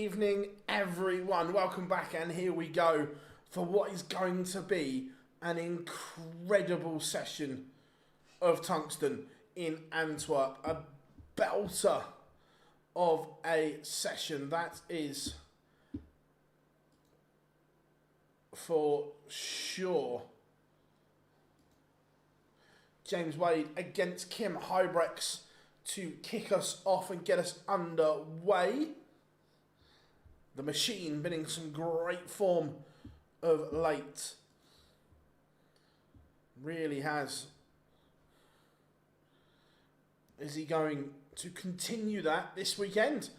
evening, everyone. Welcome back, and here we go for what is going to be an incredible session of tungsten in Antwerp. A belter of a session, that is for sure. James Wade against Kim Huybrechts to kick us off and get us underway. The machine been in some great form of late. Really has. Is he going to continue that this weekend?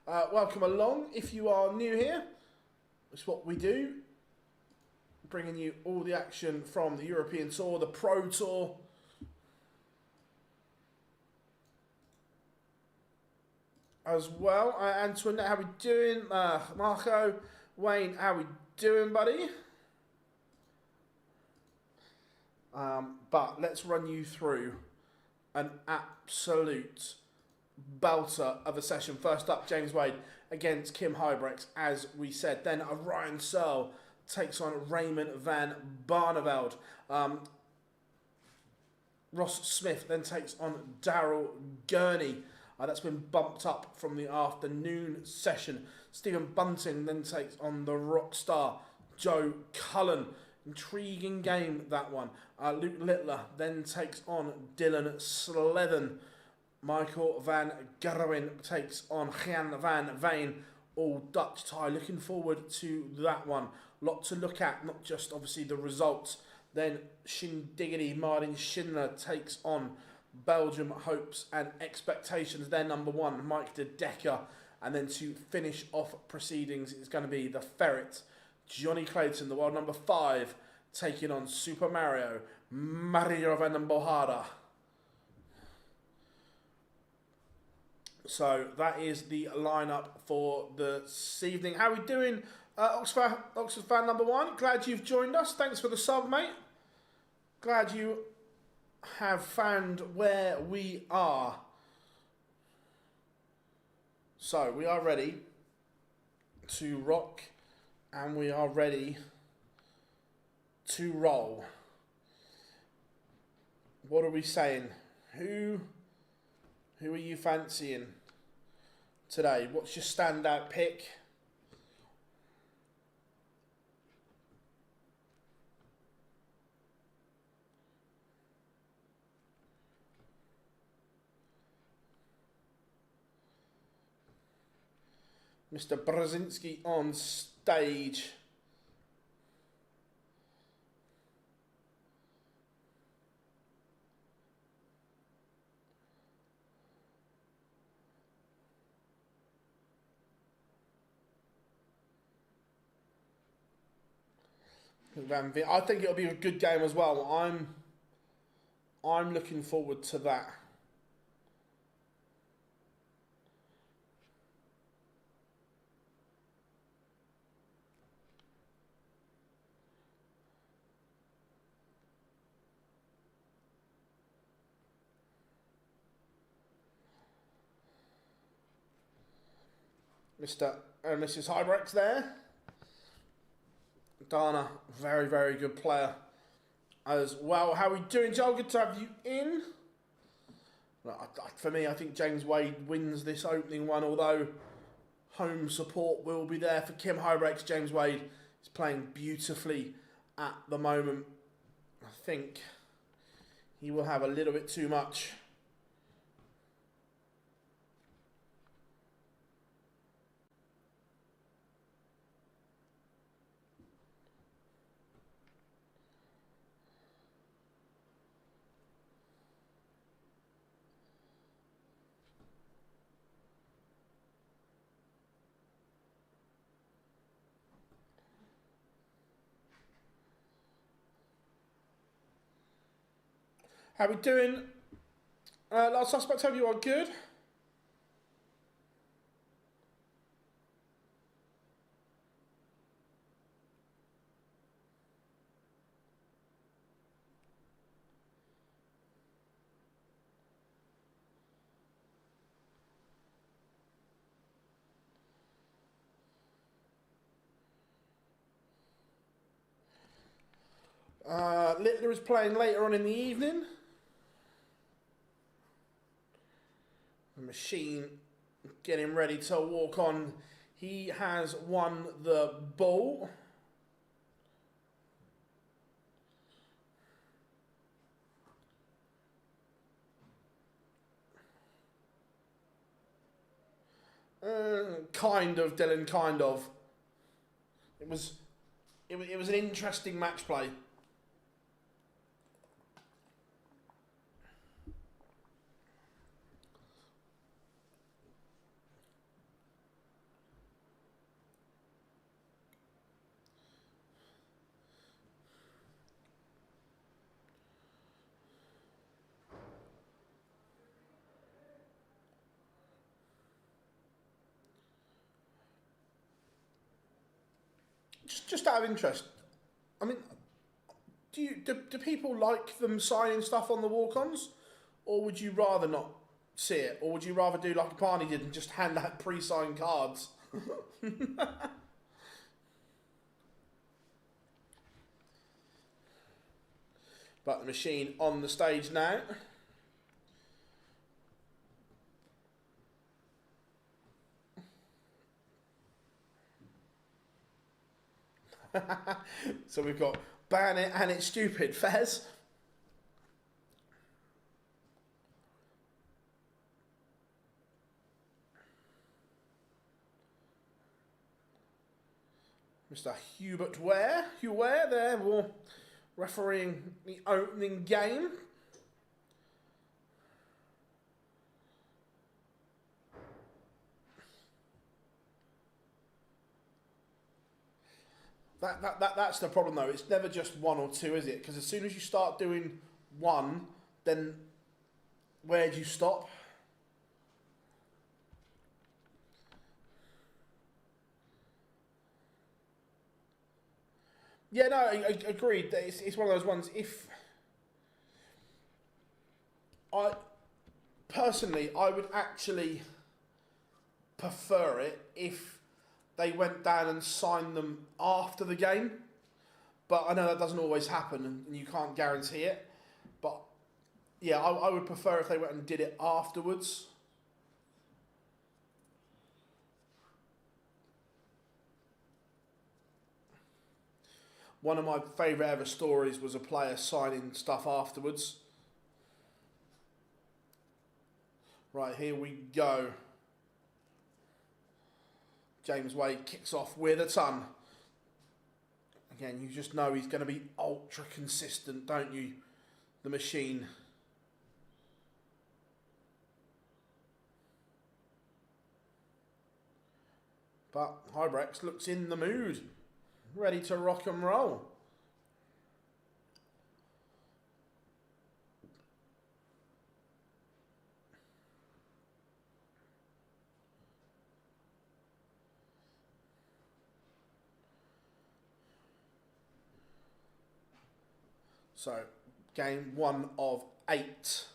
Welcome along if you are new here. It's what we do. Bringing you all the action from the European Tour, the Pro Tour. As well, Antoinette, how we doing? Marco, Wayne, how we doing, buddy? But let's run you through an absolute belter of a session. First up, James Wade against Kim Huybrechts, as we said. Then Ryan Searle takes on Raymond van Barneveld. Ross Smith then takes on Daryl Gurney. That's been bumped up from the afternoon session. Stephen Bunting then takes on the rock star Joe Cullen. Intriguing game, that one. Luke Littler then takes on Dylan Slevin. Michael van Gerwen takes on Gian van Veen. All Dutch tie. Looking forward to that one. Lot to look at, not just obviously the results. Then Martin Schindler takes on Belgium hopes and expectations. Their number one, Mike de Decker. And then to finish off proceedings, it's going to be the Ferret, Jonny Clayton, the world number 5, taking on Super Mario Vandenbogaerde. So that is the lineup for this evening. How are we doing, Oxford fan number 1? Glad you've joined us. Thanks for the sub, mate. Glad you have found where we are. So we are ready to rock and we are ready to roll. What are we saying? Who are you fancying today? What's your standout pick? Mr. Brzezinski on stage. I think it'll be a good game as well. I'm looking forward to that. Mr. and Mrs. Huybrechts there. Dana, very, very good player as well. How are we doing, Joel? Good to have you in. For me, I think James Wade wins this opening one, although home support will be there for Kim Huybrechts. James Wade is playing beautifully at the moment. I think he will have a little bit too much. How we doing? Last suspect, hope you are good. Littler is playing later on in the evening. The machine getting ready to walk on. He has won the ball. Kind of, Dylan, kind of. It was an interesting match play. Just out of interest, I mean, do people like them signing stuff on the walk-ons, or would you rather not see it, or would you rather do like Barney did and just hand out pre-signed cards? But the machine on the stage now. So we've got ban it and it's stupid, Fez. Mr. Hubert Ware there, refereeing the opening game. That's the problem though. It's never just one or two, is it? Because as soon as you start doing one, then where do you stop? Yeah, no, I agreed. It's one of those ones. If I personally, I would actually prefer it if they went down and signed them after the game. But I know that doesn't always happen and you can't guarantee it. But yeah, I would prefer if they went and did it afterwards. One of my favourite ever stories was a player signing stuff afterwards. Right, here we go. James Wade kicks off with a ton. Again, you just know he's going to be ultra consistent, don't you? The machine. But Huybrechts looks in the mood. Ready to rock and roll. So, game 1 of 8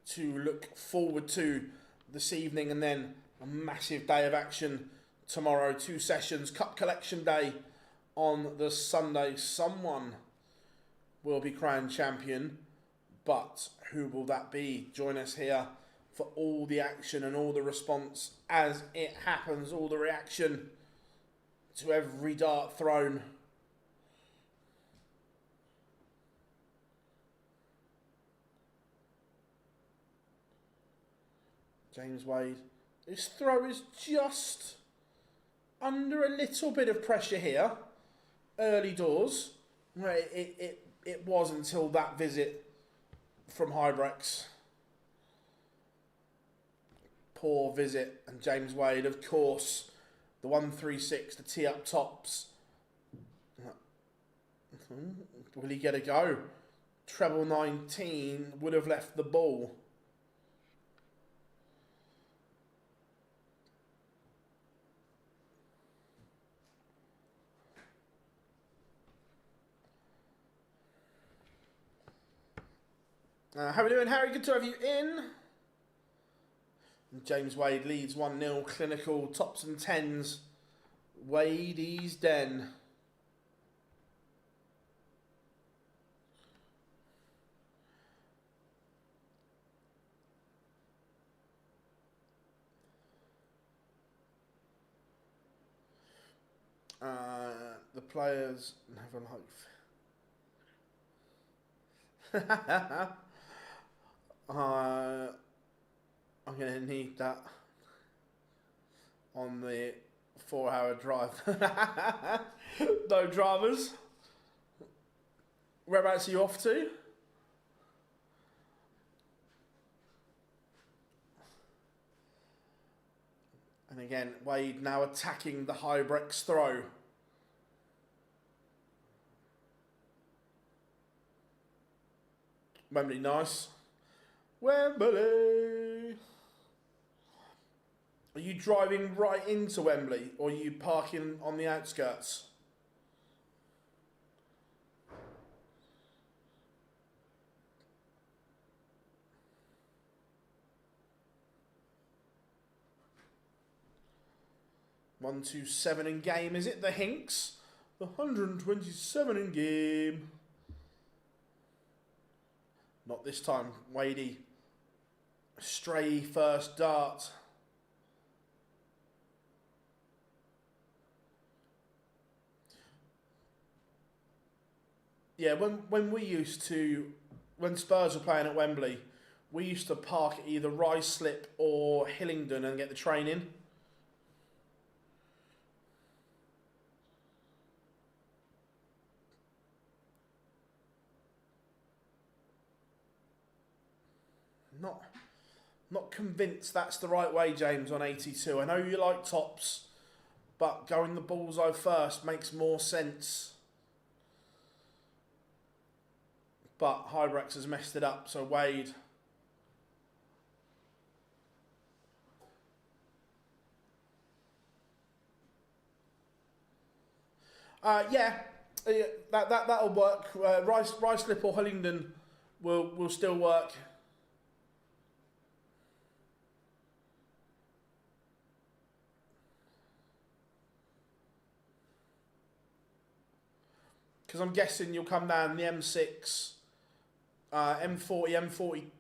to look forward to this evening, and then a massive day of action tomorrow. 2 sessions, Cup Collection Day on the Sunday. Someone will be crowned champion, but who will that be? Join us here for all the action and all the response as it happens, all the reaction to every dart thrown. James Wade. His throw is just under a little bit of pressure here. Early doors. Where it was until that visit from Huybrechts. Poor visit. And James Wade, of course, the 136, the tee up tops. Will he get a go? Treble 19 would have left the ball. How are we doing, Harry? Good to have you in. And James Wade leads 1-0. Clinical, tops and tens. Wadey's Den. The players never like. I'm going to need that on the 4-hour drive. No dramas. Whereabouts are you off to? And again, Wade now attacking the Huybrechts throw. Wembley, nice. Wembley! Are you driving right into Wembley or are you parking on the outskirts? $127 in game, is it? The Hinks? The 127 in game. Not this time, Wadey. Stray first dart. Yeah, when we used to, when Spurs were playing at Wembley, we used to park at either Ruislip or Hillingdon and get the train in. Not convinced that's the right way, James, on 82. I know you like tops, but going the bullseye first makes more sense. But Huybrechts has messed it up, so Wade. That'll work. Ruislip or Hillingdon will still work. Because I'm guessing you'll come down the M6, M40,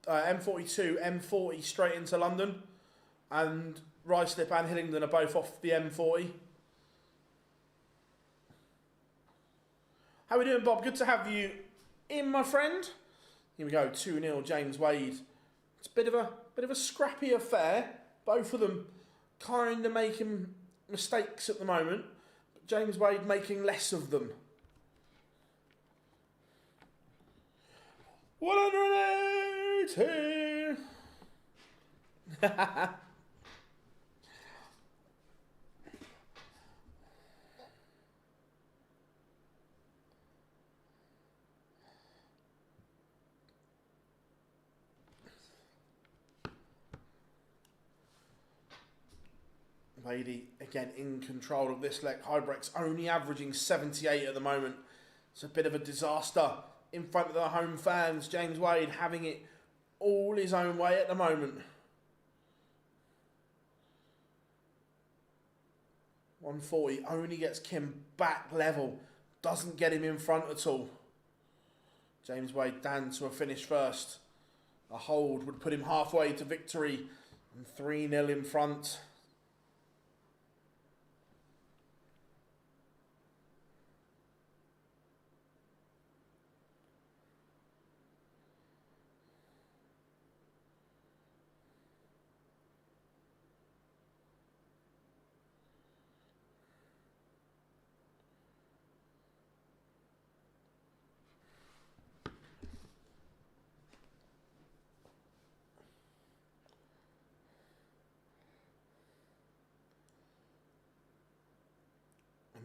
M42, M40 straight into London, and Ruislip and Hillingdon are both off the M40. How are we doing, Bob? Good to have you in, my friend. Here we go, 2-0, James Wade. It's a bit of a scrappy affair. Both of them kind of making mistakes at the moment, but James Wade making less of them. 180. Wadey again in control of this leg. Huybrechts only averaging 78 at the moment. It's a bit of a disaster in front of the home fans. James Wade having it all his own way at the moment. 140 only gets Kim back level. Doesn't get him in front at all. James Wade down to a finish first. A hold would put him halfway to victory and 3-0 in front.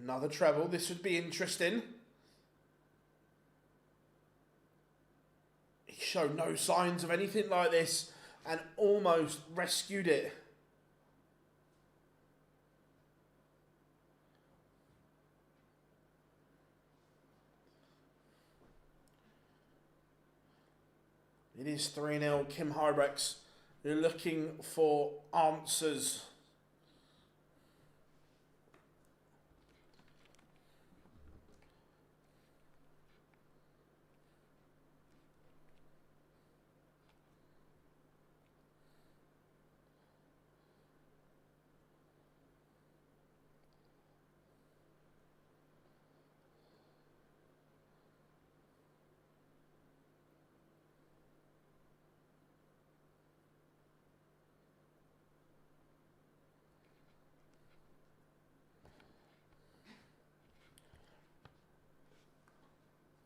Another treble. This would be interesting. He showed no signs of anything like this and almost rescued it. It is 3-0. Kim Huybrechts. You're looking for answers.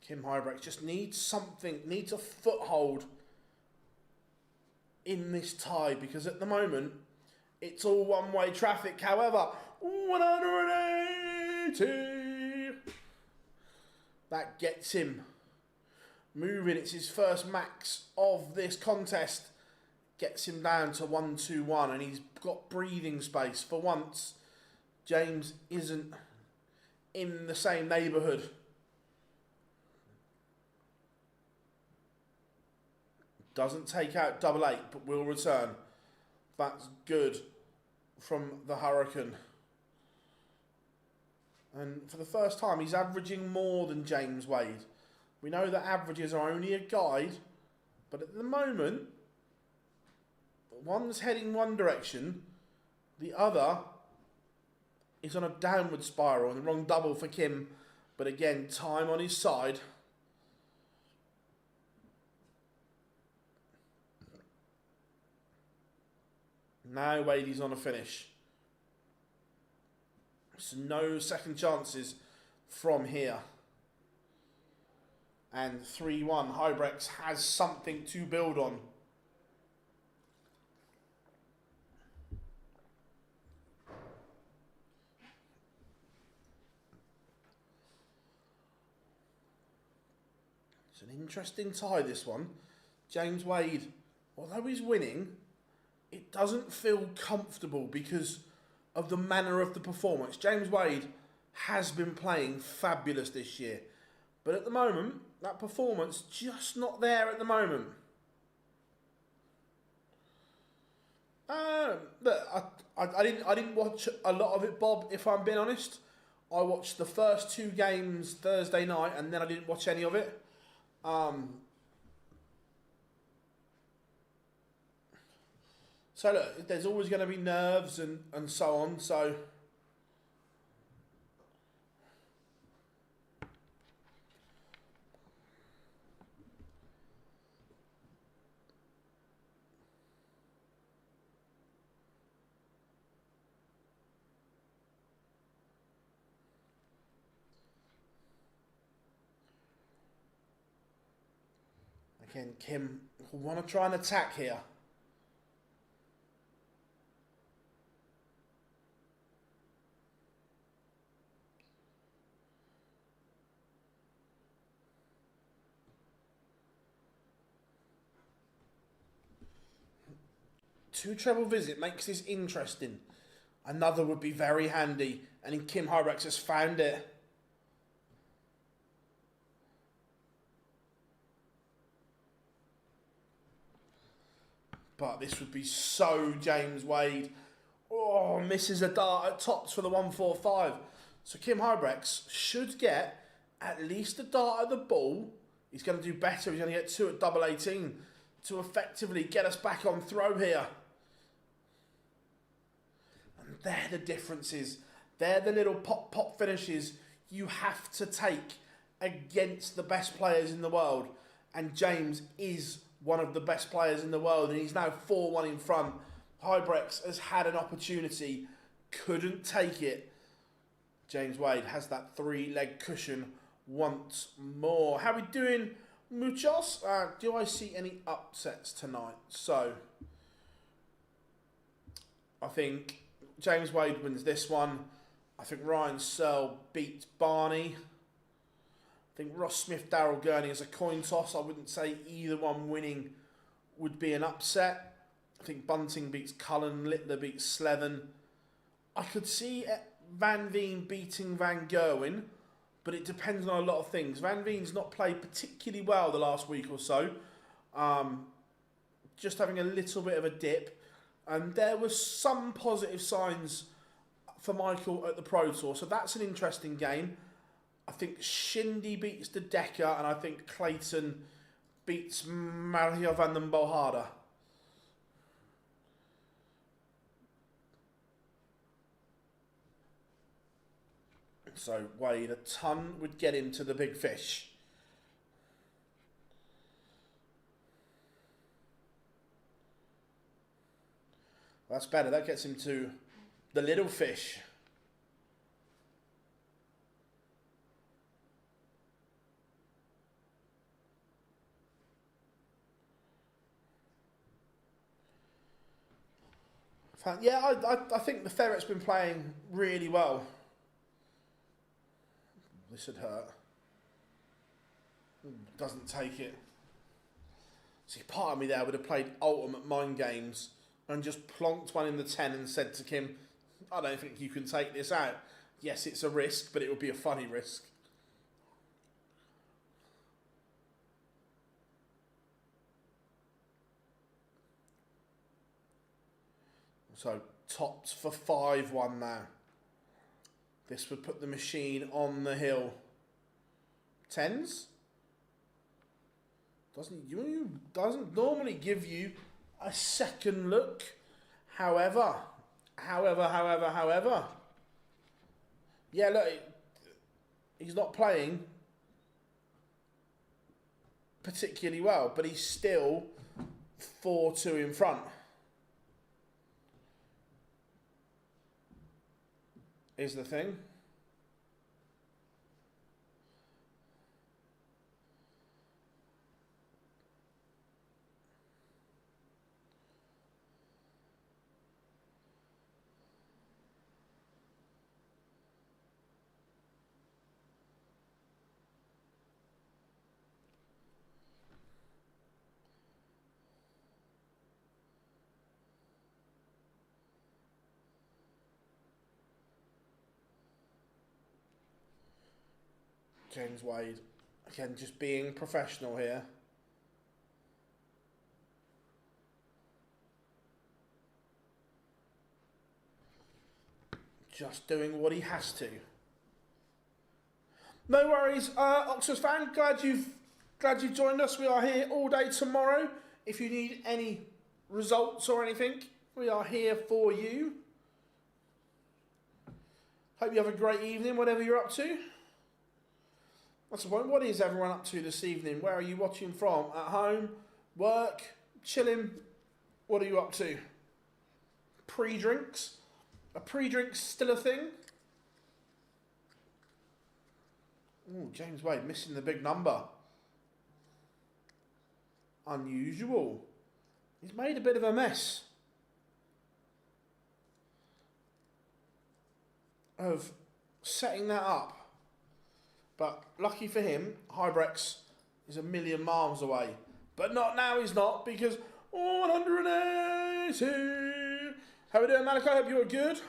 Kim Huybrechts just needs something, needs a foothold in this tie, because at the moment it's all one-way traffic. However, 180, that gets him moving. It's his first max of this contest. Gets him down to 121, and he's got breathing space. For once, James isn't in the same neighbourhood. Doesn't take out double 8, but will return. That's good from the Hurricane. And for the first time, he's averaging more than James Wade. We know that averages are only a guide, but at the moment, one's heading one direction, the other is on a downward spiral, and the wrong double for Kim. But again, time on his side. Now Wadey's on a finish. So no second chances from here. And 3-1, Huybrechts has something to build on. It's an interesting tie, this one. James Wade, although he's winning, it doesn't feel comfortable because of the manner of the performance. James Wade has been playing fabulous this year, but at the moment, that performance just not there at the moment. Look, I didn't watch a lot of it, Bob, if I'm being honest. I watched the first 2 games Thursday night, and then I didn't watch any of it. So look, there's always going to be nerves and so on, so again, Kim will want to try and attack here. Two treble visit makes this interesting. Another would be very handy, and Kim Huybrechts has found it. But this would be so James Wade. Oh, misses a dart at tops for the 145. So Kim Huybrechts should get at least a dart at the ball. He's going to do better. He's going to get 2 at double 18 to effectively get us back on throw here. And they're the differences. They're the little pop finishes you have to take against the best players in the world. And James is one of the best players in the world, and he's now 4-1 in front. Huybrechts has had an opportunity, couldn't take it. James Wade has that 3-leg cushion once more. How are we doing, muchos? Do I see any upsets tonight? So, I think James Wade wins this one. I think Ryan Searle beats Barney. I think Ross Smith, Daryl, Gurney is a coin toss. I wouldn't say either one winning would be an upset. I think Bunting beats Cullen, Littler beats Slevin. I could see Van Veen beating Van Gerwen, but it depends on a lot of things. Van Veen's not played particularly well the last week or so. Just having a little bit of a dip. And there were some positive signs for Michael at the Pro Tour, so that's an interesting game. I think Shindy beats the Decker, and I think Clayton beats Mario Vandenbogaerde. So Wade, a ton would get him to the big fish. That's better. That gets him to the little fish. Yeah, I think the ferret's been playing really well. This would hurt. Doesn't take it. See, part of me there would have played ultimate mind games and just plonked one in the 10 and said to Kim, I don't think you can take this out. Yes, it's a risk, but it would be a funny risk. So, tops for 5-1 now. This would put the machine on the hill. 10s? Doesn't normally give you a second look. However. Yeah, look, he's not playing particularly well, but he's still 4-2 in front. Is the thing. James Wade, again, just being professional here. Just doing what he has to. No worries, Oxford fan. Glad you've joined us. We are here all day tomorrow. If you need any results or anything, we are here for you. Hope you have a great evening, whatever you're up to. That's the point. What is everyone up to this evening? Where are you watching from? At home? Work? Chilling? What are you up to? Pre-drinks? Are pre-drinks still a thing? Ooh, James Wade missing the big number. Unusual. He's made a bit of a mess of setting that up. But lucky for him, Huybrechts is a million miles away. But not now, he's not, because 180. How we doing, Malachi? Hope you're good.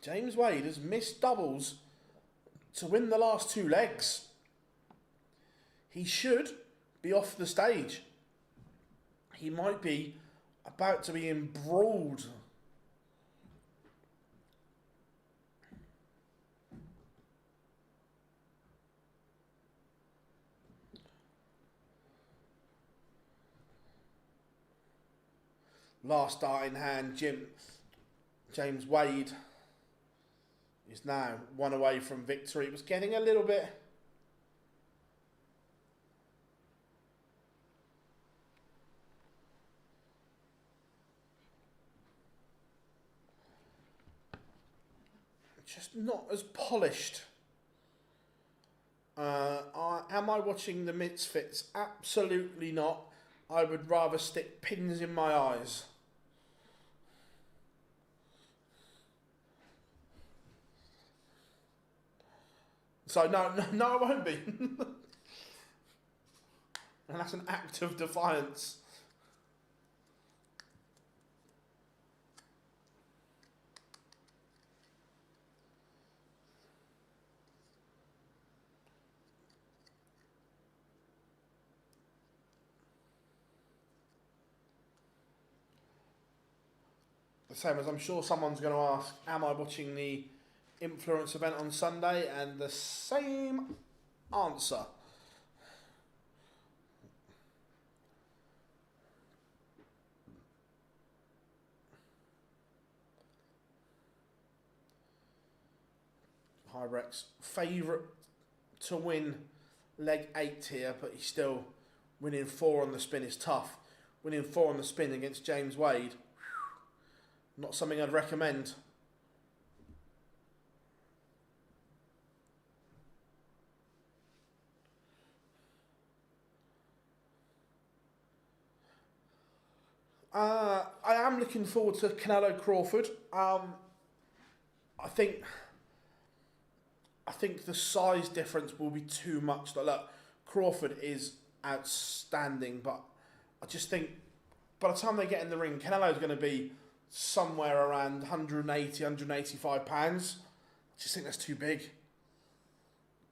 James Wade has missed doubles to win the last 2 legs. He should be off the stage. He might be about to be embroiled. Last start in hand, James Wade is now 1 away from victory. It was getting a little bit... just not as polished. Am I watching the Misfits? Absolutely not. I would rather stick pins in my eyes. So no, I won't be. And that's an act of defiance. The same as I'm sure someone's going to ask, am I watching the Influence event on Sunday? And the same answer. Huybrechts favourite to win leg 8 here, but he's still winning 4 on the spin is tough. Winning 4 on the spin against James Wade, not something I'd recommend. I am looking forward to Canelo Crawford. I think the size difference will be too much. Look, Crawford is outstanding, but I just think by the time they get in the ring, Canelo's going to be somewhere around 180, 185 pounds. I just think that's too big.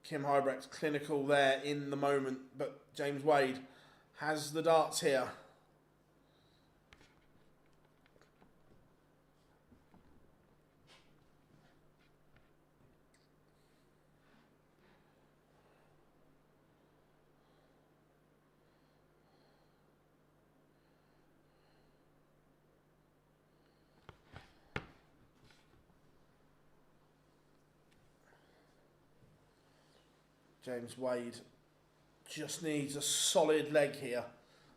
Kim Huybrechts clinical there in the moment, but James Wade has the darts here. James Wade just needs a solid leg here.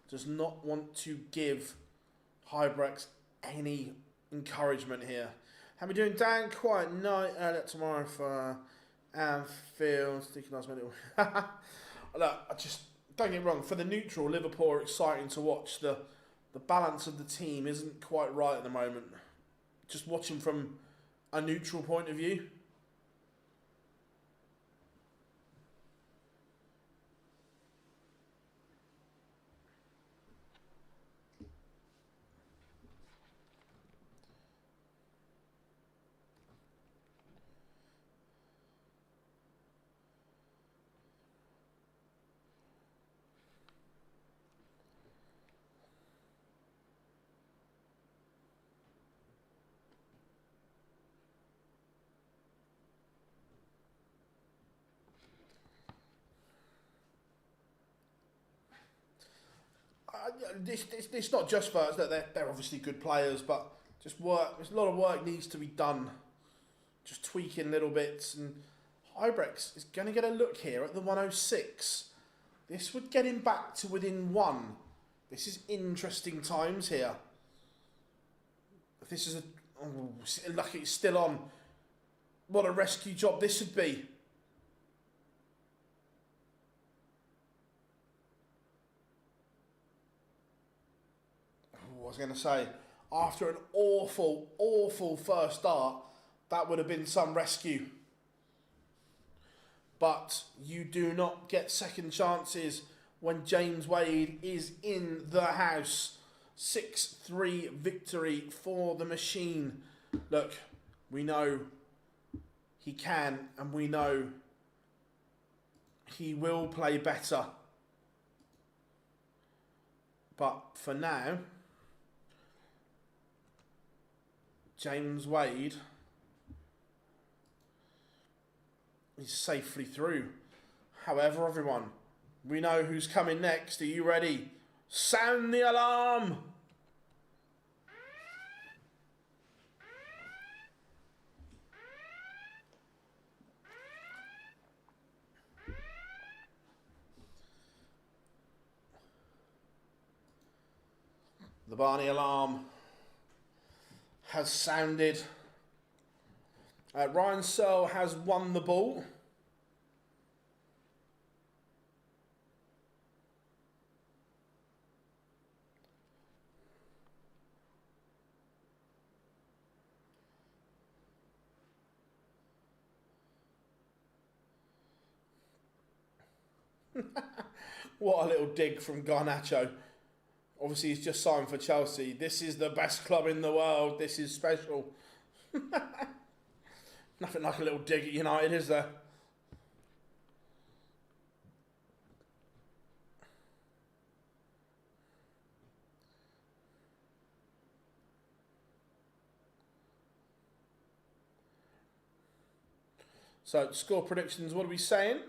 Does not want to give Huybrechts any encouragement here. How we doing, Dan? Quiet night tomorrow for Anfield. Sticky last minute. Look, I just don't get me wrong. For the neutral, Liverpool are exciting to watch. The balance of the team isn't quite right at the moment. Just watching from a neutral point of view. It's not just for us that they're obviously good players, but just work. There's a lot of work needs to be done. Just tweaking little bits, and Huybrechts is going to get a look here at the 106. This would get him back to within one. This is interesting times here. If this is lucky it's still on. What a rescue job this would be. I was going to say, after an awful first start, that would have been some rescue. But you do not get second chances when James Wade is in the house. 6-3 victory for the machine. Look, we know he can, and we know he will play better. But for now, James Wade is safely through. However, everyone, we know who's coming next. Are you ready? Sound the alarm! The Barney alarm has sounded. Ryan Searle has won the ball. What a little dig from Garnacho. Obviously, he's just signed for Chelsea. This is the best club in the world. This is special. Nothing like a little dig at United, is there? So, score predictions, what are we saying?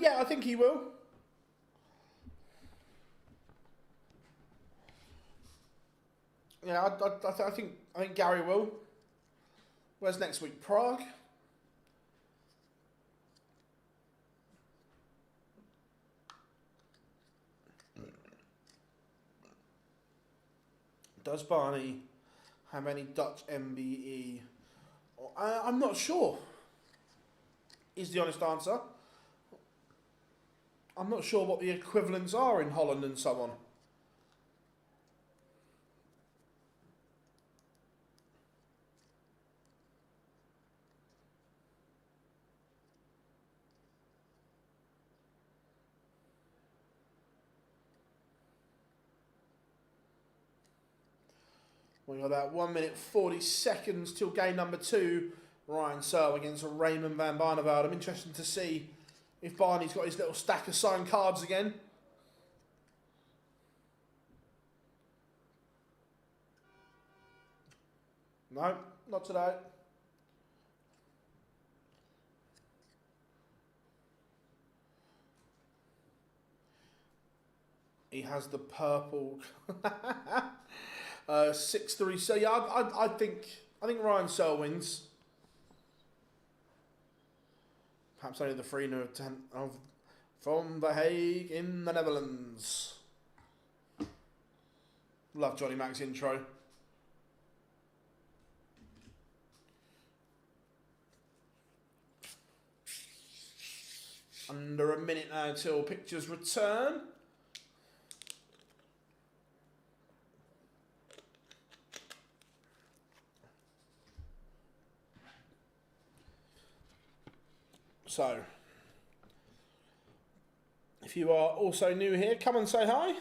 Yeah, I think he will. Yeah, I think Gary will. Where's next week? Prague? Does Barney have any Dutch MBE? I'm not sure, is the honest answer. I'm not sure what the equivalents are in Holland and so on. We've got about 1 minute 40 seconds till game number 2. Ryan Searle against Raymond van Barneveld. I'm interested to see if Barney's got his little stack of signed cards again. No, not today. He has the purple 6-3. So yeah, I think Ryan Searle wins. Perhaps only the 3-10 from The Hague in the Netherlands. Love Johnny Mac's intro. Under a minute now till pictures return. So, if you are also new here, come and say hi.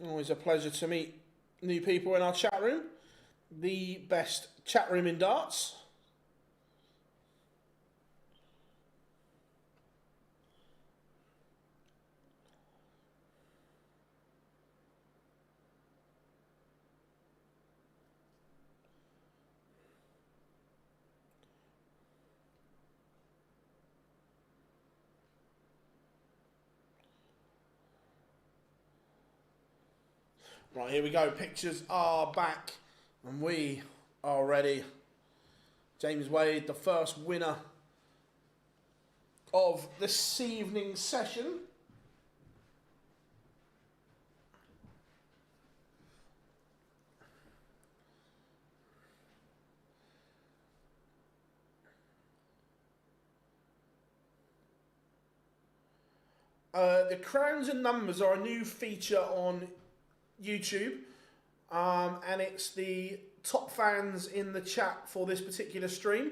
Always a pleasure to meet new people in our chat room. The best chat room in darts. Right, here we go. Pictures are back and we are ready. James Wade, the first winner of this evening's session. The crowns and numbers are a new feature on YouTube, and it's the top fans in the chat for this particular stream.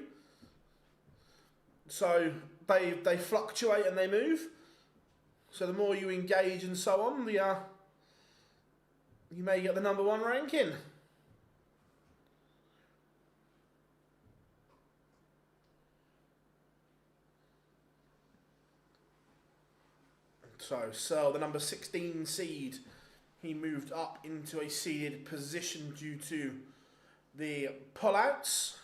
So they fluctuate and they move. So the more you engage and so on, the you may get the number 1 ranking. So Searle, the number 16 seed, he moved up into a seeded position due to the pullouts.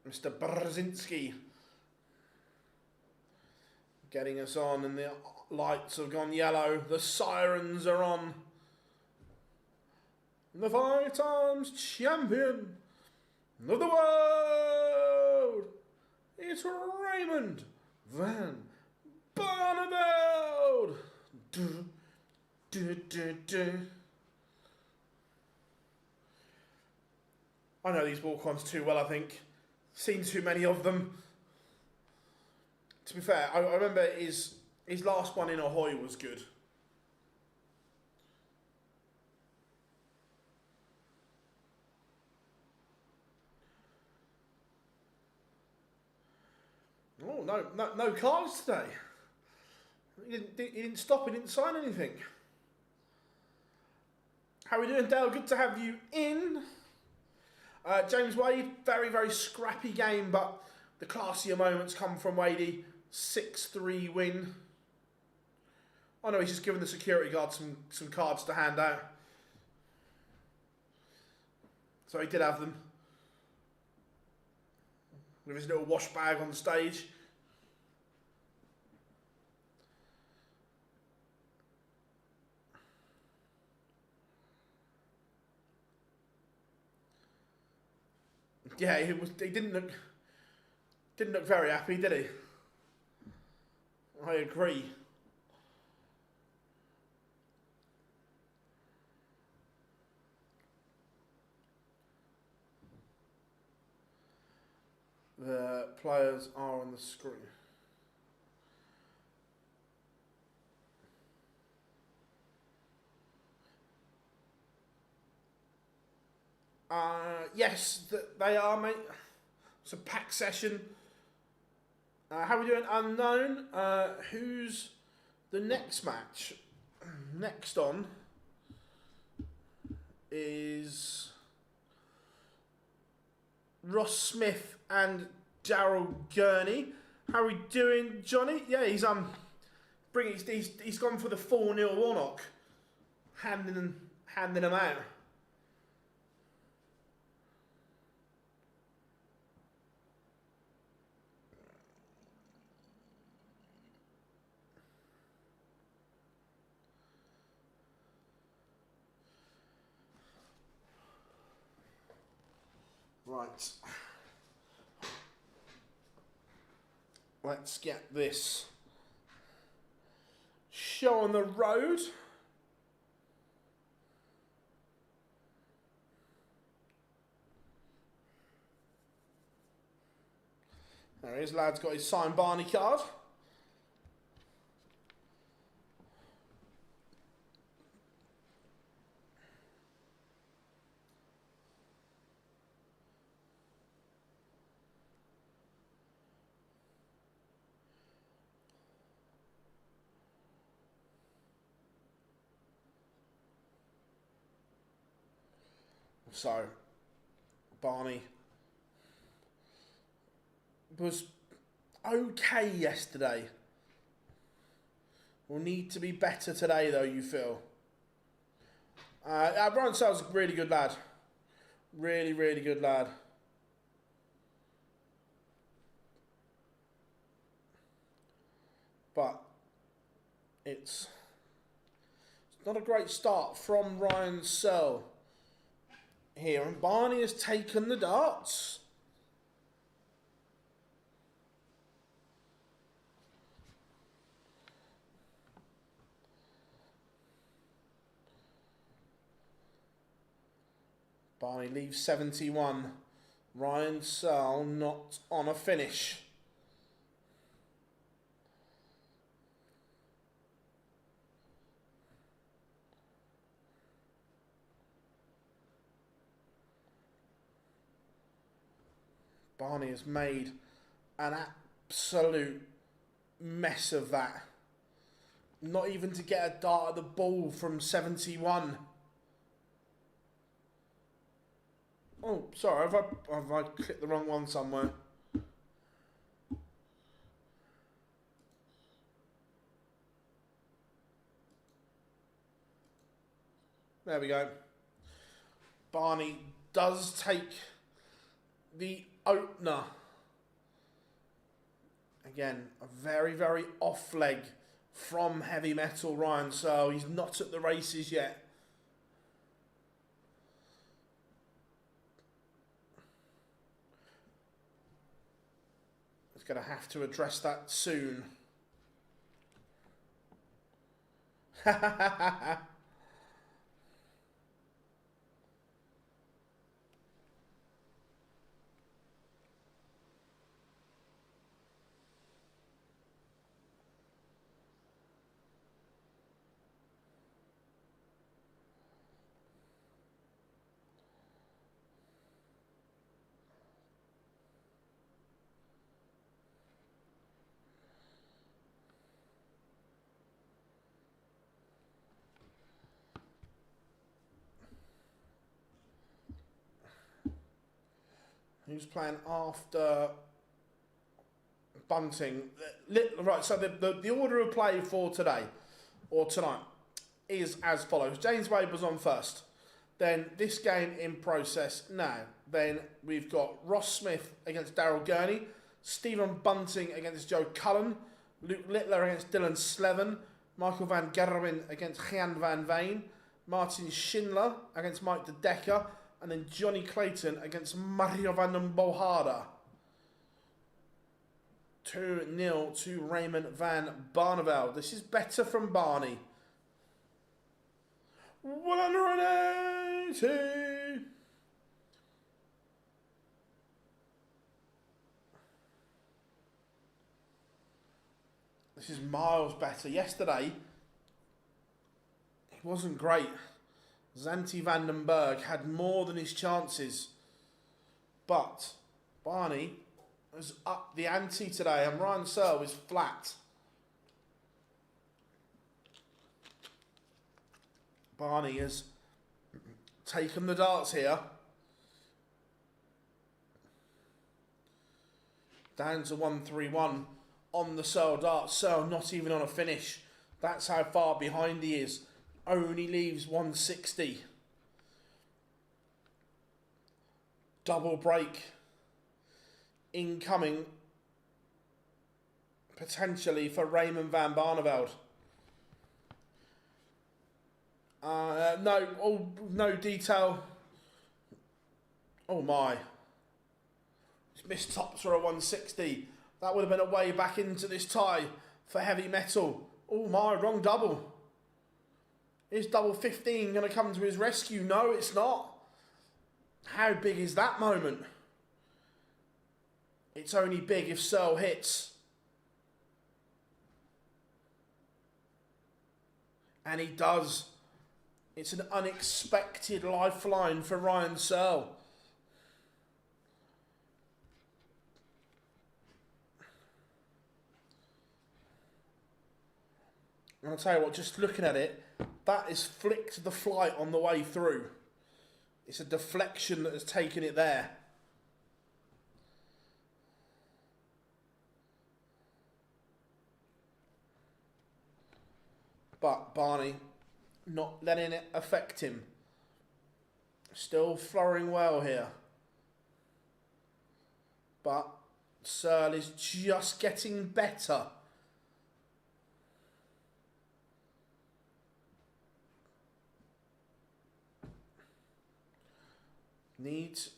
Mr. Brzezinski getting us on, and the lights have gone yellow. The sirens are on. The 5 times champion of the world, it's Raymond van Barneveld. I know these walk-ons too well, I think. Seen too many of them. To be fair, I remember his last one in Ahoy was good. Oh, no cards today. He didn't stop, he didn't sign anything. How are we doing, Daryl? Good to have you in. James Wade, very, very scrappy game, but the classier moments come from Wadey. 6-3 win. Oh no, he's just given the security guard some cards to hand out. So he did have them. with his little wash bag on stage. Yeah, he didn't look very happy, did he? I agree. The players are on the screen. Yes, they are, mate. It's a packed session. How are we doing? Unknown. Who's the next match? Next on is Ross Smith and Daryl Gurney. How are we doing, Jonny? Yeah, he's gone for the 4-0 Warnock, handing them out. Right. Let's get this show on the road. There he is, lad's got his signed Barney card. So, Barney was okay yesterday. Will need to be better today, though, you feel? Ryan Searle's a really good lad. Really, really good lad. But it's not a great start from Ryan Searle here, and Barney has taken the darts. Barney leaves 71. Ryan Searle not on a finish. Barney has made an absolute mess of that. Not even to get a dart at the ball from 71. Oh, sorry, have I clicked the wrong one somewhere? There we go. Barney does take the opener. Again, a very, very off leg from heavy metal Ryan Searle. He's not at the races yet. He's going to have to address that soon. Who's playing after Bunting? Right, so the order of play for today, or tonight, is as follows. James Wade was on first. Then this game in process now. then we've got Ross Smith against Daryl Gurney, Stephen Bunting against Joe Cullen, Luke Littler against Dylan Slevin, Michael van Gerwen against Gian van Veen, Martin Schindler against Mike de Decker, and then Jonny Clayton against Mario Vandenbogaerde. 2-0 to Raymond van Barneveld. This is better from Barney. 180. This is miles better. Yesterday, it wasn't great. Zanti Vandenberg had more than his chances. But Barney has upped the ante today, and Ryan Searle is flat. Barney has taken the darts here. Down to 131 on the Searle darts. Searle not even on a finish. That's how far behind he is. Only leaves 160. Double break. Incoming. Potentially for Raymond van Barneveld. No detail. Oh my. His missed tops were a 160. That would have been a way back into this tie for heavy metal. Oh my, wrong double. Is double 15 going to come to his rescue? No, it's not. How big is that moment? It's only big if Searle hits. And he does. It's an unexpected lifeline for Ryan Searle. And I'll tell you what, just looking at it, that is flicked the flight on the way through. It's a deflection that has taken it there. But Barney not letting it affect him. Still flooring well here. But Searle is just getting better. Needs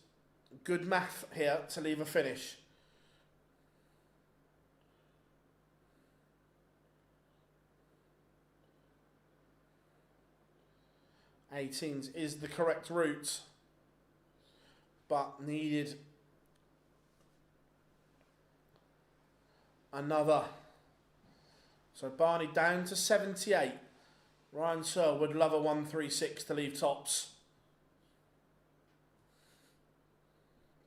good math here to leave a finish. Eighteens is the correct route, but needed another. So Barney down to 78. Ryan Searle would love a 136 to leave tops.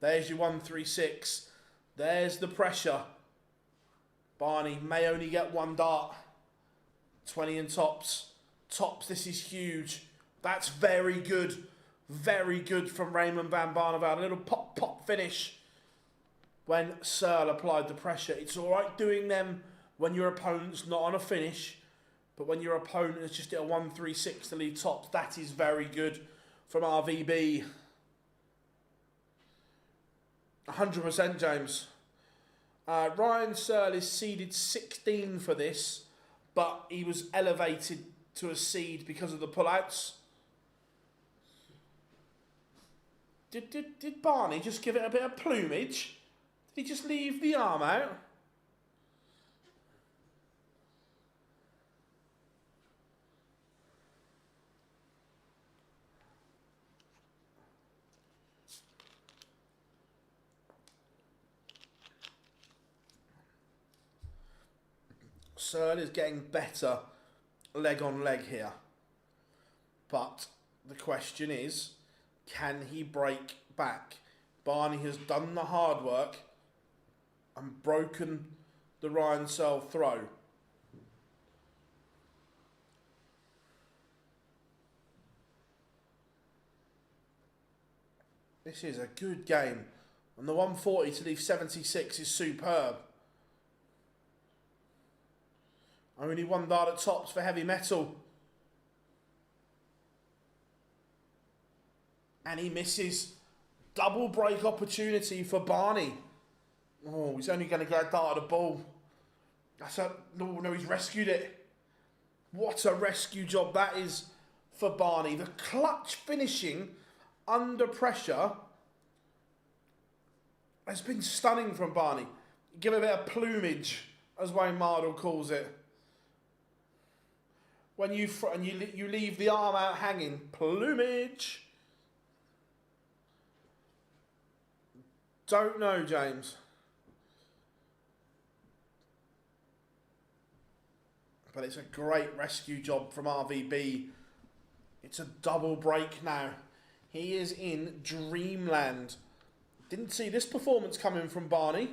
There's your 136. There's the pressure. Barney may only get one dart. 20 in tops. Tops, this is huge. That's very good. Very good from Raymond van Barneveld. A little pop finish when Searle applied the pressure. It's all right doing them when your opponent's not on a finish. But when your opponent has just hit a 136 to leave tops, that is very good from RVB. 100% James. Ryan Searle is seeded 16 for this, but he was elevated to a seed because of the pullouts. Did Barney just give it a bit of plumage? Did he just leave the arm out? Searle is getting better leg on leg here. But the question is, can he break back? Barney has done the hard work and broken the Ryan Searle throw. This is a good game. And the 140 to leave 76 is superb. Only one dart at tops for heavy metal. And he misses. double break opportunity for Barney. Oh, he's only going to get a dart at the ball. No, he's rescued it. What a rescue job that is for Barney. The clutch finishing under pressure has been stunning from Barney. Give a bit of plumage, as Wayne Mardle calls it. When you leave the arm out hanging, plumage. Don't know, James. But it's a great rescue job from RVB. It's a double break now. He is in dreamland. Didn't see this performance coming from Barney.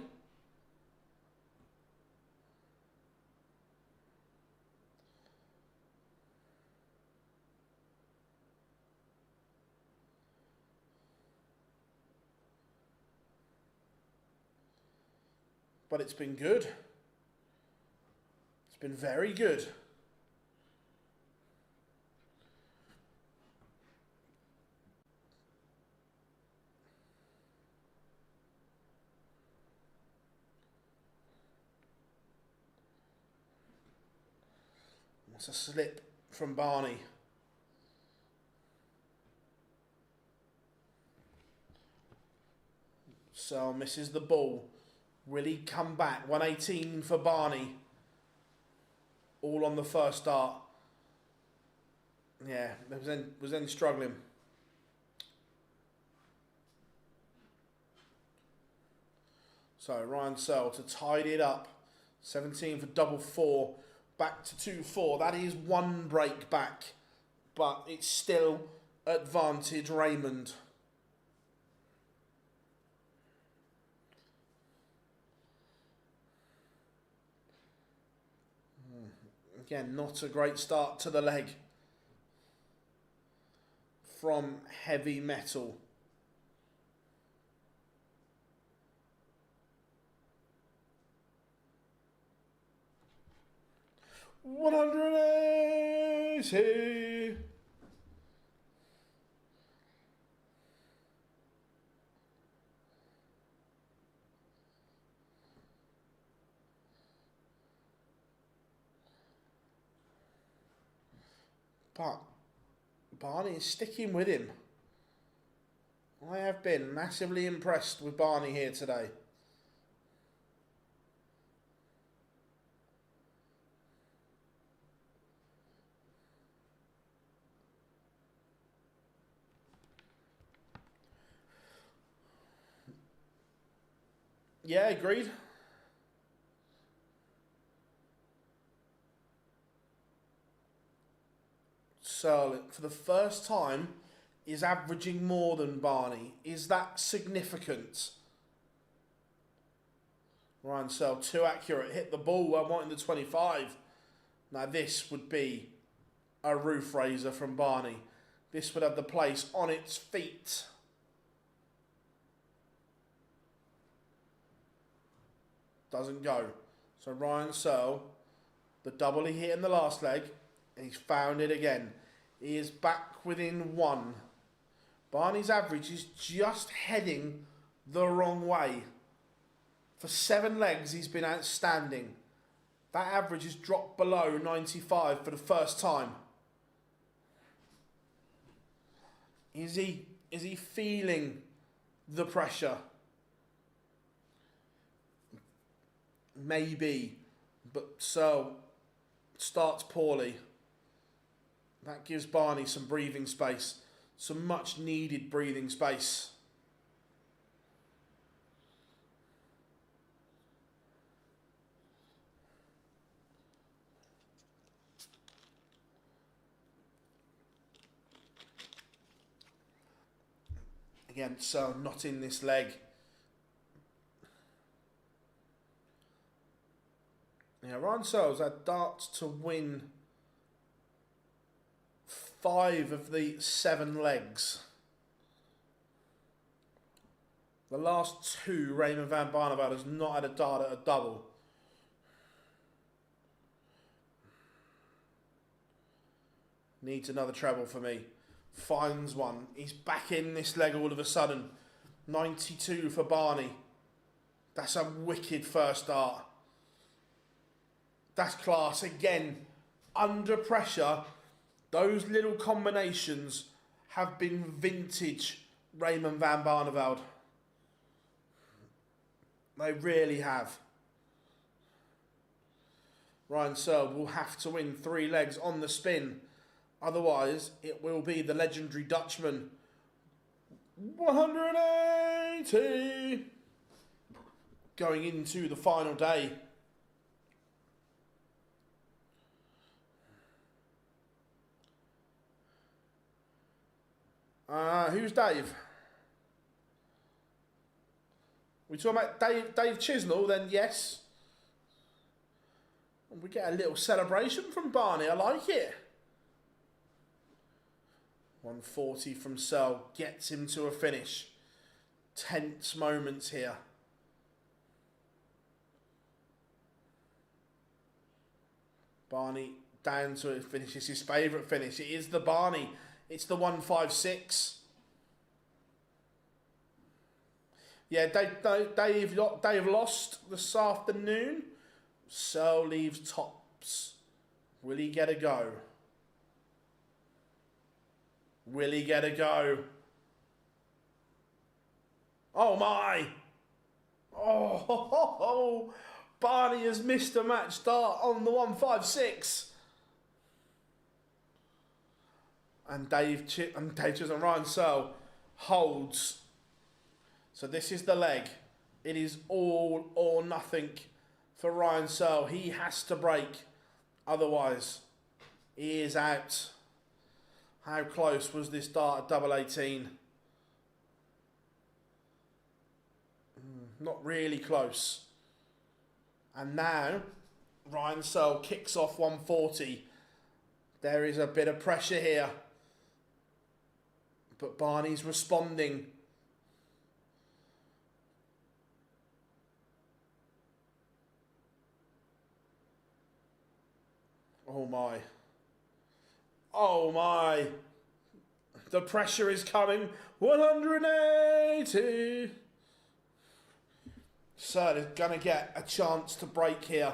But it's been good. It's been very good. It's a slip from Barney. So misses the ball. Will he come back? 118 for Barney. All on the first start. Yeah, was then struggling. So Ryan Searle to tidy it up. 17 for double four. Back to 2-4. That is one break back. But it's still advantage Raymond. Again, not a great start to the leg from Heavy Metal. $180. But Barney is sticking with him. I have been massively impressed with Barney here today. Yeah, agreed. Searle, for the first time, is averaging more than Barney. Is that significant? Ryan Searle, too accurate. Hit the ball, I'm wanting the 25. Now this would be a roof raiser from Barney. This would have the place on its feet. Doesn't go. So Ryan Searle, the double he hit in the last leg, and he's found it again. He is back within one. Barney's average is just heading the wrong way. For 7 legs, he's been outstanding. That average has dropped below 95 for the first time. Is he feeling the pressure? Maybe, but Searle starts poorly. That gives Barney some breathing space, some much needed breathing space. Again, Searle not in this leg. Yeah, Ryan Searle's had darts to win 5 of the 7 legs. The last 2, Raymond van Barneveld has not had a dart at a double. Needs another treble for me. Finds one. He's back in this leg all of a sudden. 92 for Barney. That's a wicked first start. That's class. Again, under pressure, those little combinations have been vintage Raymond van Barneveld. They really have. Ryan Searle will have to win 3 legs on the spin. Otherwise, it will be the legendary Dutchman. 180 going into the final day. Who's Dave? We talking about Dave Chisnell? Then yes. And we get a little celebration from Barney. I like it. 140 from Searle gets him to a finish. Tense moments here. Barney down to a finish. It's his favourite finish. It is the Barney. It's the 156. Yeah, Dave lost this afternoon. Searle leaves tops. Will he get a go? Will he get a go? Oh my! Oh, Barney has missed a match start on the 156. And Dave Chisholm, Ryan Searle holds. So this is the leg. It is all or nothing for Ryan Searle. He has to break. Otherwise, he is out. How close was this start at double 18? Not really close. And now, Ryan Searle kicks off 140. There is a bit of pressure here. But Barney's responding. Oh my. Oh my. The pressure is coming. 180. Searle is going to get a chance to break here.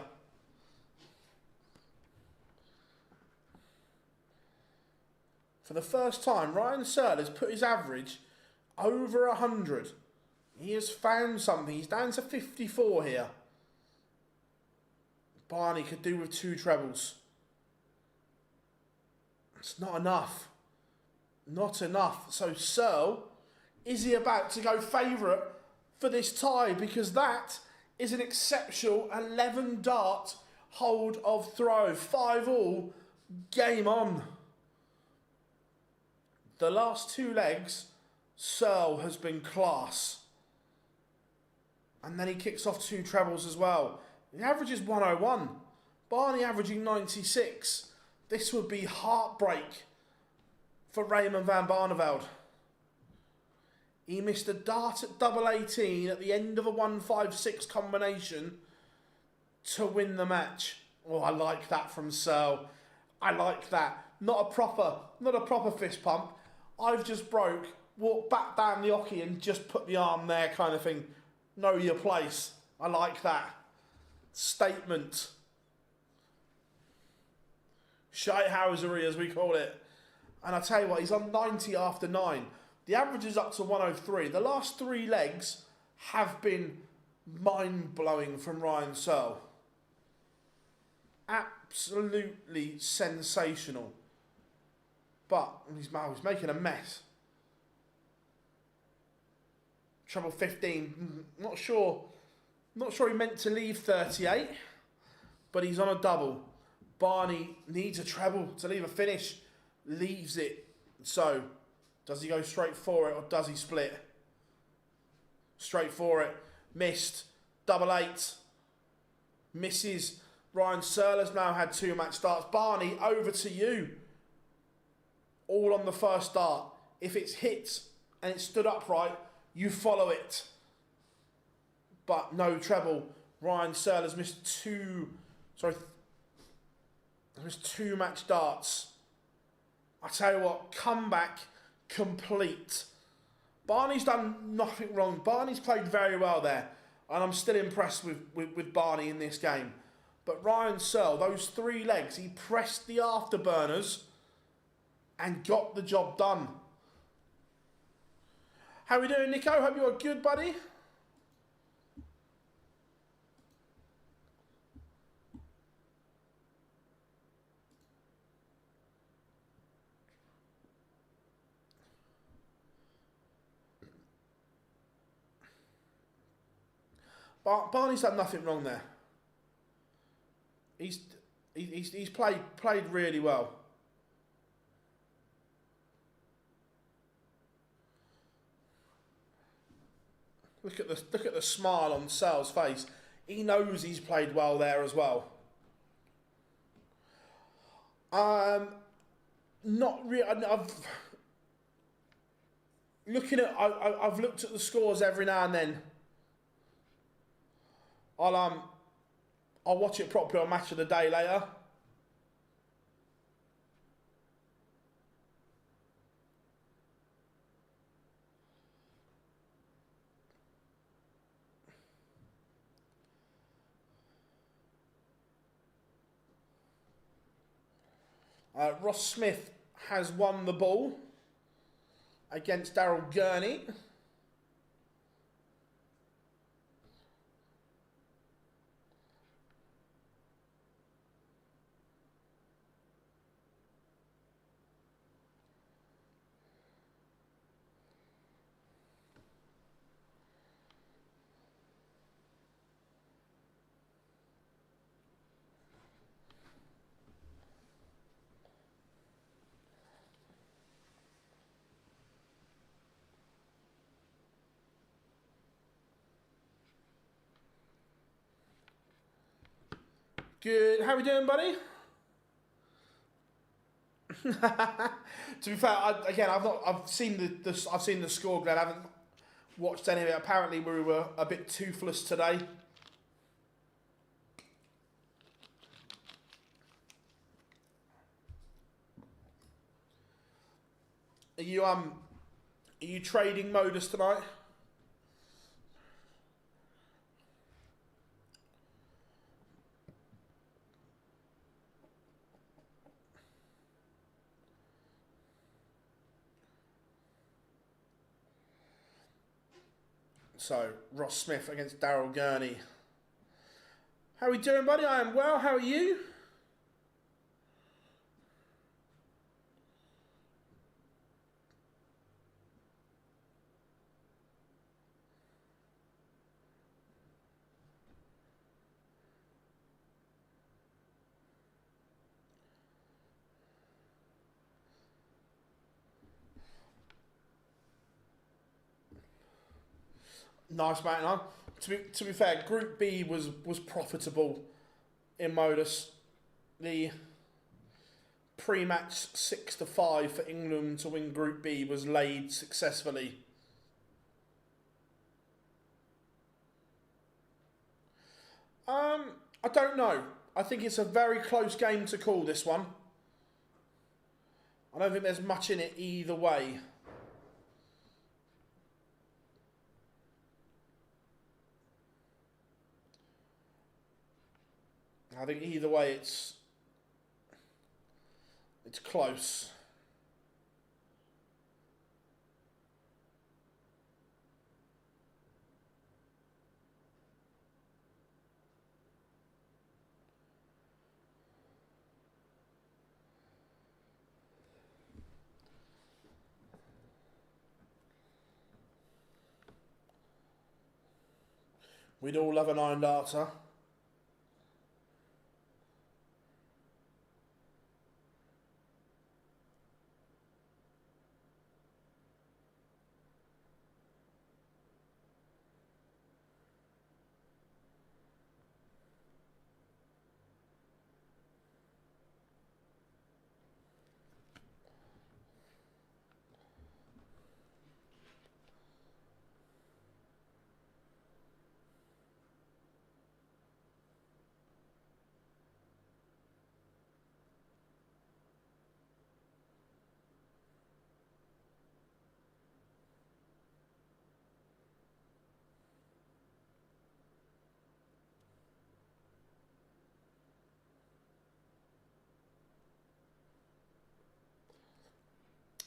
For the first time, Ryan Searle has put his average over 100. He has found something. He's down to 54 here. Barney could do with 2 trebles. It's not enough. Not enough. So Searle, is he about to go favourite for this tie? Because that is an exceptional 11 dart hold of throw. 5 all. Game on. The last 2 legs, Searle has been class. And then he kicks off 2 trebles as well. The average is 101. Barney averaging 96. This would be heartbreak for Raymond van Barneveld. He missed a dart at double 18 at the end of a 156 combination to win the match. Oh, I like that from Searle. I like that. Not a proper fist pump. I've just broke, walked back down the hockey and just put the arm there kind of thing. Know your place. I like that. Statement. Shitehousery, as we call it. And I tell you what, he's on 90 after 9. The average is up to 103. The last 3 legs have been mind-blowing from Ryan Searle. Absolutely sensational. But he's making a mess. Treble 15. Not sure he meant to leave 38. But he's on a double. Barney needs a treble to leave a finish. Leaves it. So, does he go straight for it or does he split? Straight for it. Missed. Double 8. Misses. Ryan Searle has now had 2 match starts. Barney, over to you. All on the first start. If it's hit and it's stood upright, you follow it. But no treble. Ryan Searle has missed 2 match darts. I tell you what, comeback complete. Barney's done nothing wrong. Barney's played very well there. And I'm still impressed with Barney in this game. But Ryan Searle, those 3 legs, he pressed the afterburners and got the job done. How are we doing, Nico? Hope you're good, buddy. Barney's done nothing wrong there. He's played really well. Look at the smile on Searle's face. He knows he's played well there as well. Not really. I've looked at the scores every now and then. I'll watch it properly on Match of the Day later. Ross Smith has won the ball against Daryl Gurney. Good. How we doing, buddy? To be fair, I've seen the score, Glenn. I haven't watched any of it. Apparently, we were a bit toothless today. Are you trading MODUS tonight? So, Ross Smith against Daryl Gurney. How are we doing, buddy? I am well. How are you? Nice, mate. No? To be fair, Group B was profitable in MODUS. The pre-match 6-5 for England to win Group B was laid successfully. I don't know. I think it's a very close game to call, this one. I don't think there's much in it either way. I think either way it's close. We'd all love a 9-darter.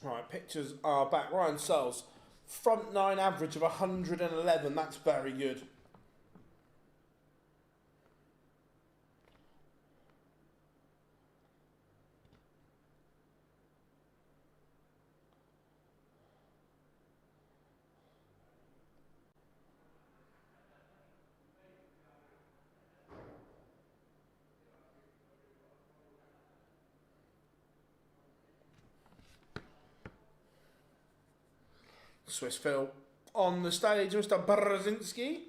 Right, pictures are back. Ryan Searle's front 9 average of 111. That's very good. Swiss Phil on the stage, Mr. Brzezinski.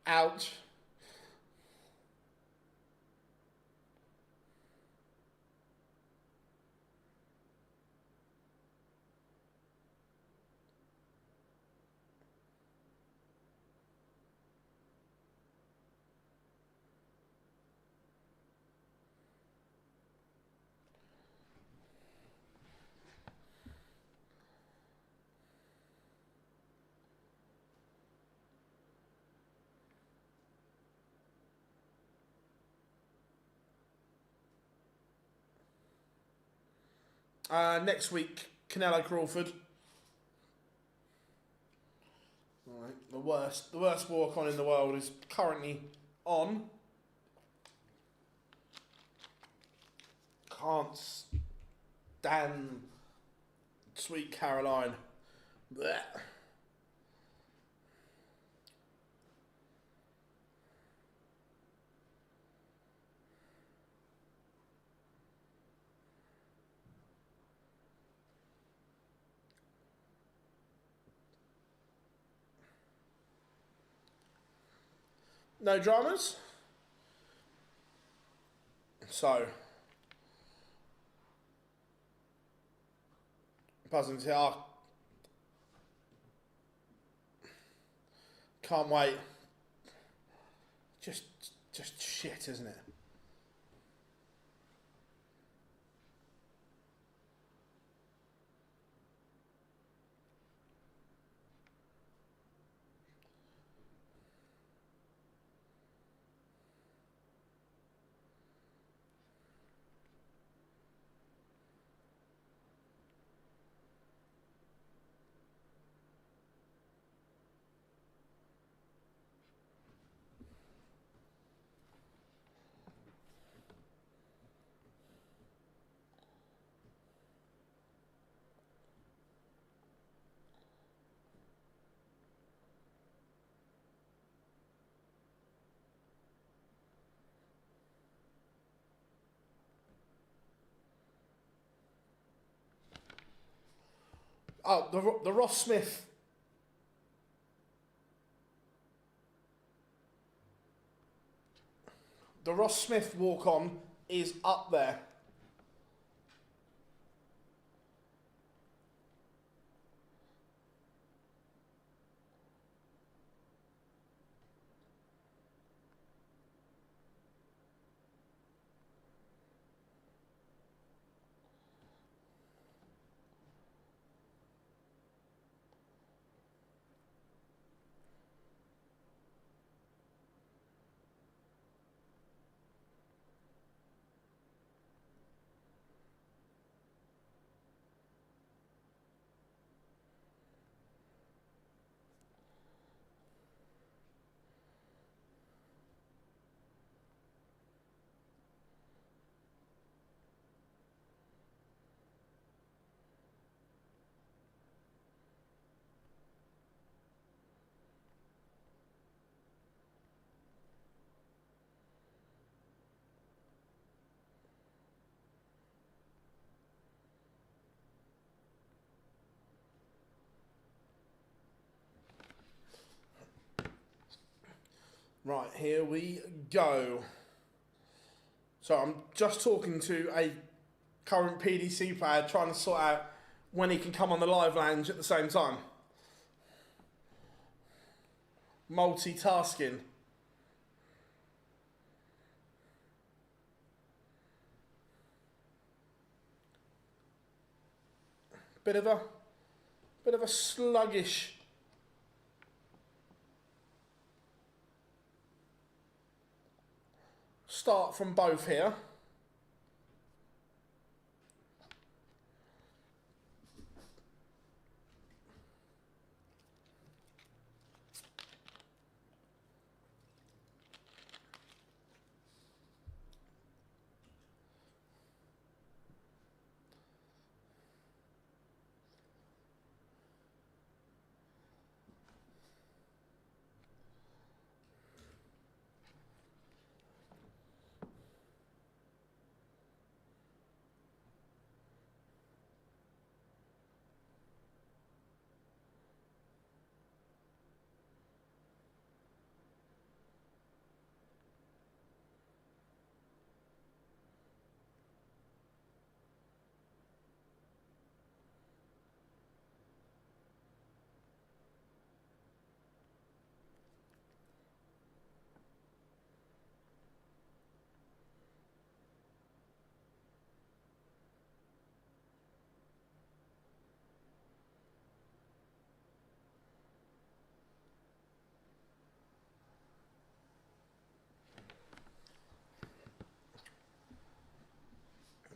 Ouch. Next week, Canelo Crawford. Right, the worst walk on in the world is currently on. Can't stand Sweet Caroline. Blech. No dramas. So, buzzing to here. Can't wait. Just shit, isn't it? Oh, the Ross Smith. The Ross Smith walk on is up there. Right, here we go. So I'm just talking to a current PDC player trying to sort out when he can come on the live lounge at the same time. Multitasking. Bit of a sluggish start from both here.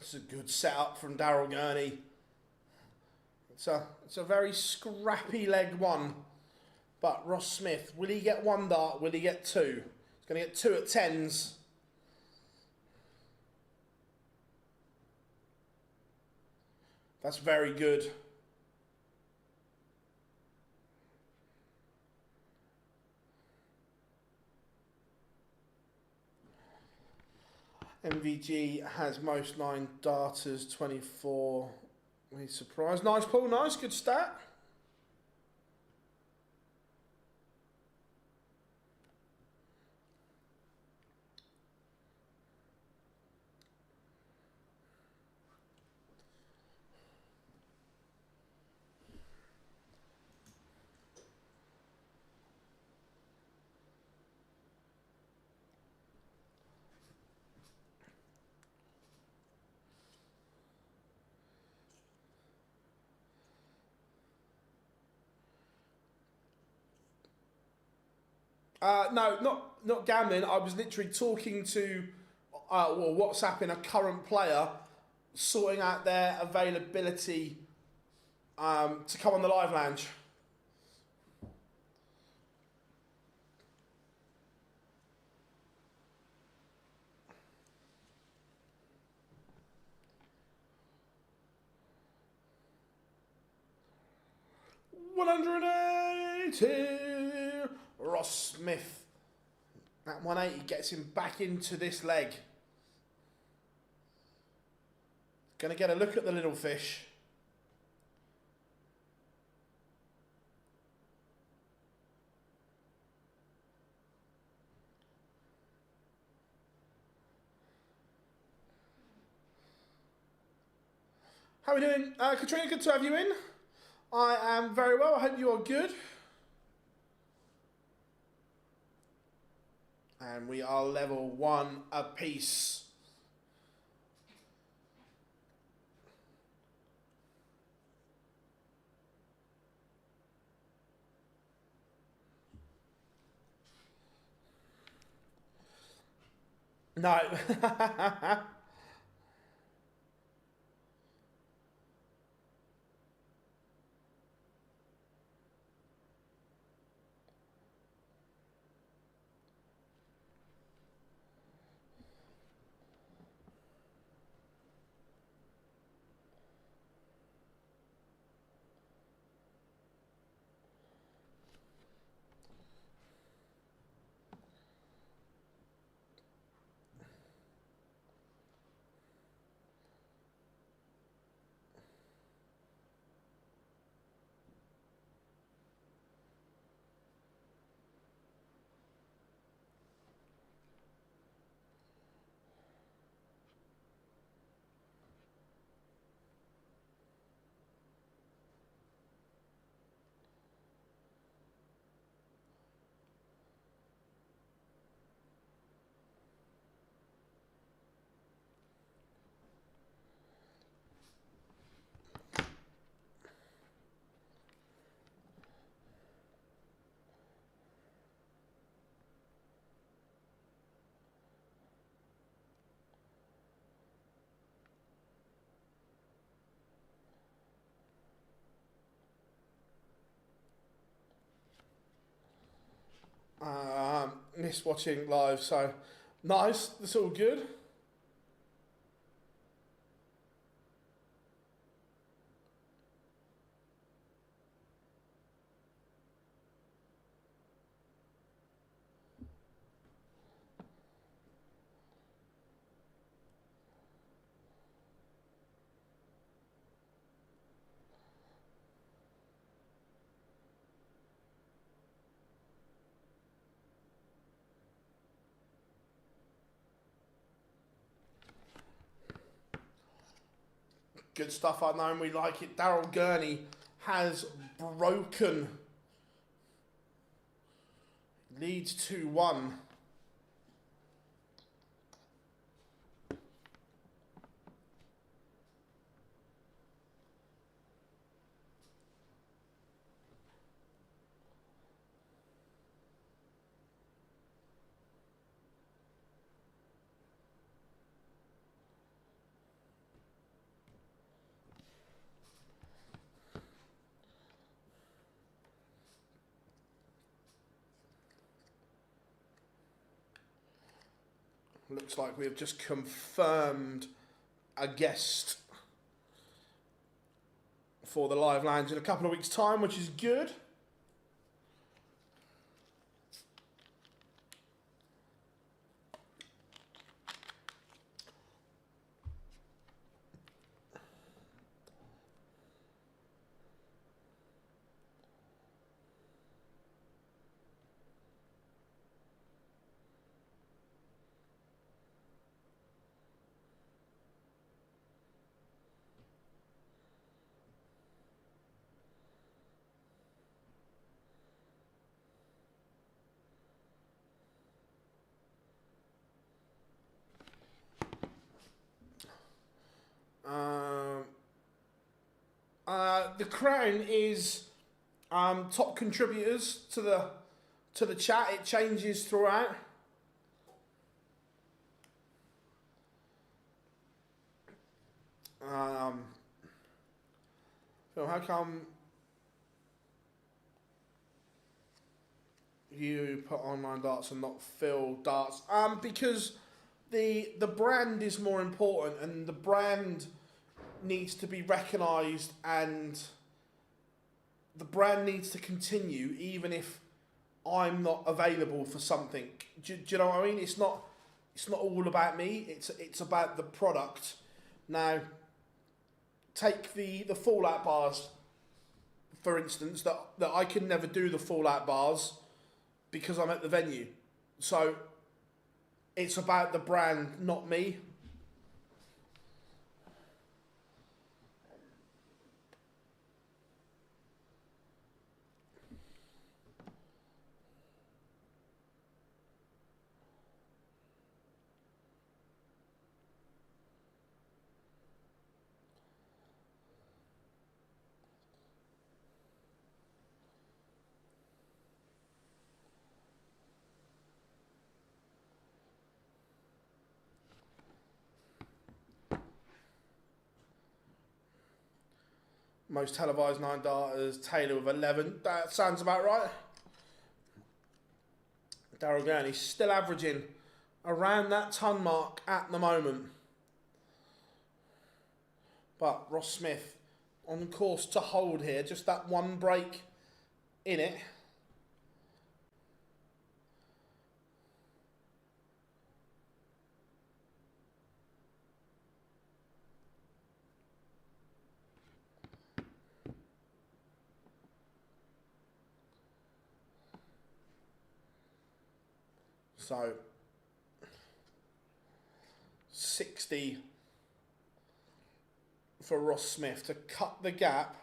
It's a good setup from Daryl Gurney. It's a very scrappy leg one. But Ross Smith, will he get one dart? Will he get two? He's going to get two at tens. That's very good. MVG has most 9 darters, 24. He's surprised. Nice pull, nice, good stat. No, not gambling. I was literally talking to, or WhatsApping a current player, sorting out their availability to come on the live lounge. $180. Ross Smith. That 180 gets him back into this leg. Going to get a look at the little fish. How are we doing? Katrina, good to have you in. I am very well. I hope you are good. And we are level 1 apiece. No. Miss watching live, so nice. It's all good. Good stuff, I know, and we like it. Daryl Gurney has broken. Leads 2-1. Looks like we have just confirmed a guest for the live lounge in a couple of weeks' time, which is good. The crown is top contributors to the chat. It changes throughout. Phil, how come you put online darts and not Phil darts? Because the brand is more important, and the brand needs to be recognised, and the brand needs to continue even if I'm not available for something. Do you know what I mean? It's not all about me. It's about the product. Now, take the fallout bars, for instance, that I can never do the fallout bars because I'm at the venue. So it's about the brand, not me. Most televised 9 darters, Taylor with 11. That sounds about right. Daryl Gurney still averaging around that ton mark at the moment. But Ross Smith on course to hold here. Just that one break in it. So 60 for Ross Smith to cut the gap.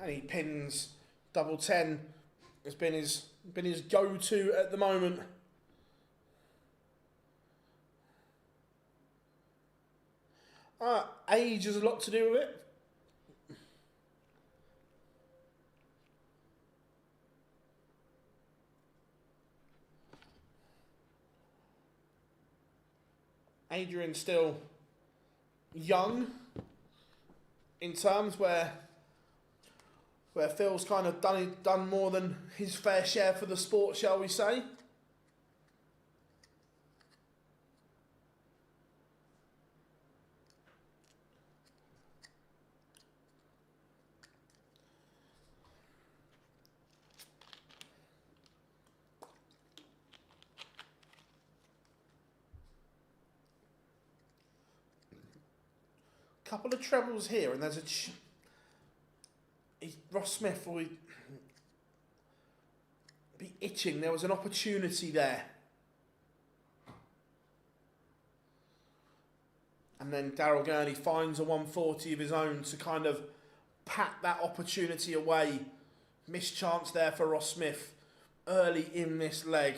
And he pins double 10. It's been his go-to at the moment. Age has a lot to do with it. Adrian's still young in terms where Phil's kind of done more than his fair share for the sport, shall we say. Couple of trebles here, and there's Ross Smith will be itching. There was an opportunity there. And then Daryl Gurney finds a 140 of his own to kind of pat that opportunity away. Missed chance there for Ross Smith early in this leg.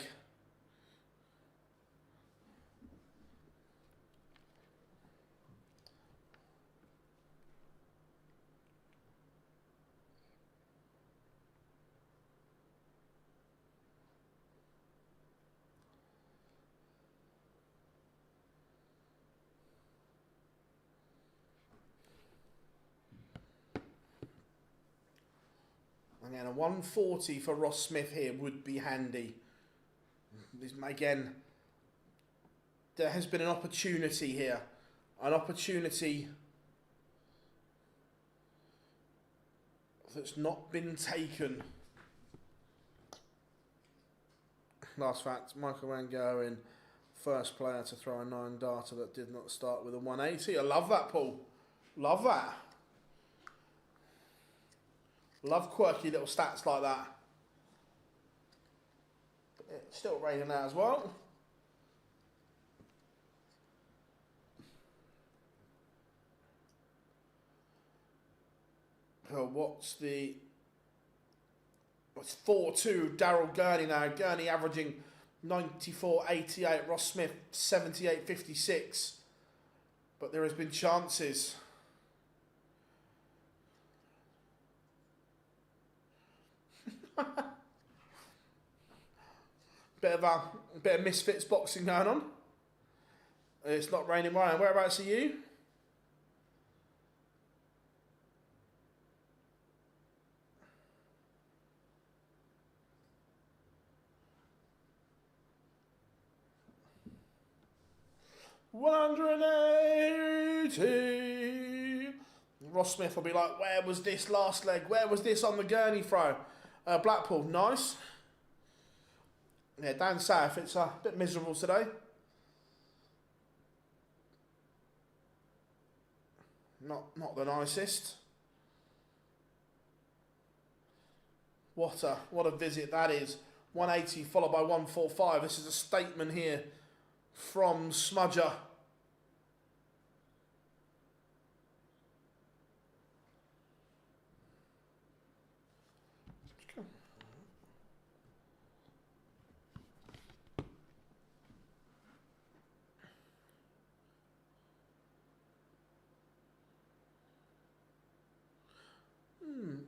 Again, a 140 for Ross Smith here would be handy. Again, there has been an opportunity here. An opportunity that's not been taken. Last fact, Michael Van Gerwen, first player to throw a 9 darter that did not start with a 180. I love that, Paul. Love that. Love quirky little stats like that. It's still raining now as well. Oh, what's 4-2 Daryl Gurney now. Gurney averaging 94.88. Ross Smith 78.56. But there has been chances. bit of misfits boxing going on. It's not raining. Ryan, whereabouts are you? $180. Ross Smith will be like, where was this last leg? Where was this on the Gurney throw? Blackpool, nice. Yeah, down south, it's a bit miserable today. Not the nicest. What a visit that is. 180 followed by 145. This is a statement here from Smudger.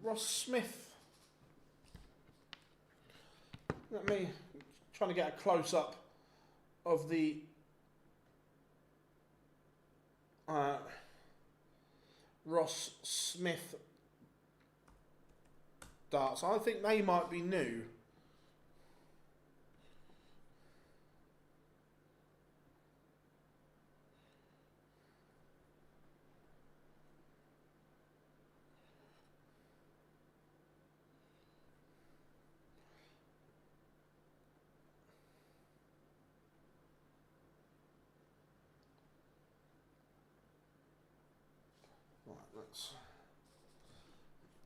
Ross Smith. Let me trying to get a close up of the Ross Smith darts. I think they might be new.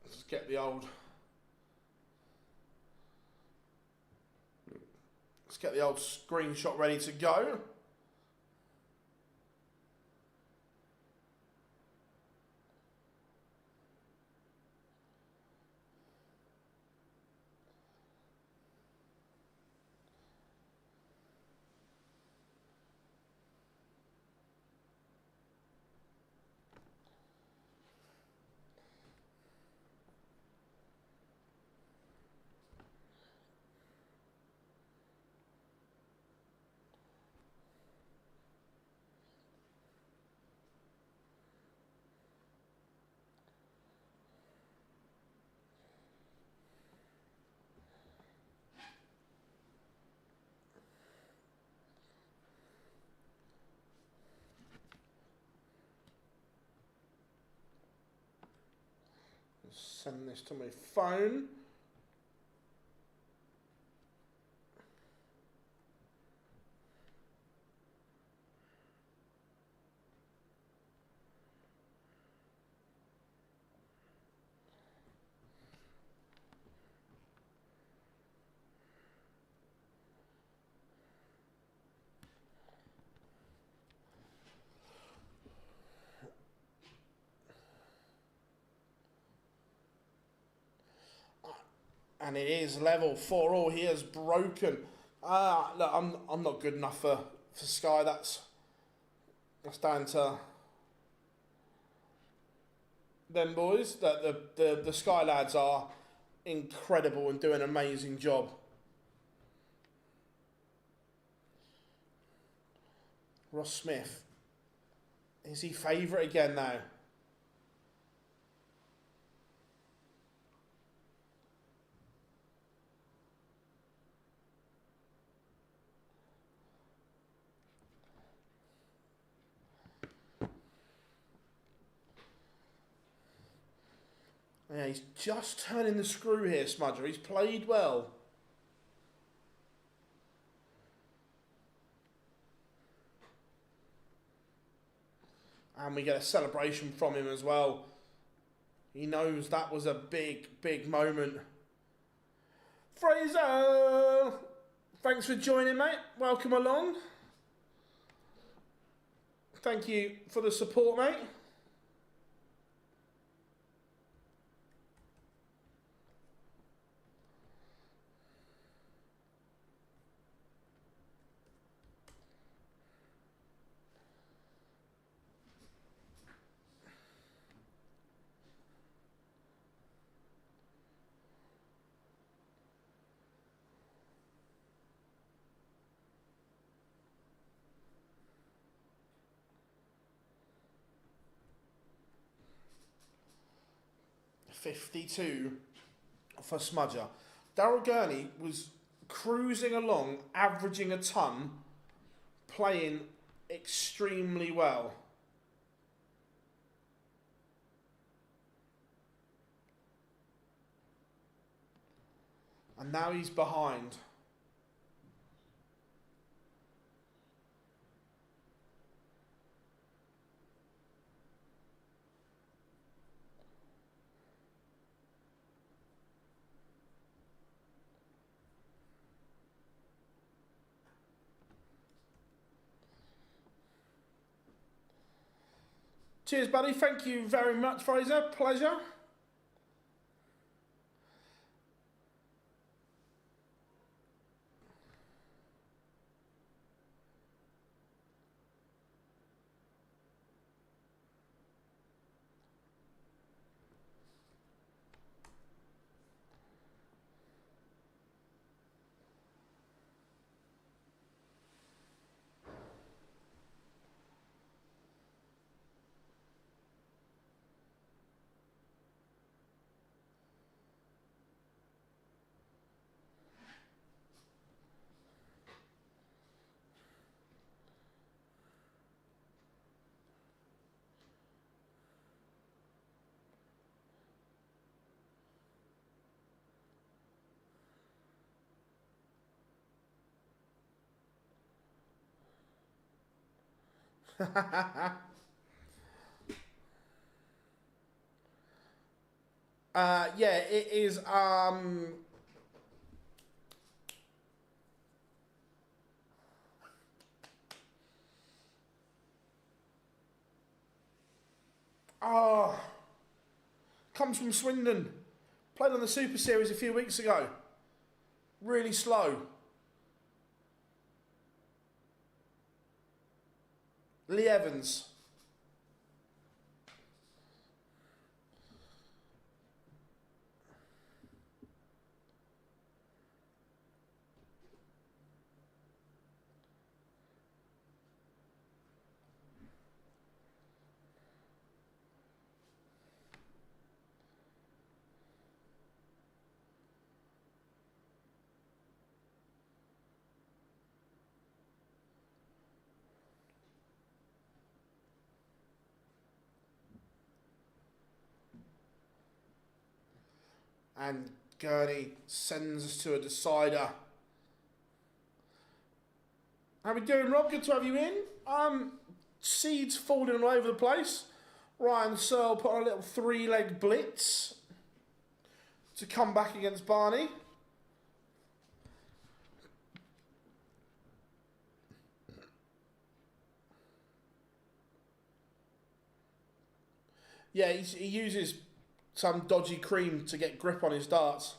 Let's get the old. Let's get the old screenshot ready to go. send this to my phone. And it is level 4-4. He has broken. Look, I'm not good enough for Sky. That's down to them boys. The Sky lads are incredible and do an amazing job. Ross Smith. Is he favourite again now? Yeah, he's just turning the screw here, Smudger. He's played well. And we get a celebration from him as well. He knows that was a big, big moment. Fraser! Thanks for joining, mate. Welcome along. Thank you for the support, mate. $52 for Smudger. Daryl Gurney was cruising along, averaging a ton, playing extremely well. And now he's behind. Cheers, buddy. Thank you very much, Fraser. Pleasure. Yeah, it is. Comes from Swindon. Played on the Super Series a few weeks ago. Really slow. Lee Evans. And Gurney sends us to a decider. How we doing, Rob? Good to have you in. Seeds falling all over the place. Ryan Searle put on a little 3-leg blitz to come back against Barney. Yeah, he uses some dodgy cream to get grip on his darts.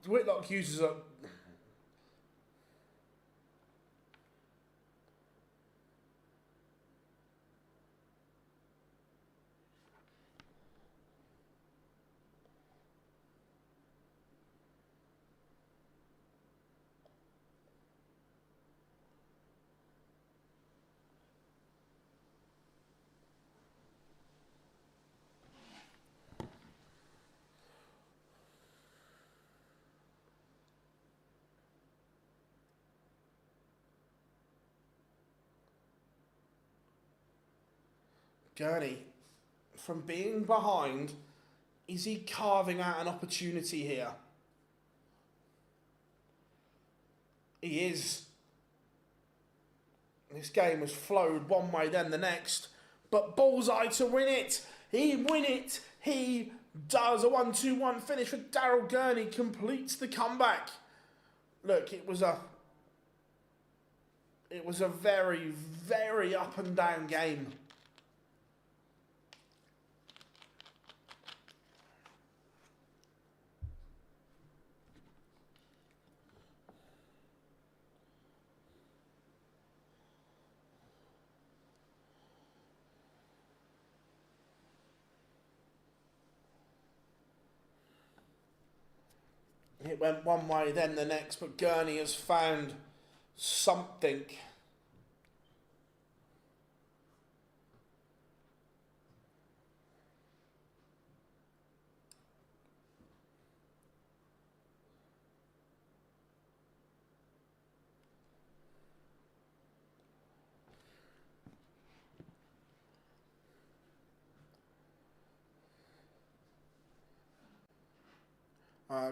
Whitlock uses a... Gurney, from being behind, is he carving out an opportunity here? He is. This game has flowed one way then the next, but Bullseye to win it. He win it. He does a 1-2-1 finish with Daryl. Gurney completes the comeback. Look, it was a very, very up and down game. It went one way, then the next, but Gurney has found something.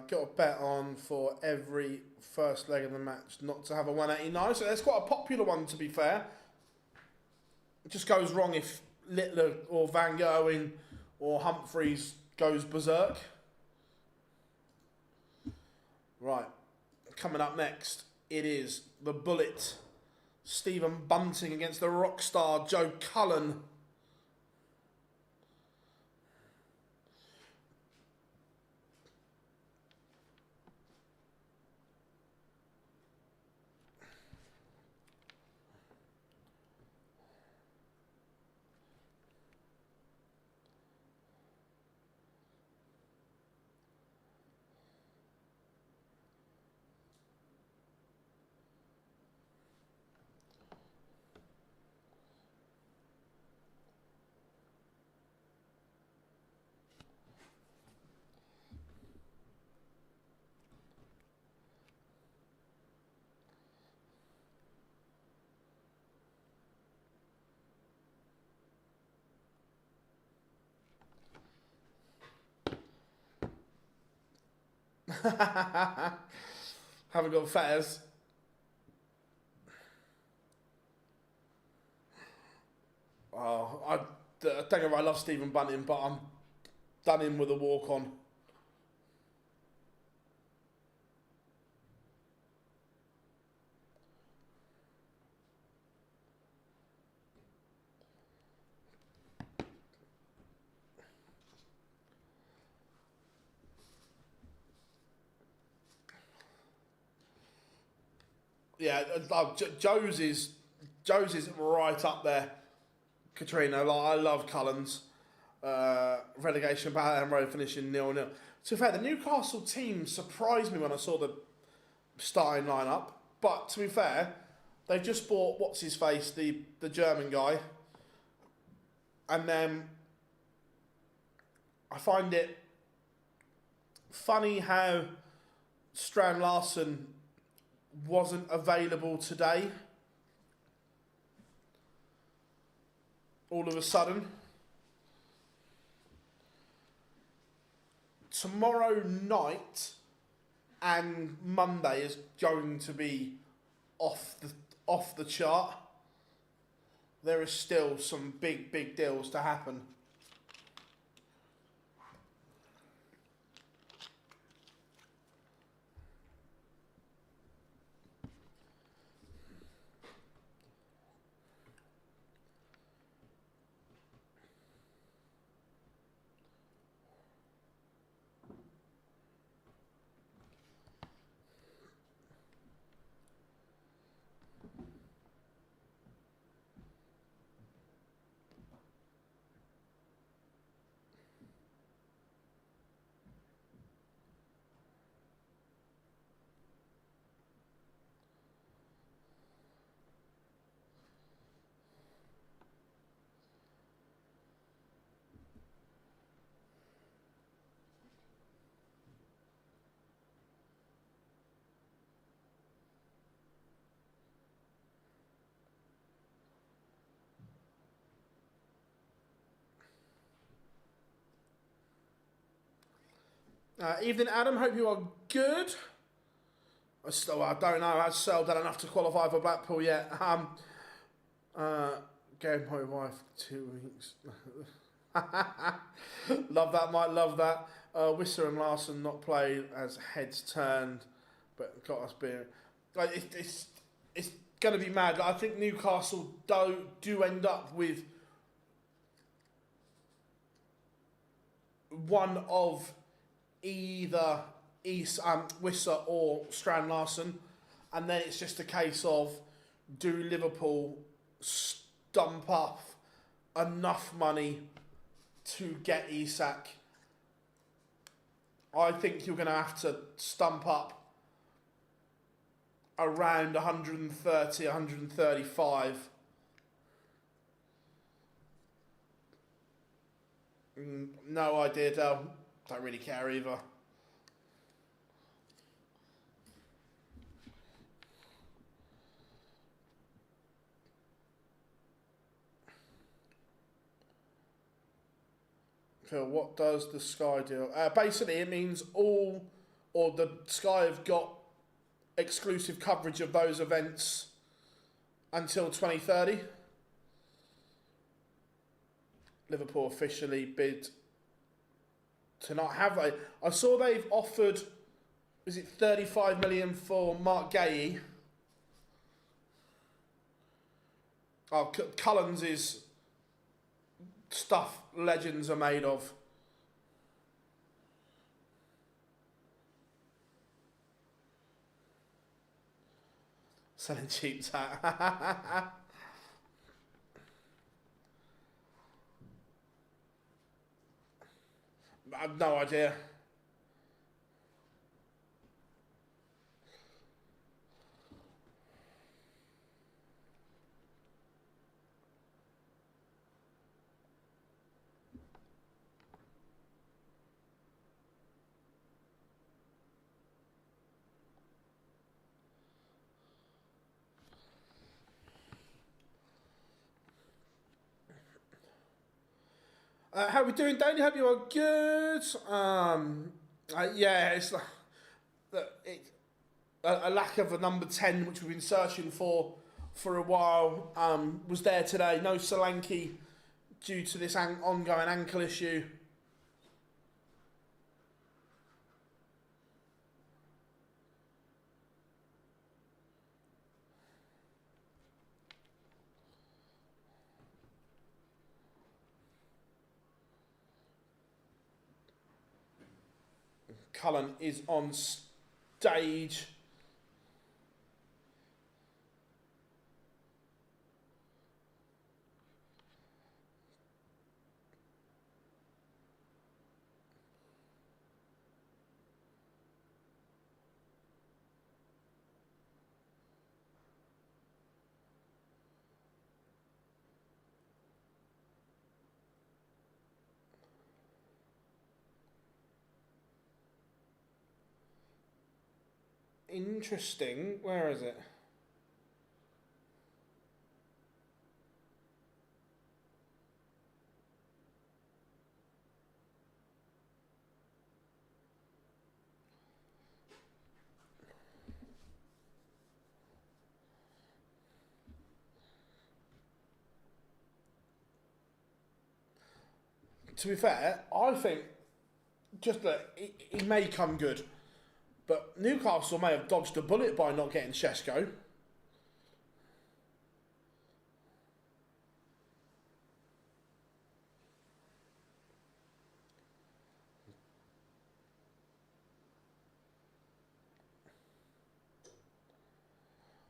Got a bet on for every first leg of the match not to have a 189. So that's quite a popular one, to be fair. It just goes wrong if Littler or Van Gerwen or Humphreys goes berserk. Right. Coming up next, it is the Bullet. Stephen Bunting against the rock star Joe Cullen. Haven't got fares. Oh, I don't know if I love Stephen Bunting, but I'm done in with a walk-on. Yeah, Joe's is right up there. Katrina, I love Cullen's relegation battle and road finishing 0-0. To be fair, the Newcastle team surprised me when I saw the starting lineup. But to be fair, they've just bought what's his face, the German guy, and then I find it funny how Strand Larsen wasn't available today. All of a sudden. Tomorrow night and Monday is going to be off the chart. There is still some big deals to happen. Evening, Adam. Hope you are good. I don't know. Has Searle done enough to qualify for Blackpool yet? Gave my wife 2 weeks. Love that, Mike. Love that. Wisser and Larsen not played as heads turned, but got us being. Like it's going to be mad. Like, I think Newcastle do end up with one of either Wisser or Strand Larsen, and then it's just a case of, do Liverpool stump up enough money to get Isak? I think you're going to have to stump up around 130, 135. No idea, Daryl. Don't really care either. Phil, what does the Sky do? Basically, it means the Sky have got exclusive coverage of those events until 2030. Liverpool officially bid to not have a. I saw they've offered, is it 35 million for Mark Gahey? Oh, Cullen's is stuff legends are made of. Selling cheap tat. I have no idea. How are we doing, Danny? Hope you are good. Yeah, it's a lack of a number 10, which we've been searching for a while, was there today. No Solanke due to this ongoing ankle issue. Cullen is on stage. interesting. Where is it? To be fair, I think just that he may come good, but Newcastle may have dodged a bullet by not getting Šeško.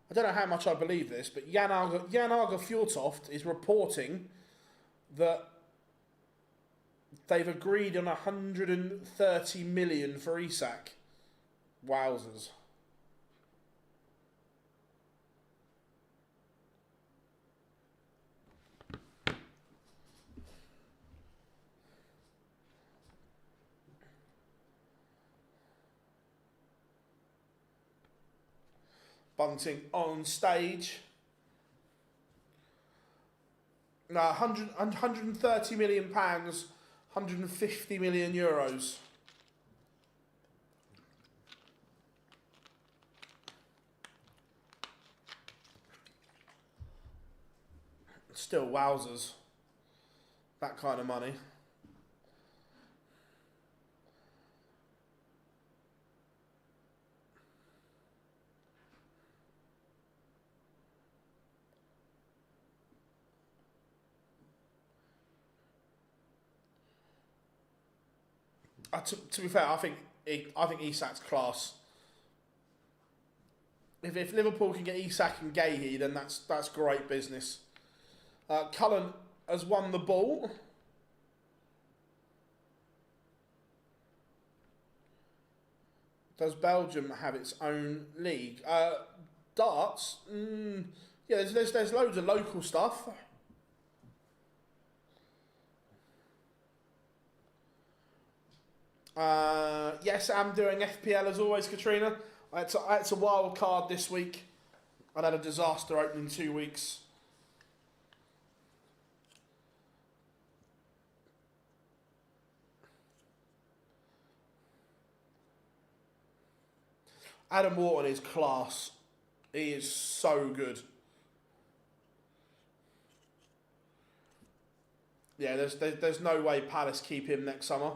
I don't know how much I believe this, but Jan Arge Fjortoft is reporting that they've agreed on 130 million for Isak. Wowzers. Bunting on stage. No, 130 million pounds, 150 million euros. Still wowzers. That kind of money. To be fair, I think Isak's class. If Liverpool can get Isak and Gahey, then that's great business. Cullen has won the ball. Does Belgium have its own league? Darts? Yeah, there's loads of local stuff. Yes, I'm doing FPL as always, Katrina. It's a wild card this week. I had a disaster opening 2 weeks. Adam Wharton is class. He is so good. Yeah, there's no way Palace keep him next summer.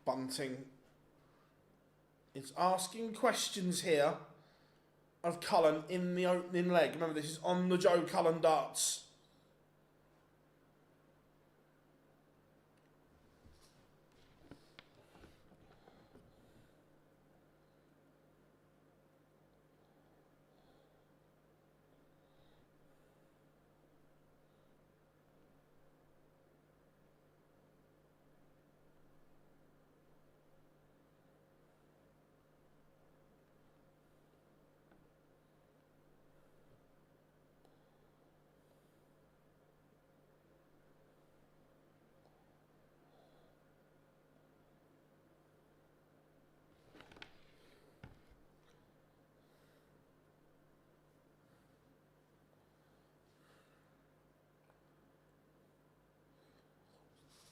Bunting is asking questions here of Cullen in the opening leg. Remember, this is on the Joe Cullen darts.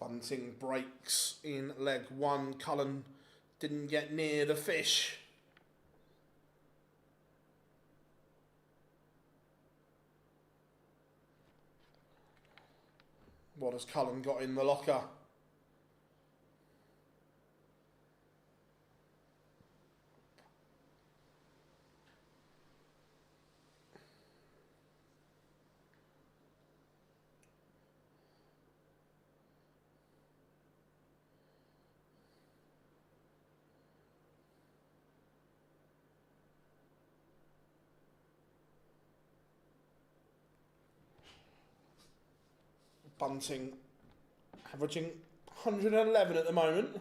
Bunting breaks in leg one. Cullen didn't get near the fish. What has Cullen got in the locker? Bunting averaging 111 at the moment.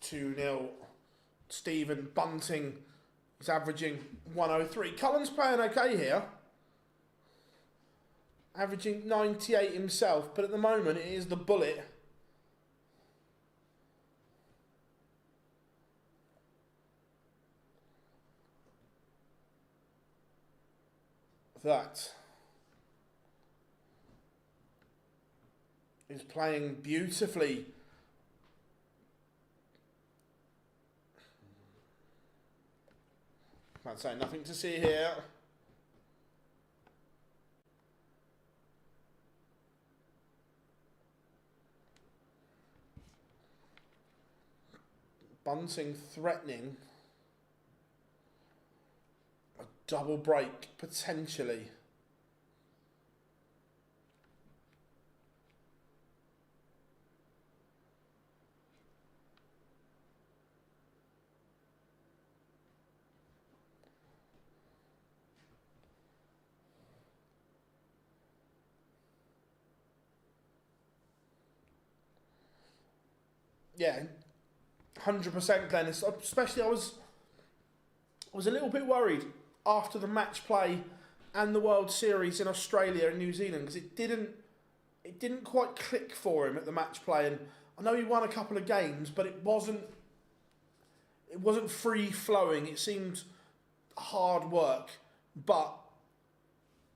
Two 0. Stephen Bunting is averaging 103. Cullen's playing okay here. Averaging 98 himself, but at the moment it is the bullet that is playing beautifully. Can't say nothing to see here. Bunting threatening a double break potentially. Yeah, 100% Glenn. Especially I was a little bit worried after the match play and the World Series in Australia and New Zealand because it didn't quite click for him at the match play. And I know he won a couple of games, but it wasn't free flowing. It seemed hard work, but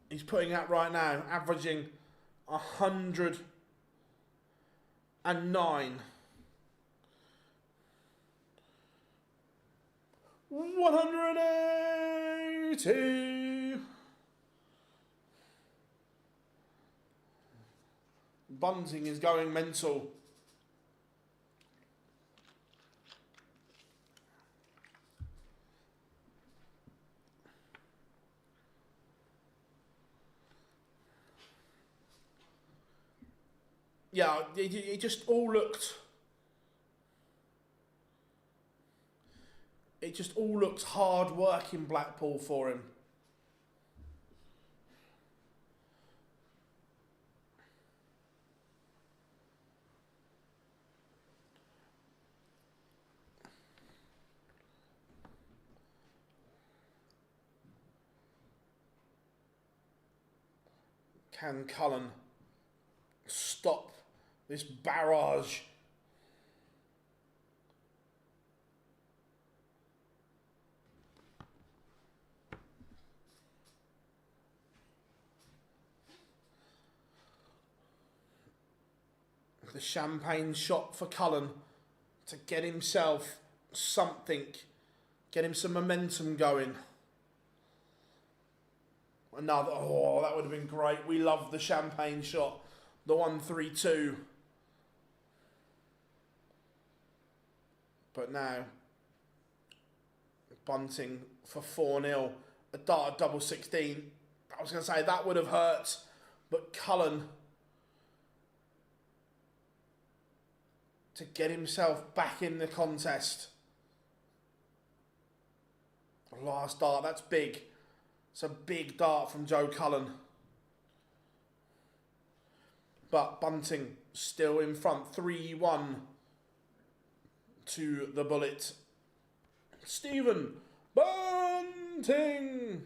he's putting out right now, averaging 109. 180. Bunting is going mental. Yeah, it just all looked... It just all looks hard work in Blackpool for him. Can Cullen stop this barrage? The champagne shot for Cullen to get himself something, get him some momentum going. Another, oh, that would have been great. We love the champagne shot, the 1-3-2. But now, Bunting for 4-0, a dart double 16. I was going to say that would have hurt, but Cullen to get himself back in the contest. Last dart, that's big. It's a big dart from Joe Cullen. But Bunting still in front, 3-1 to the bullet. Stephen Bunting.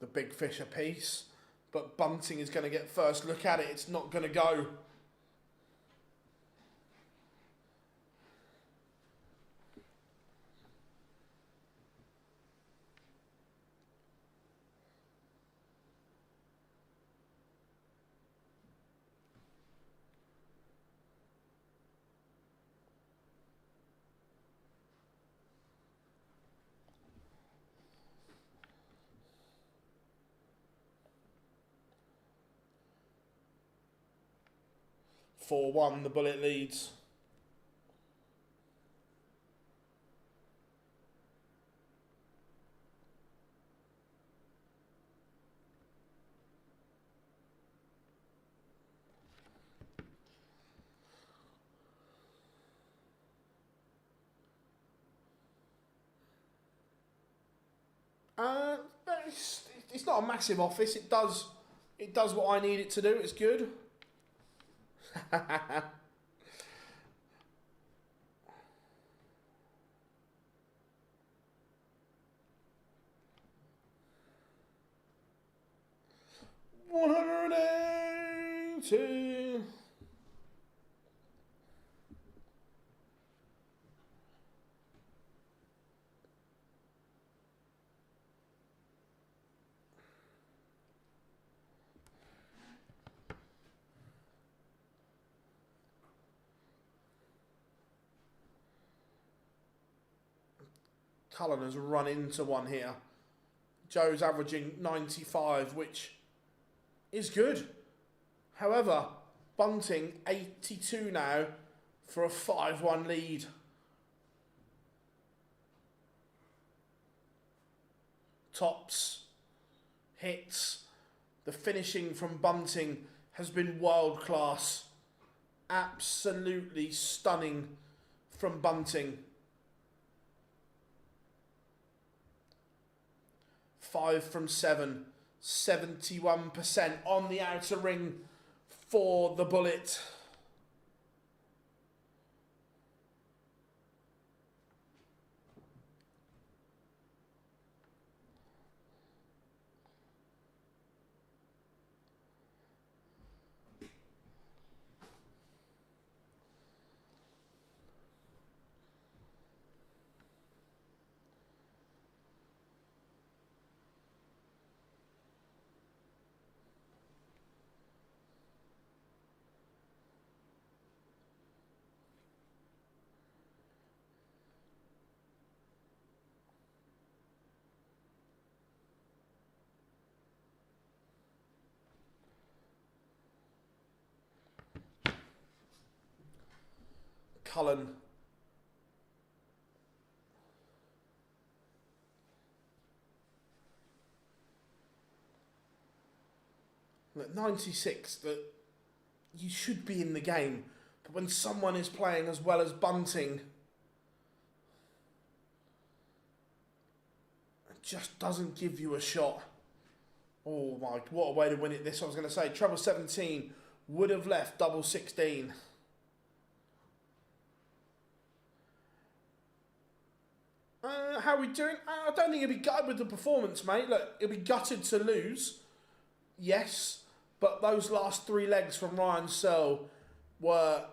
the big fish apiece. But Bunting is going to get first look at it. It's not going to go. The bullet leads. It's not a massive office. It does what I need it to do. It's good. $180. Cullen has run into one here. Joe's averaging 95, which is good. However, Bunting 82 now for a 5-1 lead. Tops, hits, the finishing from Bunting has been world class. Absolutely stunning from Bunting. 5 from 7, 71% on the outer ring for the bullet. Cullen. Look, 96, that you should be in the game. But when someone is playing as well as Bunting, it just doesn't give you a shot. Oh my, what a way to win it this, I was going to say. Treble 17 would have left double 16. How are we doing? I don't think he'll be gutted with the performance, mate. Look, he'll be gutted to lose. Yes, but those last 3 legs from Ryan Searle were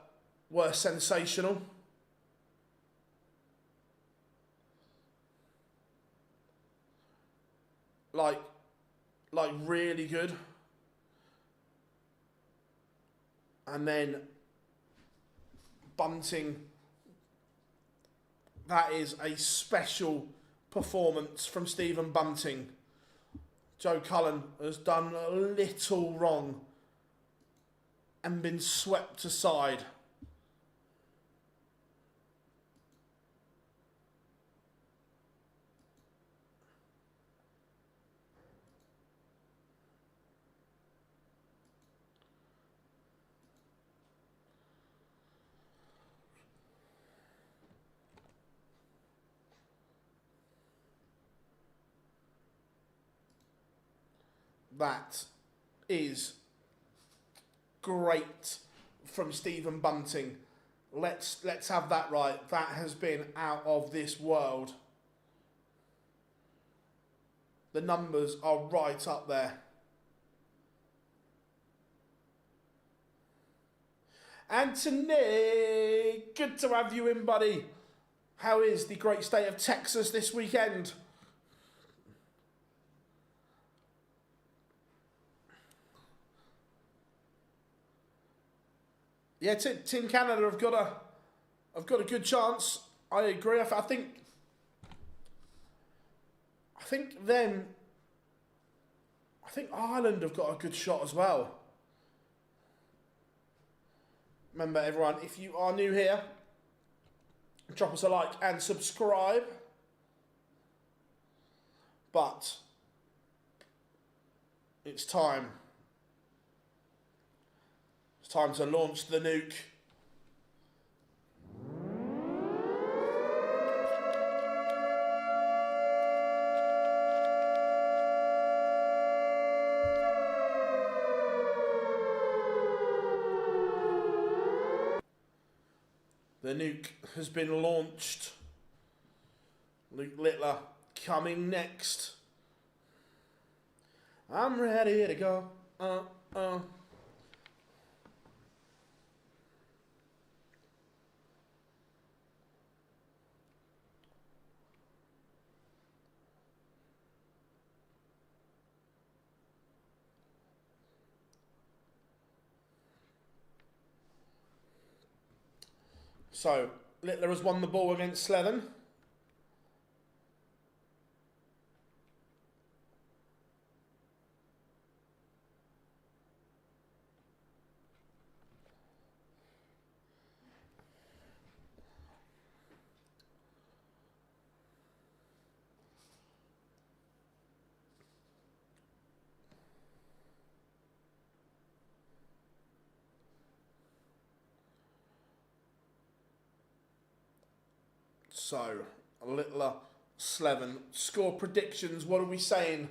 sensational. Like really good. And then Bunting, that is a special performance from Stephen Bunting. Joe Cullen has done a little wrong and been swept aside. That is great from Stephen Bunting. Let's have that right. That has been out of this world. The numbers are right up there. Anthony, good to have you in, buddy. How is the great state of Texas this weekend? Yeah, Team Canada have got a good chance. I agree. I think Ireland have got a good shot as well. Remember, everyone, if you are new here, drop us a like and subscribe. But it's time. It's time to launch the nuke. The nuke has been launched. Luke Littler coming next. I'm ready to go. So, Littler has won the ball against Slevin. So, Littler, Slevin, score predictions, what are we saying?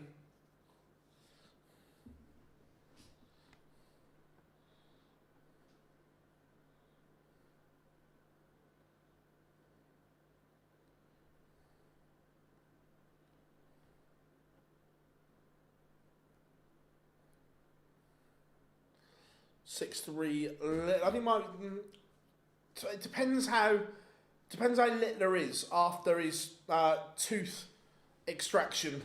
Six three. I think it depends how Littler is after his tooth extraction.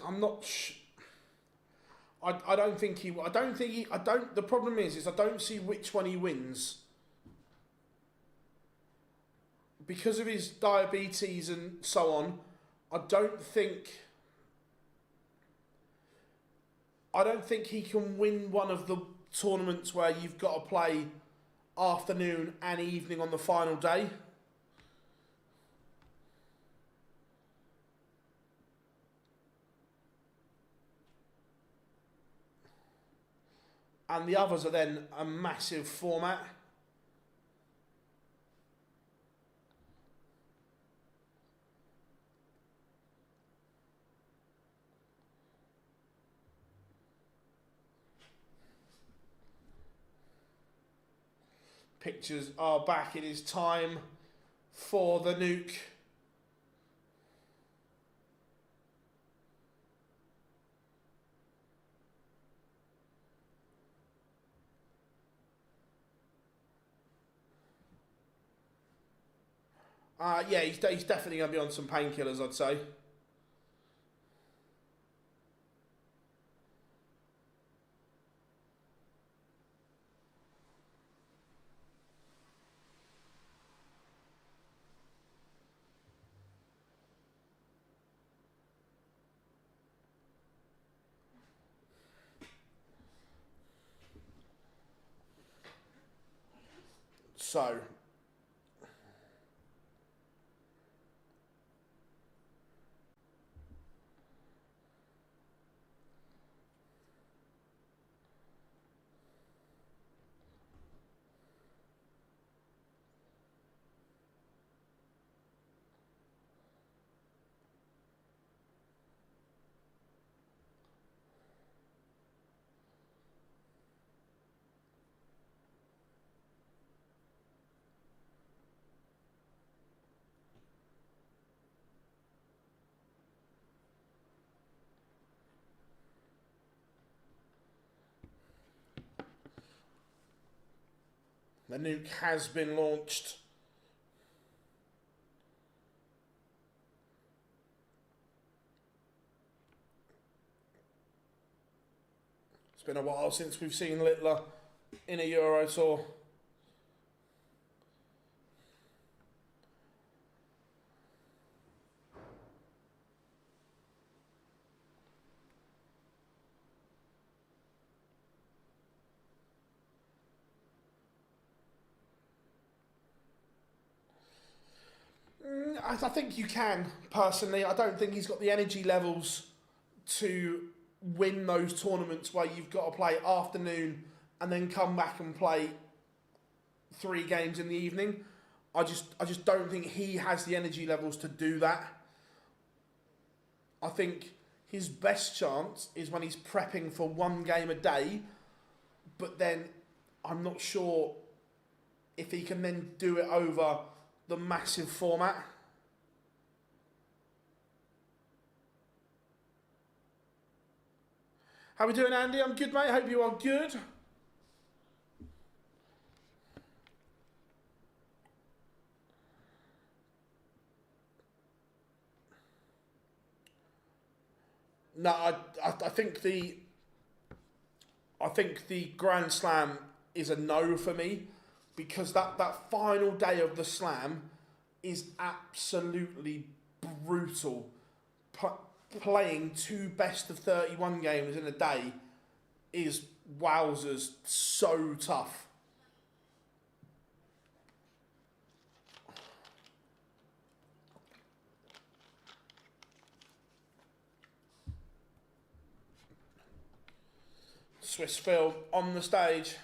I'm not. I don't think he. The problem is I don't see which one he wins. Because of his diabetes and so on, I don't think he can win one of the tournaments where you've got to play afternoon and evening on the final day. And the others are then a massive format. Pictures are back. It is time for the nuke. Yeah, he's definitely going to be on some painkillers, I'd say. So, The nuke has been launched. It's been a while since we've seen Littler in a Euro Tour. I think you can, personally. I don't think he's got the energy levels to win those tournaments where you've got to play afternoon and then come back and play 3 games in the evening. I just don't think he has the energy levels to do that. I think his best chance is when he's prepping for 1 game a day, but then I'm not sure if he can then do it over the massive format. How we doing, Andy? I'm good, mate. Hope you are good. No, I think the Grand Slam is a no for me, because that final day of the Slam is absolutely brutal. Playing 2 best of 31 games in a day is wowzers so tough. Swiss Phil on the stage.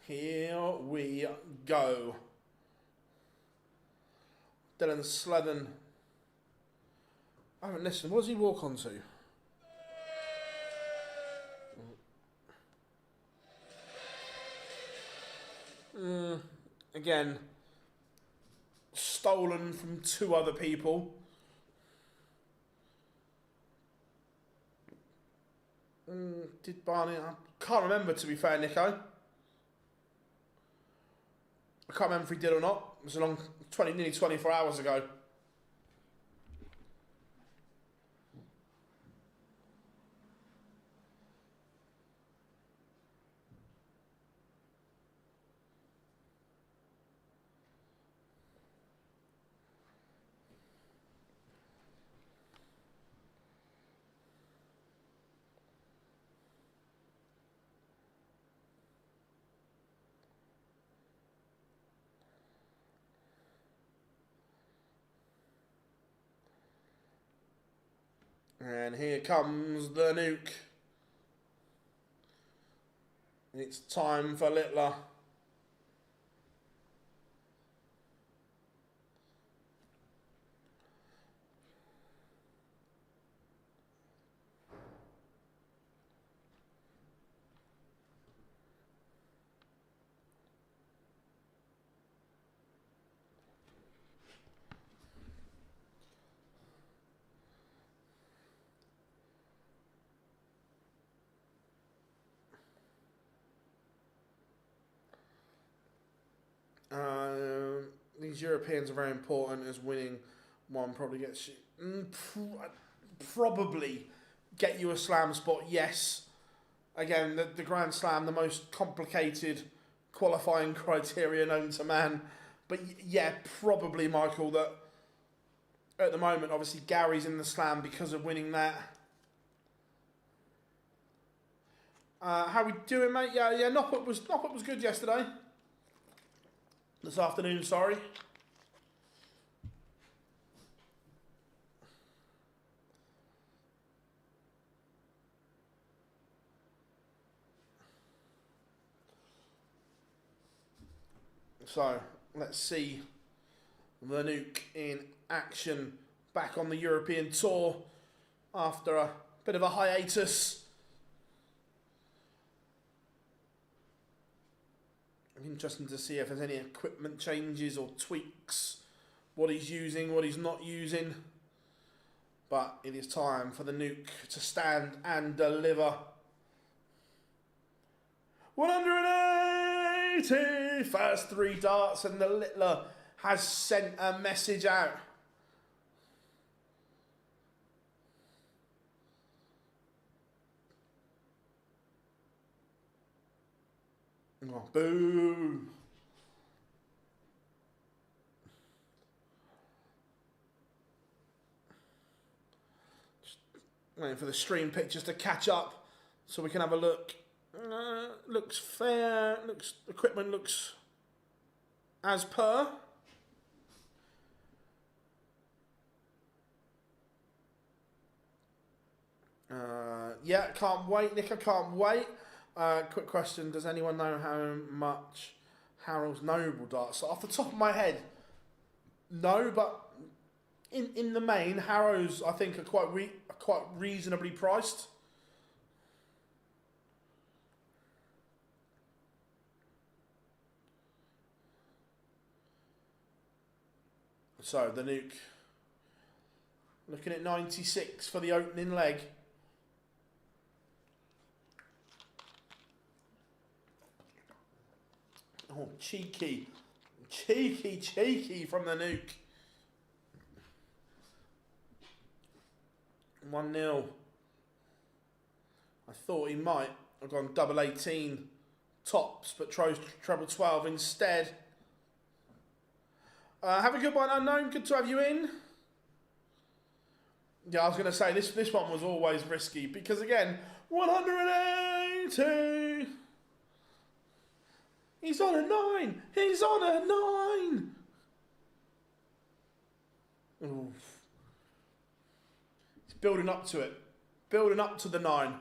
Here we go. Dylan Slevin. I haven't listened. What does he walk on to? Again, stolen from 2 other people. Did Barney? I can't remember, to be fair, Nico. I can't remember if he did or not. It was nearly 24 hours ago. And here comes the nuke. It's time for Littler. These Europeans are very important, as winning one probably gets you, probably get you a slam spot, yes. Again, the Grand Slam, the most complicated qualifying criteria known to man. But yeah, probably, Michael, that at the moment, obviously, Gary's in the Slam because of winning that. How we doing, mate? Yeah, Noppert was good yesterday. This afternoon, sorry. So, let's see the nuke in action, back on the European Tour after a bit of a hiatus. Interesting to see if there's any equipment changes or tweaks, what he's using, what he's not using. But it is time for the nuke to stand and deliver. 180! First 3 darts, and the Littler has sent a message out. Oh, boo! Just waiting for the stream pictures to catch up so we can have a look. Looks fair. Equipment looks as per. Yeah, can't wait, Nick. I can't wait. Quick question: does anyone know how much Harold's Noble darts? So off the top of my head, no. But in the main, Harrows I think are quite reasonably priced. So the nuke, looking at 96 for the opening leg. Oh, cheeky from the nuke. 1-0. I thought he might have gone double 18 tops, but chose treble 12 instead. Have a good one, Unknown. Good to have you in. Yeah, I was going to say, this one was always risky because, again, 180. He's on a 9. He's on a 9. Oof. He's building up to it. Building up to the 9.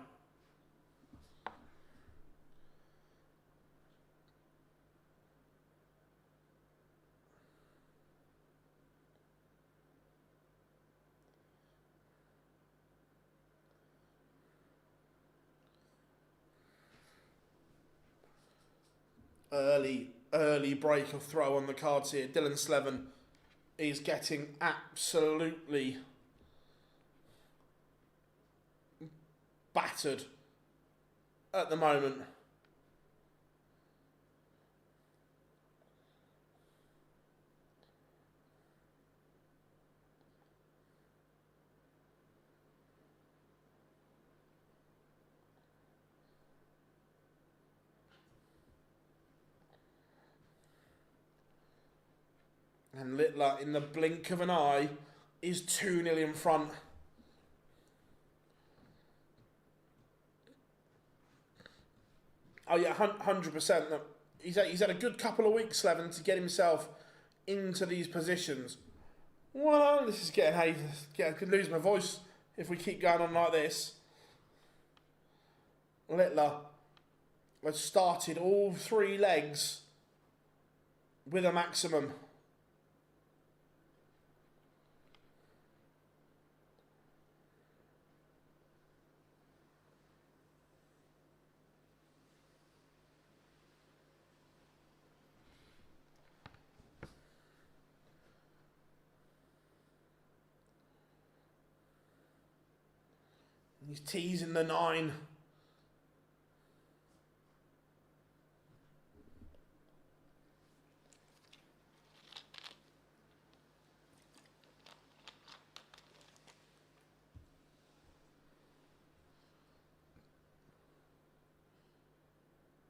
Early break of throw on the cards here. Dylan Slevin is getting absolutely battered at the moment. And Littler, in the blink of an eye, is 2-0 in front. Oh yeah, 100%. He's had a good couple of weeks, Slevin, to get himself into these positions. Well, this is getting hay. I could lose my voice if we keep going on like this. Littler has started all 3 legs with a maximum. He's teasing the 9.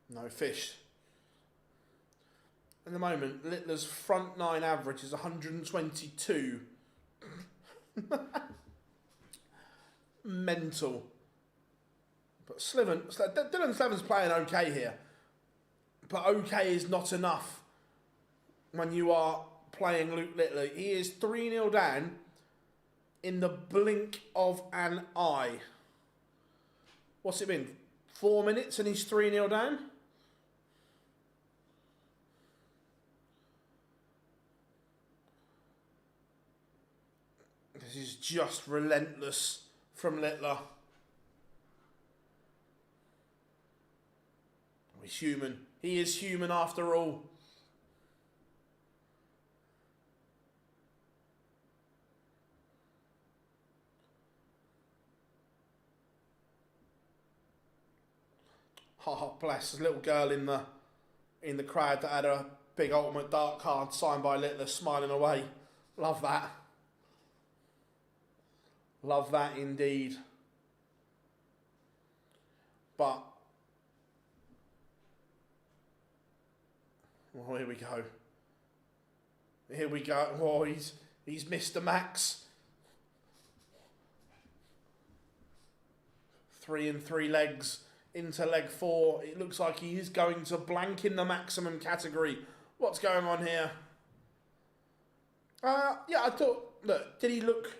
No fish. At the moment, Littler's front 9 average is 122. Mental. But Dylan Slevin's playing okay here. But okay is not enough when you are playing Luke Littler. He is 3-0 down in the blink of an eye. What's it been? 4 minutes and he's 3-0 down? This is just relentless from Littler. He's human. He is human after all. Oh, bless. There's a little girl in the crowd that had a big Ultimate Dark card signed by Littler, smiling away. Love that. Love that indeed. But, well, here we go. Here we go. Oh, he's Mr. Max. 3 and 3 legs into leg 4. It looks like he is going to blank in the maximum category. What's going on here? Yeah, I thought, look, did he look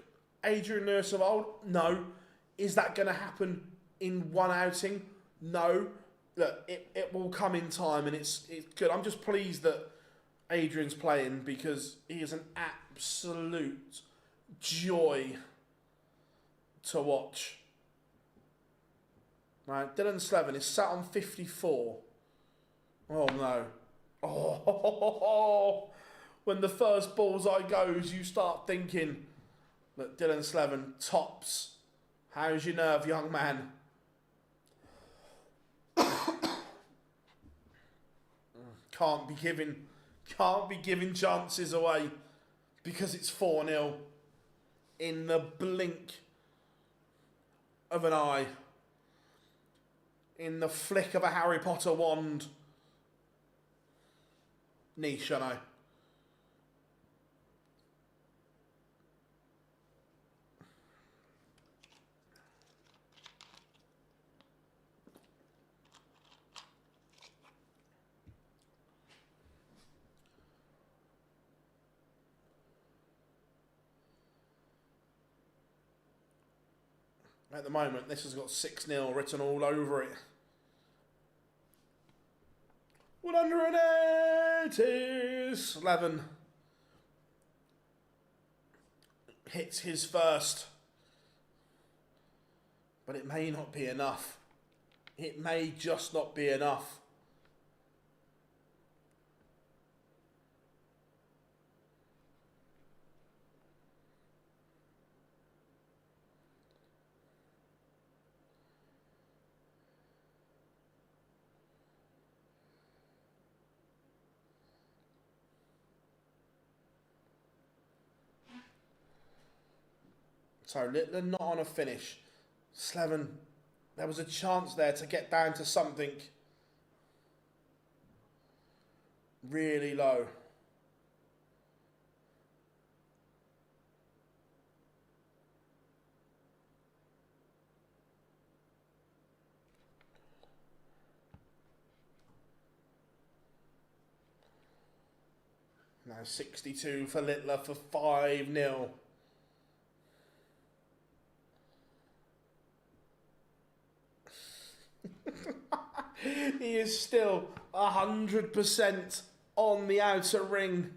Adrian Nurse of old? No. Is that going to happen in one outing? No. Look, it will come in time, and it's good. I'm just pleased that Adrian's playing, because he is an absolute joy to watch. Right, Dylan Slevin is sat on 54. Oh no. Oh, when the first bullseye goes, you start thinking that Dylan Slevin tops. How's your nerve, young man? Can't be giving chances away, because it's 4-0 in the blink of an eye. In the flick of a Harry Potter wand. Niche, I know. At the moment, this has got 6-0 written all over it. 180. Slevin hits his first, but it may not be enough. It may just not be enough. So Littler not on a finish. Slevin, there was a chance there to get down to something really low. Now 62 for Littler for 5-0. He is still 100% on the outer ring.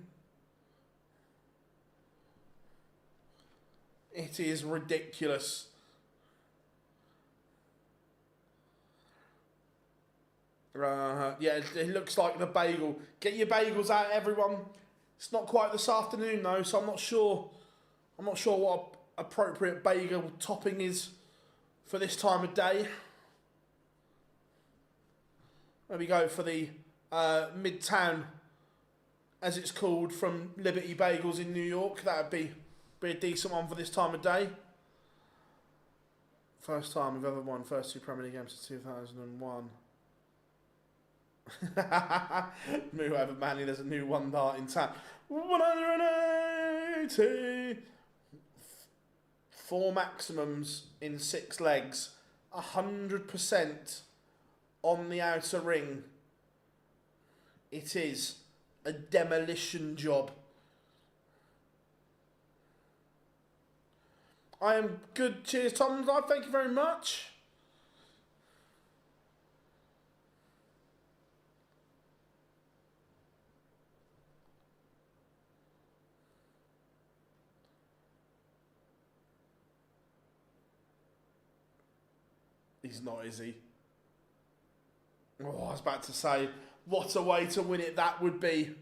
It is ridiculous. Yeah, it looks like the bagel. Get your bagels out, everyone. It's not quite this afternoon though, so I'm not sure what appropriate bagel topping is for this time of day. There we go for the Midtown, as it's called, from Liberty Bagels in New York. That would be a decent one for this time of day. First time we've ever won first 2 Premier League games since 2001. Move over Manly, there's a new one dart in town. 180. 4 maximums in 6 legs. 100% on the outer ring. It is a demolition job. I am good. Cheers, Tom. Thank you very much. He's not, is he? Oh, I was about to say, what a way to win it that would be.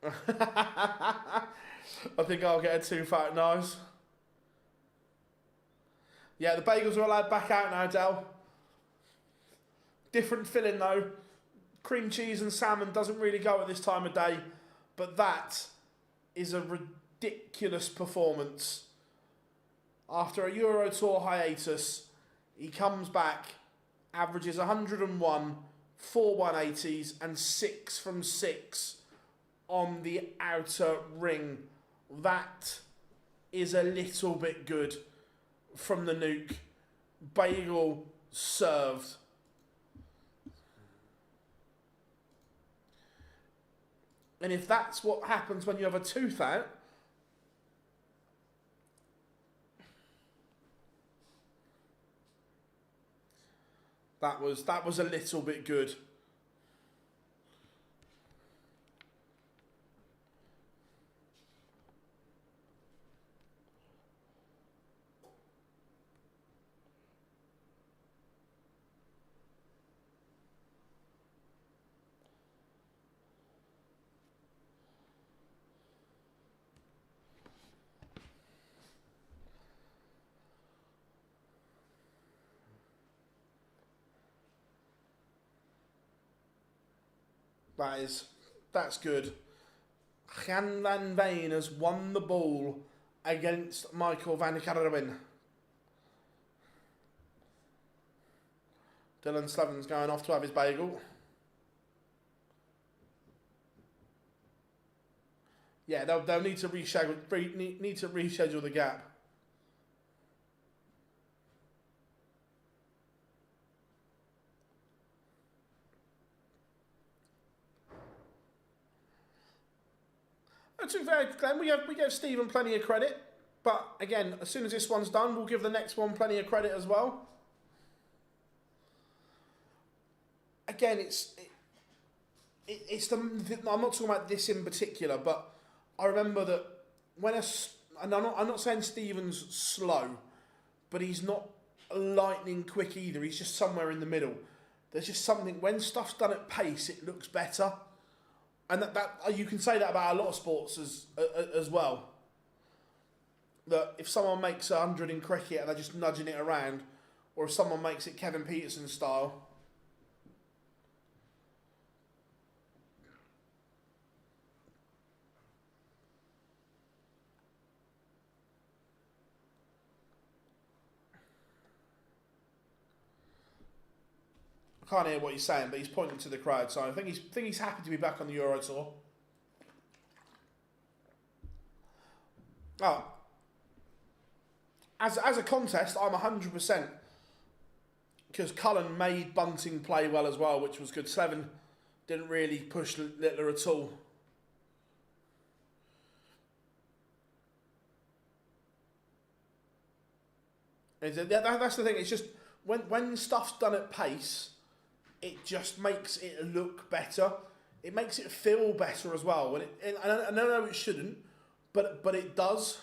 I think I'll get a 2 fat nose. Yeah, the bagels are allowed back out now, Del. Different filling though. Cream cheese and salmon doesn't really go at this time of day, but that is a ridiculous performance. After a Euro Tour hiatus, he comes back, averages 101, 4 180s and 6 from 6 on the outer ring. That is a little bit good from the nuke. Bagel served. And if that's what happens when you have a tooth out, that was a little bit good. That's good. Gian van Veen has won the ball against Michael van Gerwen. Dylan Slevin's going off to have his bagel. Yeah, they'll need to reschedule the gap. To be fair, Glenn, we gave Stephen plenty of credit, but again, as soon as this one's done, we'll give the next one plenty of credit as well. Again, it's I'm not talking about this in particular, but I remember that when and I'm not saying Stephen's slow, but he's not lightning quick either. He's just somewhere in the middle. There's just something when stuff's done at pace, it looks better. And that you can say that about a lot of sports as well. That if someone makes 100 in cricket and they're just nudging it around, or if someone makes it Kevin Peterson style. I can't hear what he's saying, but he's pointing to the crowd, so I think he's happy to be back on the Euro Tour. Oh. As a contest, I'm 100%. Because Cullen made Bunting play well as well, which was good. Slevin didn't really push Littler at all. That's the thing, it's just when stuff's done at pace, it just makes it look better. It makes it feel better as well. And I know it shouldn't, but it does.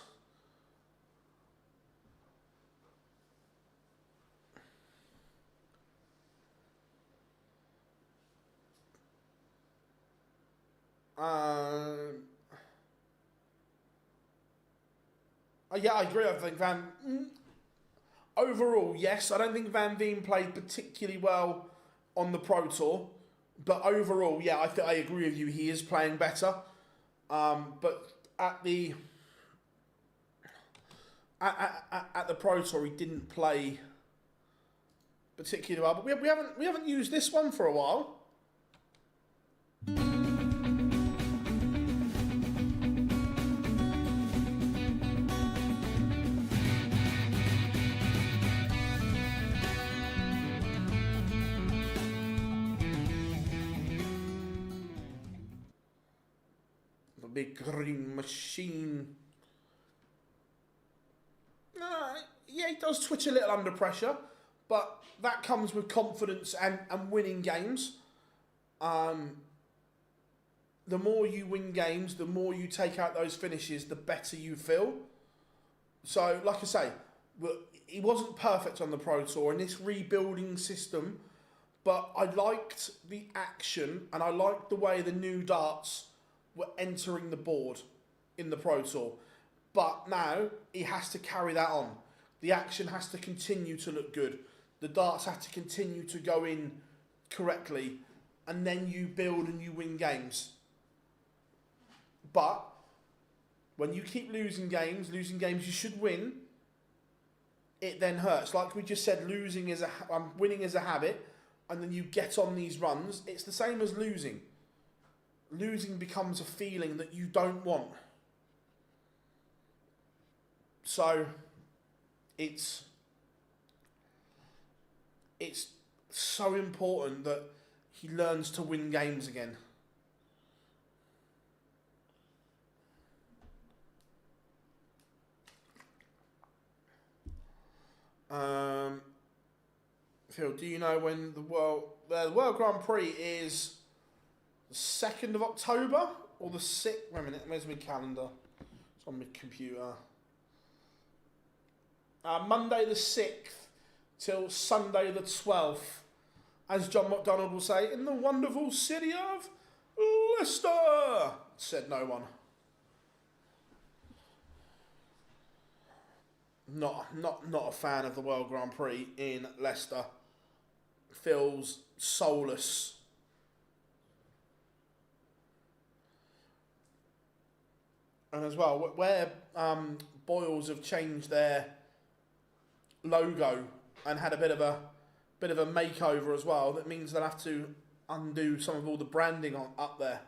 Yeah, I agree. I think overall, yes. I don't think Van Veen played particularly well on the Pro Tour, but overall, yeah, I agree with you. He is playing better, but at the Pro Tour, he didn't play particularly well. But we haven't used this one for a while. Big green machine. Yeah, he does twitch a little under pressure, but that comes with confidence and winning games. The more you win games, the more you take out those finishes, the better you feel. So, like I say, but he wasn't perfect on the Pro Tour in this rebuilding system. But I liked the action, and I liked the way the new darts were entering the board in the Pro Tour. But now he has to carry that on. The action has to continue to look good. The darts have to continue to go in correctly, and then you build and you win games. But when you keep losing games you should win, it then hurts. Like we just said, winning is a habit, and then you get on these runs. It's the same as losing. Losing becomes a feeling that you don't want. So it's so important that he learns to win games again. Phil, do you know when the World Grand Prix is the 2nd of October or the 6th? Wait a minute, where's my calendar? It's on my computer. Monday the 6th till Sunday the 12th, as John McDonald will say, in the wonderful city of Leicester, said no one. Not a fan of the World Grand Prix in Leicester. Feels soulless. And as well, where Boyles have changed their logo and had a bit of a makeover as well, that means they'll have to undo some of all the branding up there.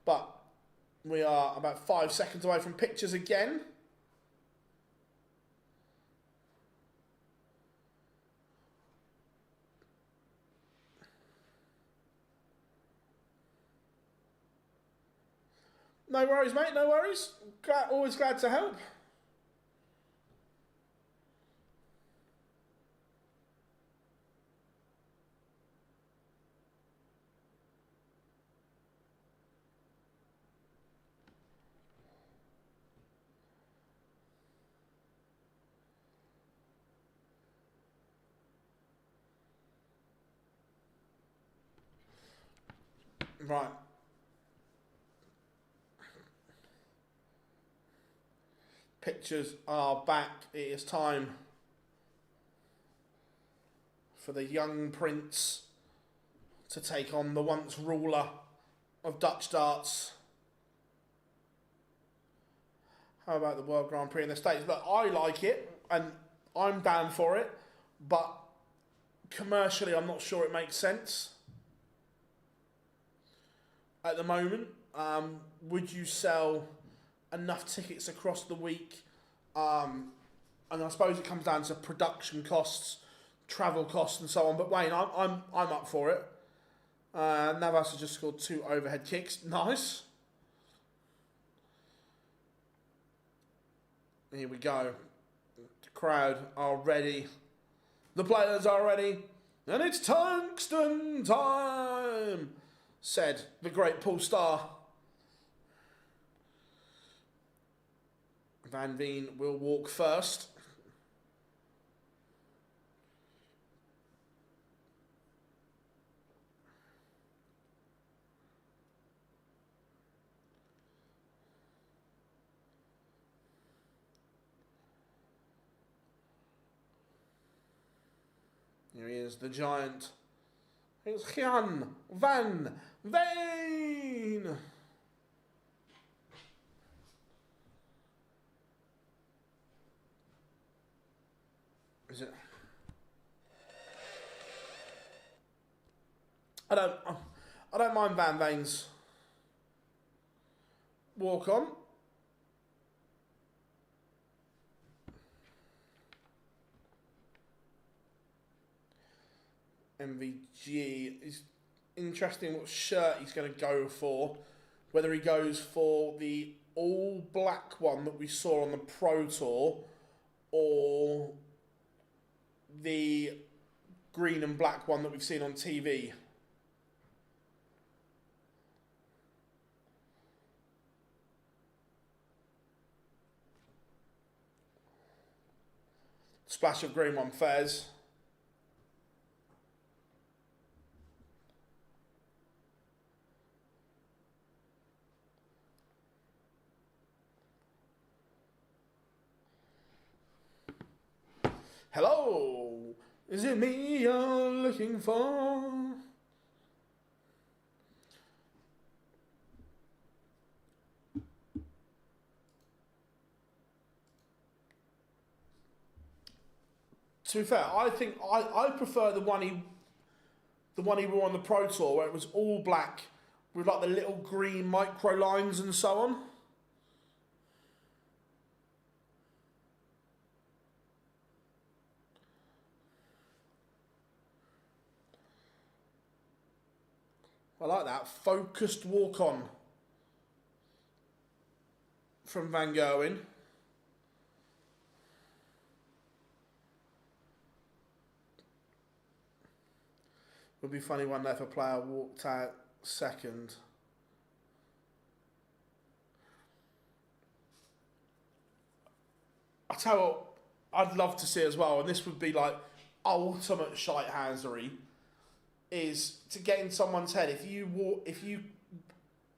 But we are about 5 seconds away from pictures again. No worries, mate, no worries. Always glad to help. Right. Pictures are back. It is time for the young prince to take on the once ruler of Dutch darts. How about the World Grand Prix in the States? Look, I like it, and I'm down for it, but commercially I'm not sure it makes sense at the moment. Would you sell enough tickets across the week? And I suppose it comes down to production costs, travel costs, and so on. But Wayne, I'm up for it. Navas has just scored 2 overhead kicks. Nice. Here we go. The crowd are ready. The players are ready. And it's tungsten time, said the great Paul Starr. Van Veen will walk first. Here he is, the giant. It's Gian Van Veen. Is it? I don't mind Van Veen's walk on. MVG is interesting what shirt he's going to go for. Whether he goes for the all black one that we saw on the Pro Tour or the green and black one that we've seen on TV. Splash of green one, Fez. Hello, is it me you're looking for? To be fair, I think I prefer the one he wore on the Pro Tour, where it was all black with like the little green micro lines and so on. I like that. Focused walk on from Van Gerwen. Would be funny one day if a player walked out second. I tell you what, I'd love to see as well, and this would be like ultimate shite-hansery, is to get in someone's head. If you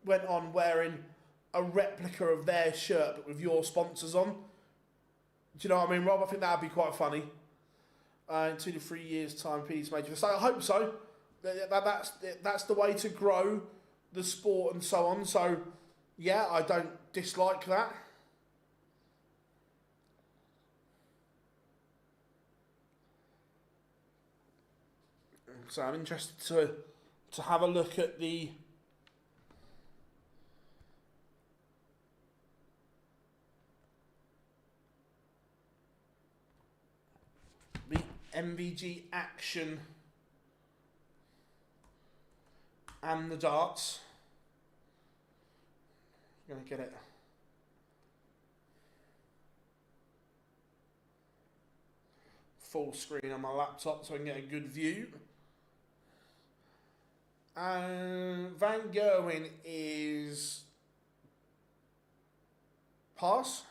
went on wearing a replica of their shirt but with your sponsors on, do you know what I mean, Rob? I think that'd be quite funny. In 2 to 3 years' time, PDC Major. So I hope so. That's the way to grow the sport and so on. So yeah, I don't dislike that. So I'm interested to have a look at the MVG action and the darts. I'm going to get it. Full screen on my laptop so I can get a good view. And Van Gerwen is pass.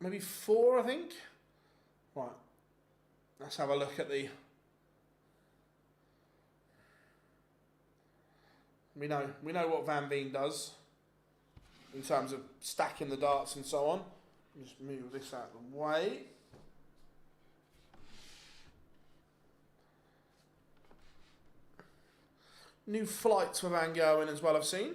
Maybe 4, I think. Right. Let's have a look at the... We know what Van Veen does in terms of stacking the darts and so on. Just move this out of the way. New flights for Van Gerwen as well, I've seen.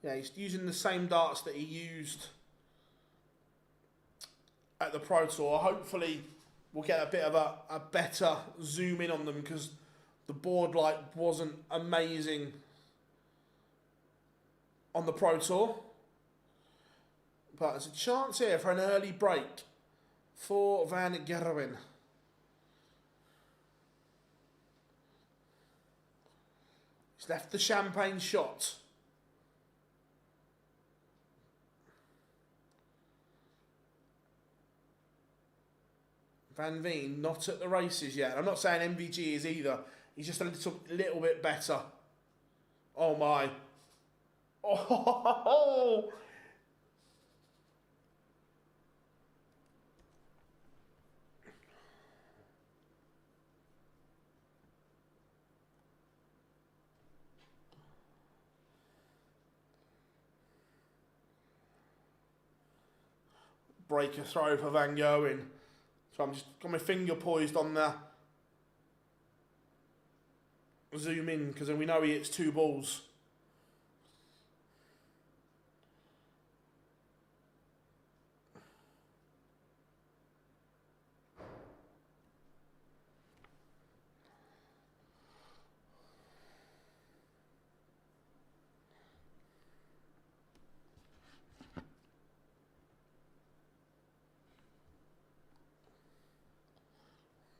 Yeah, he's using the same darts that he used at the Pro Tour. Hopefully we'll get a bit of a better zoom in on them, because the board light wasn't amazing on the Pro Tour. But there's a chance here for an early break for Van Gerwen. He's left the champagne shot. Van Veen not at the races yet. I'm not saying MVG is either. He's just a little bit better. Oh my. Oh. Break a throw for Van Gerwen. So I'm just got my finger poised on the zoom in, because then we know he hits 2 balls.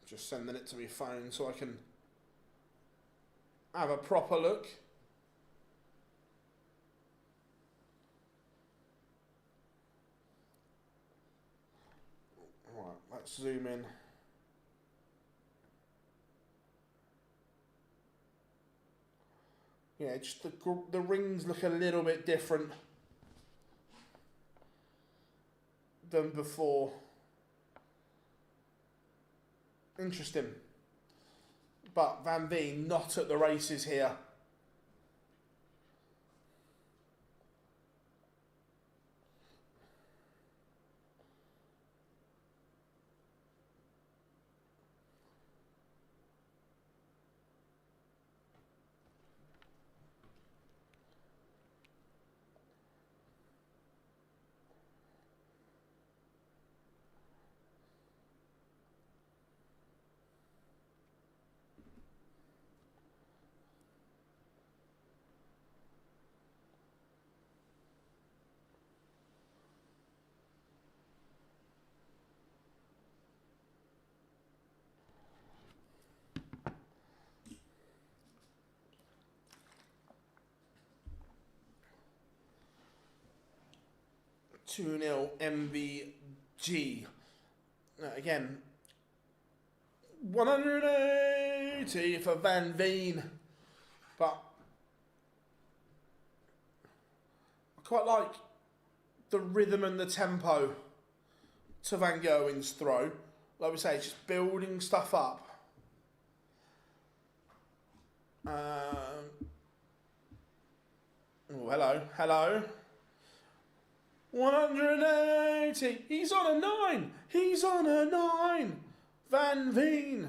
Just sending it to my phone so I can have a proper look. Let's zoom in. Yeah, just the rings look a little bit different than before. Interesting. But Van Veen not at the races here. Two 0 MVG. Again, 180 for Van Veen. But I quite like the rhythm and the tempo to Van Gerwen's throw. Like we say, it's just building stuff up. Oh, hello. 180. He's on a 9. He's on a 9. Van Veen.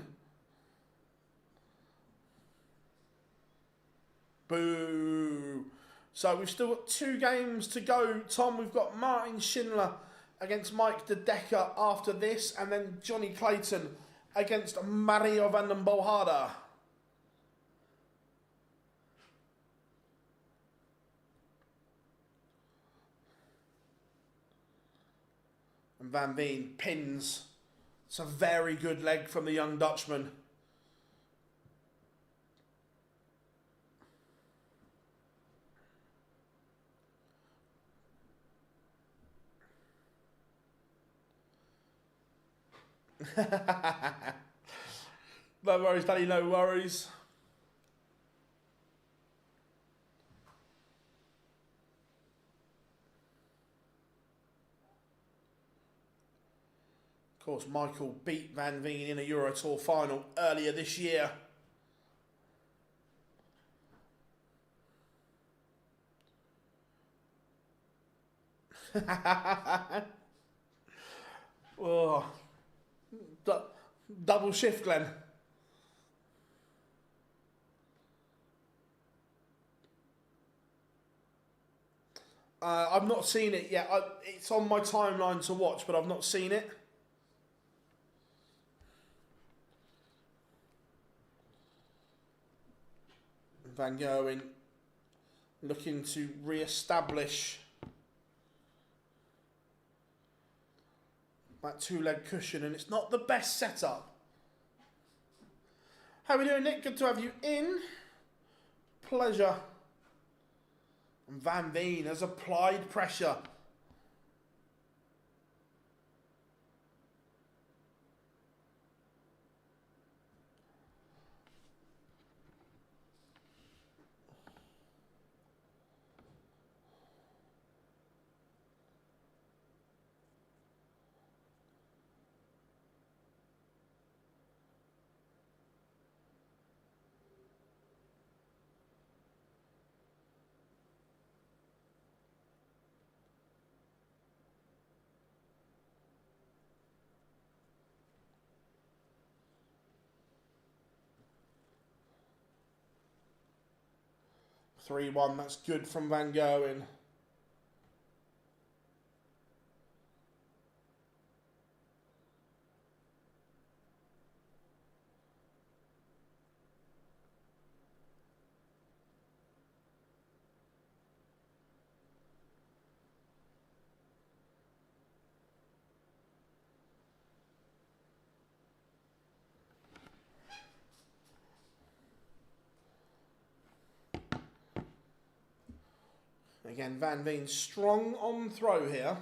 Boo. So we've still got 2 games to go. Tom, we've got Martin Schindler against Mike de Decker after this, and then Jonny Clayton against Mario Vandenbogaerde. And Van Veen pins. It's a very good leg from the young Dutchman. No worries, Danny, no worries. Of course, Michael beat Van Veen in a Euro Tour final earlier this year. Oh, double shift, Glenn. I've not seen it yet. It's on my timeline to watch, but I've not seen it. Van Gerwen looking to re-establish that 2-leg cushion, and it's not the best setup. How are we doing, Nick? Good to have you in. Pleasure. And Van Veen has applied pressure. (3-1), that's good from Van Gerwen. Again, Van Veen strong on throw here.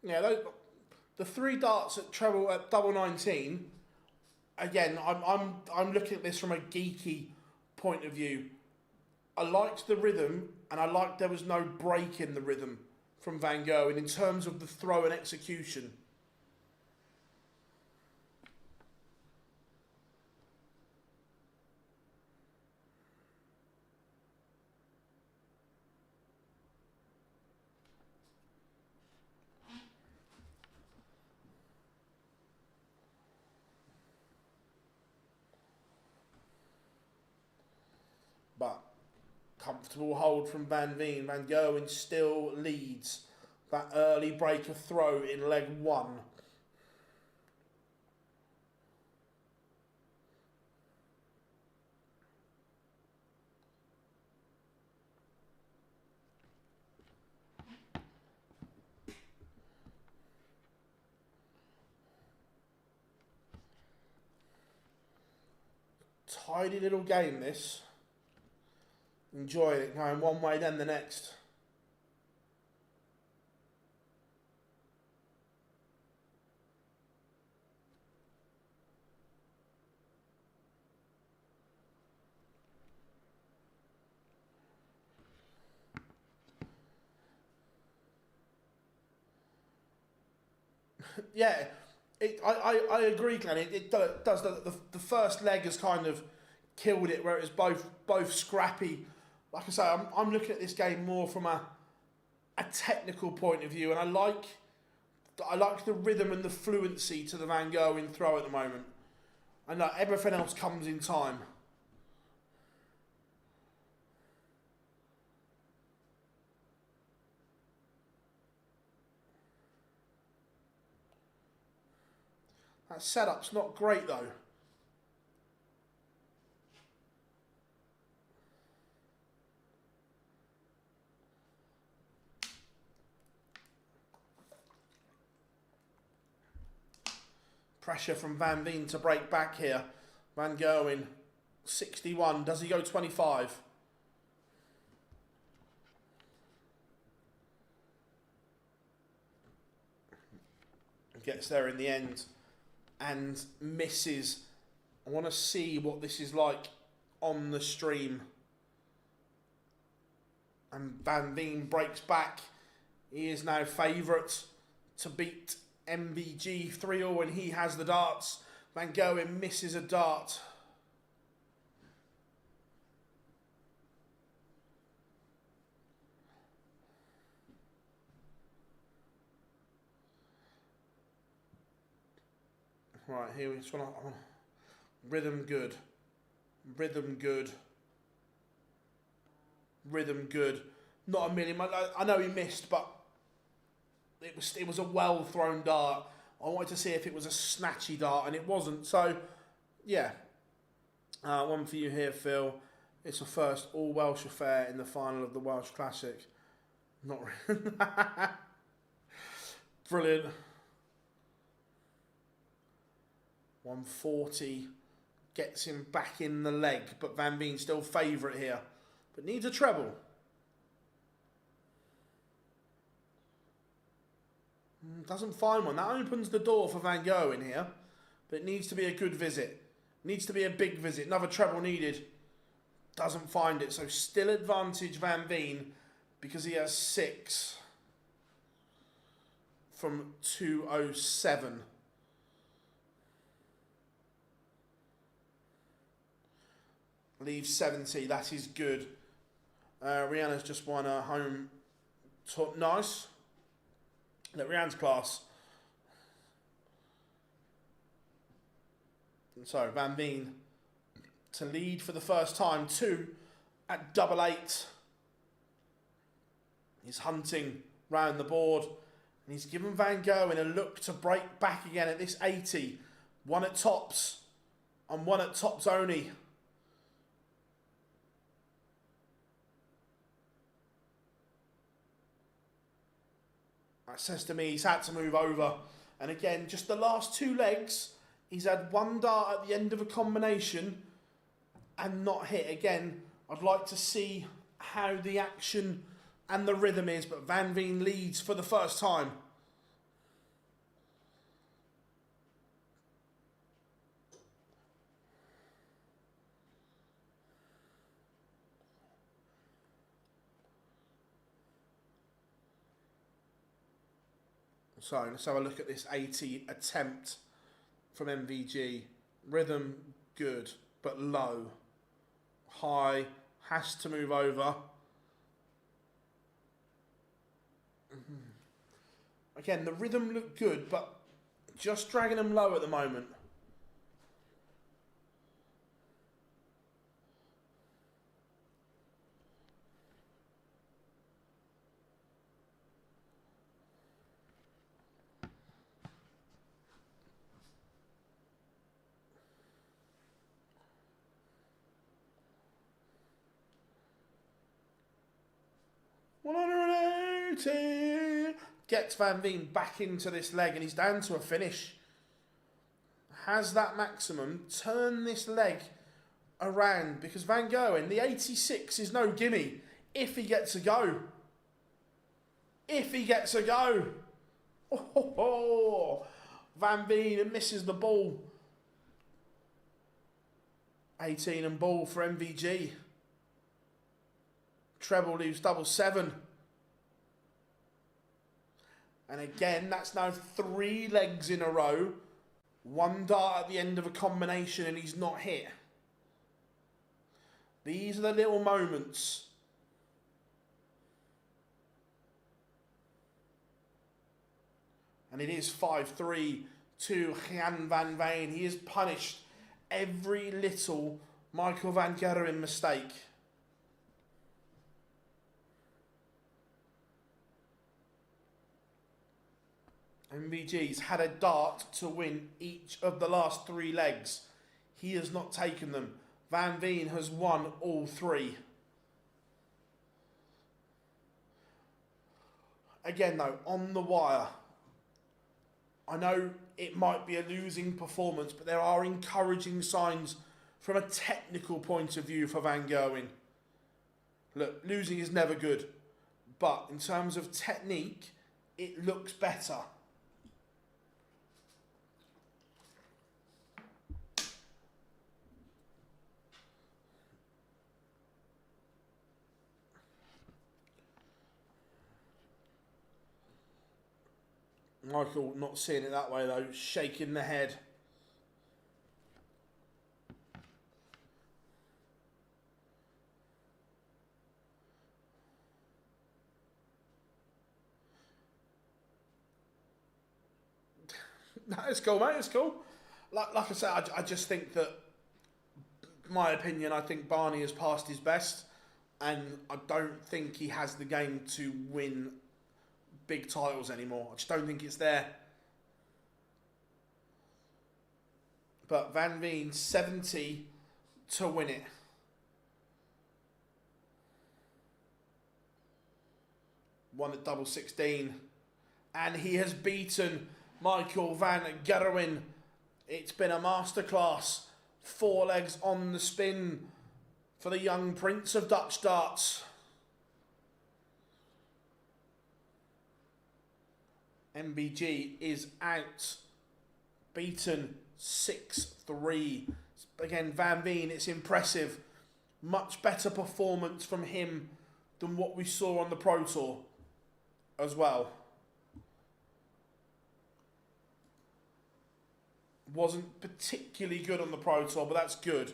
Yeah, the 3 darts at treble at double 19. Again, I'm looking at this from a geeky point of view. I liked the rhythm, and I liked there was no break in the rhythm from Van Gerwen in terms of the throw and execution. But comfortable hold from Van Veen. Van Gerwen still leads that early breaker throw in leg 1. Tidy little game this. Enjoying it, going one way then the next. Yeah, I agree, Glenn. It does. The first leg has kind of killed it, where it was both scrappy. Like I say, I'm looking at this game more from a technical point of view, and I like the rhythm and the fluency to the Van Gerwen throw at the moment. And everything else comes in time. That setup's not great though. Pressure from Van Veen to break back here. Van Gerwen, 61. Does he go 25? Gets there in the end and misses. I want to see what this is like on the stream. And Van Veen breaks back. He is now favourite to beat MVG 3-0 and he has the darts. Van Gerwen misses a dart. Right, here we just want to rhythm good. Rhythm good. Rhythm good. Not a million. I know he missed, but it was a well thrown dart. I wanted to see if it was a snatchy dart, and it wasn't. So, yeah. One for you here, Phil. It's a first all-Welsh affair in the final of the Welsh Classic. Not really. Brilliant. 140 gets him back in the leg, but Van Veen still favourite here. But needs a treble. Doesn't find one. That opens the door for Van Gerwen here. But it needs to be a good visit. Needs to be a big visit. Another treble needed. Doesn't find it. So still advantage Van Veen because he has 6 from 207. Leaves 70. That is good. Rihanna's just won her home top. Nice. Look, Rihanna's class. So Van Veen to lead for the first time, 2 at double 8. He's hunting round the board. And he's given Van Gerwen a look to break back again at this 80. 1 at tops and 1 at tops only. That says to me he's had to move over. And again, just the last 2 legs, he's had 1 dart at the end of a combination and not hit. Again, I'd like to see how the action and the rhythm is, but Van Veen leads for the first time. So let's have a look at this 80 attempt from MVG. Rhythm, good, but low. High, has to move over. Again, the rhythm looked good, but just dragging them low at the moment. Gets Van Veen back into this leg and he's down to a finish. Has that maximum. Turn this leg around because Van Gerwen, the 86 is no gimme if he gets a go. If he gets a go. Oh, Van Veen misses the ball. 18 and ball for MVG. Treble leaves double 7. And again, that's now 3 legs in a row. 1 dart at the end of a combination and he's not hit. These are the little moments. And it is 5-3 to Gian van Veen. He has punished every little Michael van Gerwen mistake. MVG's had a dart to win each of the last 3 legs. He has not taken them. Van Veen has won all 3. Again though, on the wire, I know it might be a losing performance, but there are encouraging signs from a technical point of view for Van Gerwen. Look, losing is never good, but in terms of technique, it looks better. Michael not seeing it that way though, shaking the head. No, it's cool, mate, it's cool. Like I said, I just think that, my opinion, I think Barney has passed his best, and I don't think he has the game to win big titles anymore. I just don't think it's there. But Van Veen 70 to win it. Won at double 16. And he has beaten Michael van Gerwen. It's been a masterclass. 4 legs on the spin for the young prince of Dutch darts. MVG is out, beaten 6-3. Again, Van Veen, it's impressive. Much better performance from him than what we saw on the Pro Tour as well. Wasn't particularly good on the Pro Tour, but that's good.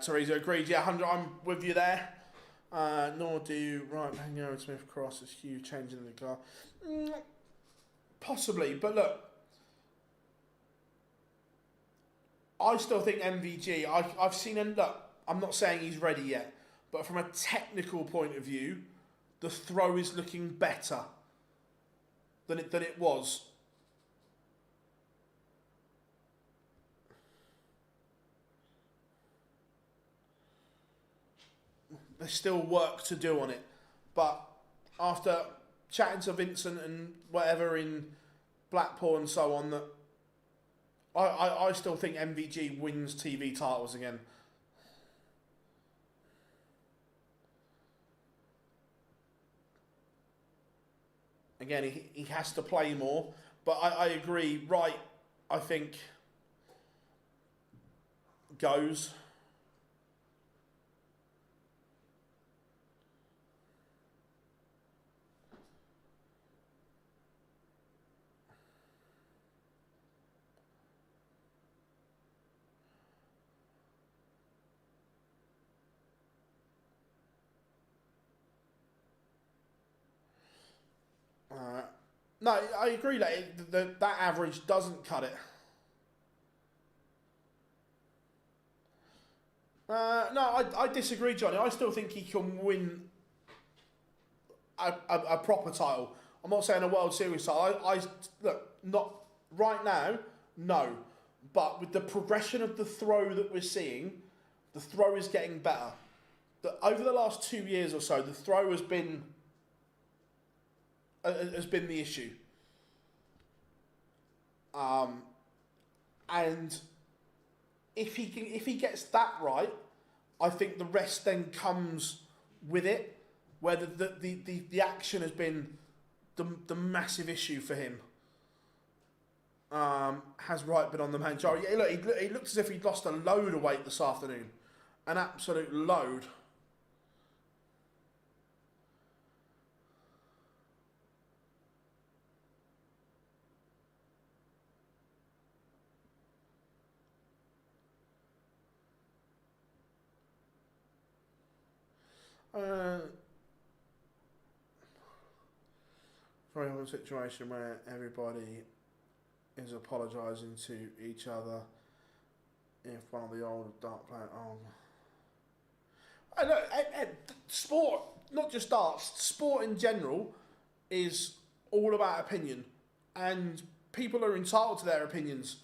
Teresa agreed. Yeah, 100. I'm with you there. Nor do you. Right, Van Smith cross is huge, changing the car. Possibly, but look, I still think MVG. I've seen him. Look, I'm not saying he's ready yet, but from a technical point of view, the throw is looking better than it was. There's still work to do on it, but after chatting to Vincent and whatever in Blackpool and so on, that I still think MVG wins TV titles again. Again, he has to play more, but I agree. Right, I think goes. No, I agree that that average doesn't cut it. No, I disagree, Johnny. I still think he can win a proper title. I'm not saying a World Series title. I look, not right now, no. But with the progression of the throw that we're seeing, the throw is getting better. Over the last 2 years or so, the throw has been the issue. And if he gets that right, I think the rest then comes with it, where the action has been the massive issue for him. Has right been on the Manjaro. Yeah, look, he looked as if he'd lost a load of weight this afternoon, an absolute load. Very hard situation where everybody is apologising to each other if one of the old dart players. Look, sport, not just darts, sport in general is all about opinion, and people are entitled to their opinions.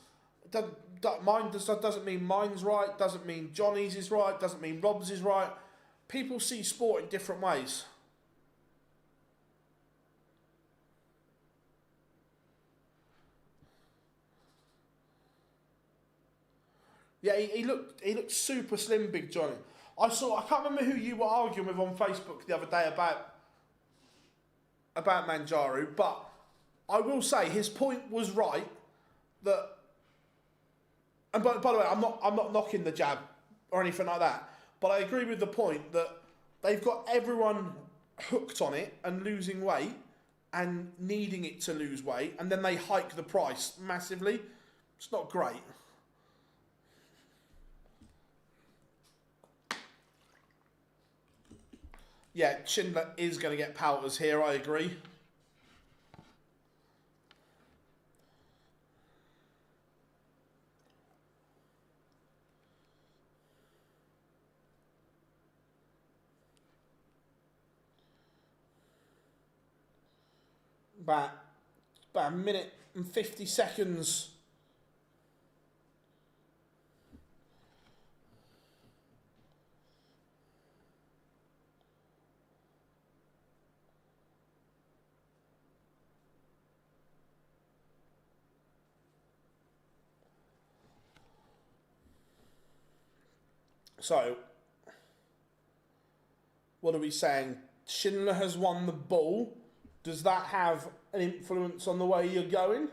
Mine doesn't mean mine's right, doesn't mean Johnny's is right, doesn't mean Rob's is right. People see sport in different ways. Yeah, he looked super slim, Big Johnny. I can't remember who you were arguing with on Facebook the other day about Manjaro, but I will say his point was right. That, and by the way, I'm not knocking the jab or anything like that, but I agree with the point that they've got everyone hooked on it and losing weight and needing it to lose weight, and then they hike the price massively. It's not great. Yeah, Schindler is going to get powders here, I agree. About a minute and 50 seconds. So, what are we saying? Schindler has won the ball. Does that have an influence on the way you're going?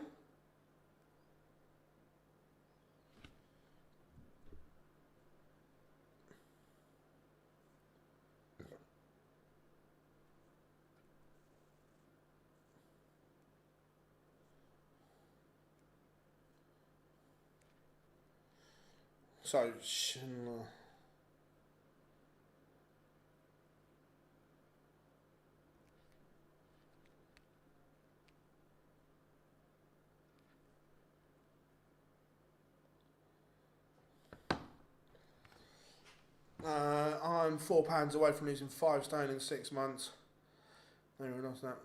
So, Schindler. I'm £4 away from losing 5 stone in 6 months. Anyone else that?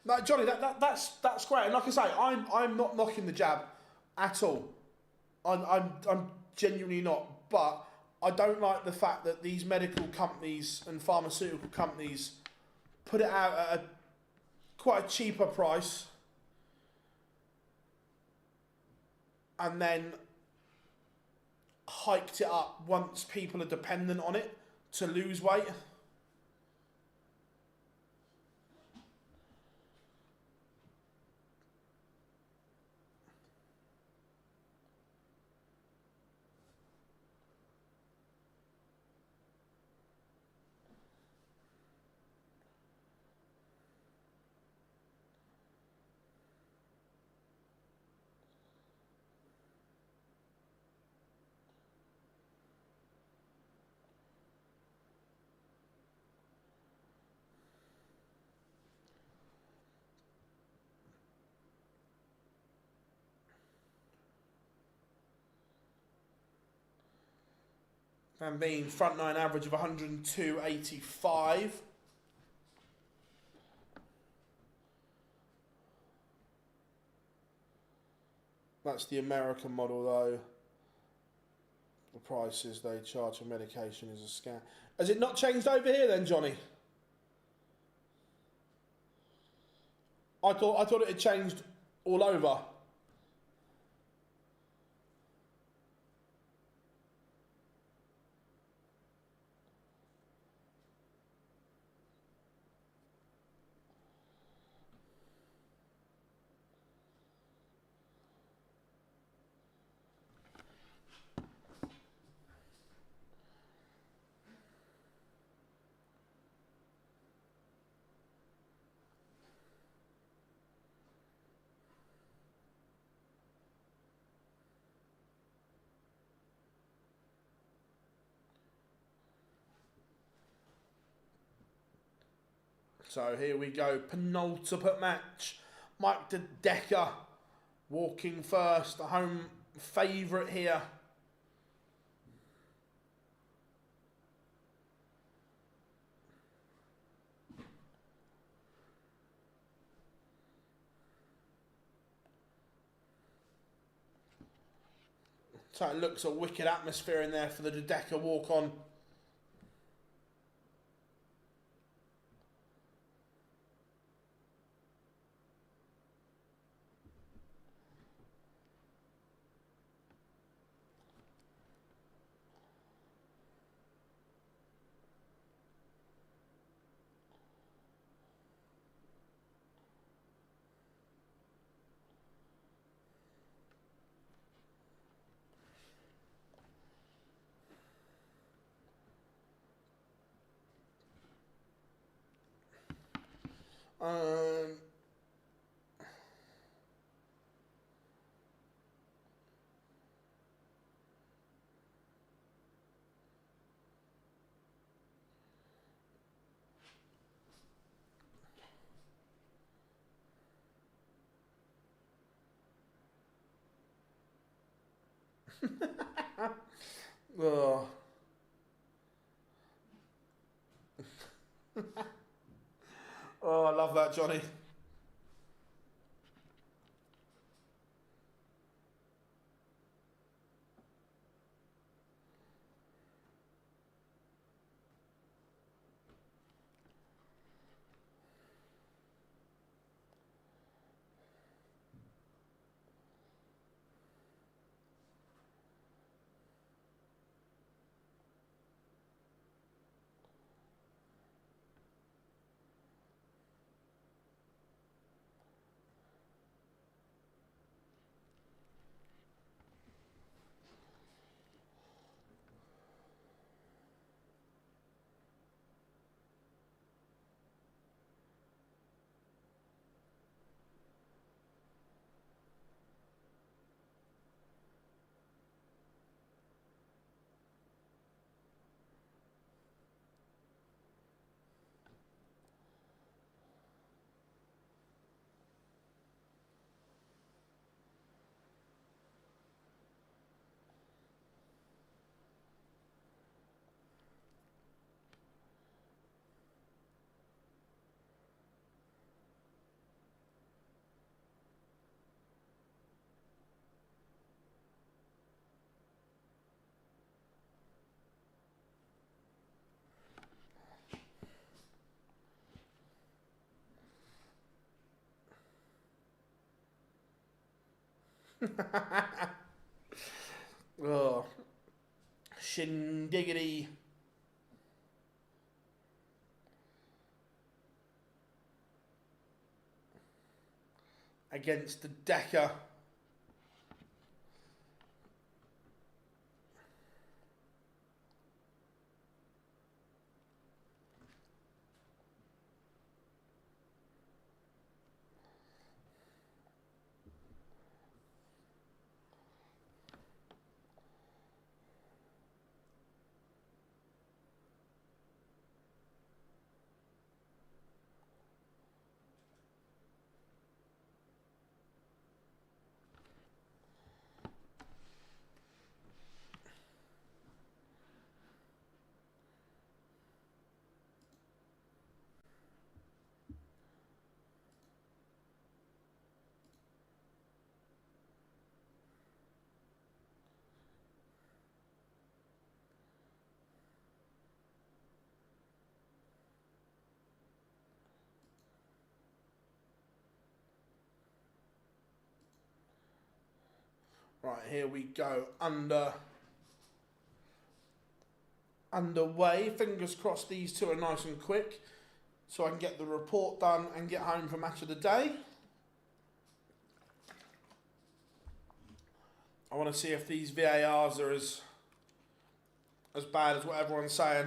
No, Johnny, that's great. And like I say, I'm not knocking the jab at all. I'm genuinely not. But I don't like the fact that these medical companies and pharmaceutical companies put it out at quite a cheaper price, and then hiked it up once people are dependent on it to lose weight. Van Veen, front 9 average of 102.85. That's the American model though. The prices they charge for medication is a scam. Has it not changed over here then, Johnny? I thought it had changed all over. So here we go, penultimate match. Mike De Decker walking first, the home favourite here. So it looks a wicked atmosphere in there for the De Decker walk on. Oh. Oh, I love that, Johnny. Oh, shindiggity. Against the Decker. Right, here we go. Underway. Fingers crossed these two are nice and quick so I can get the report done and get home for match of the day. I want to see if these VARs are as bad as what everyone's saying.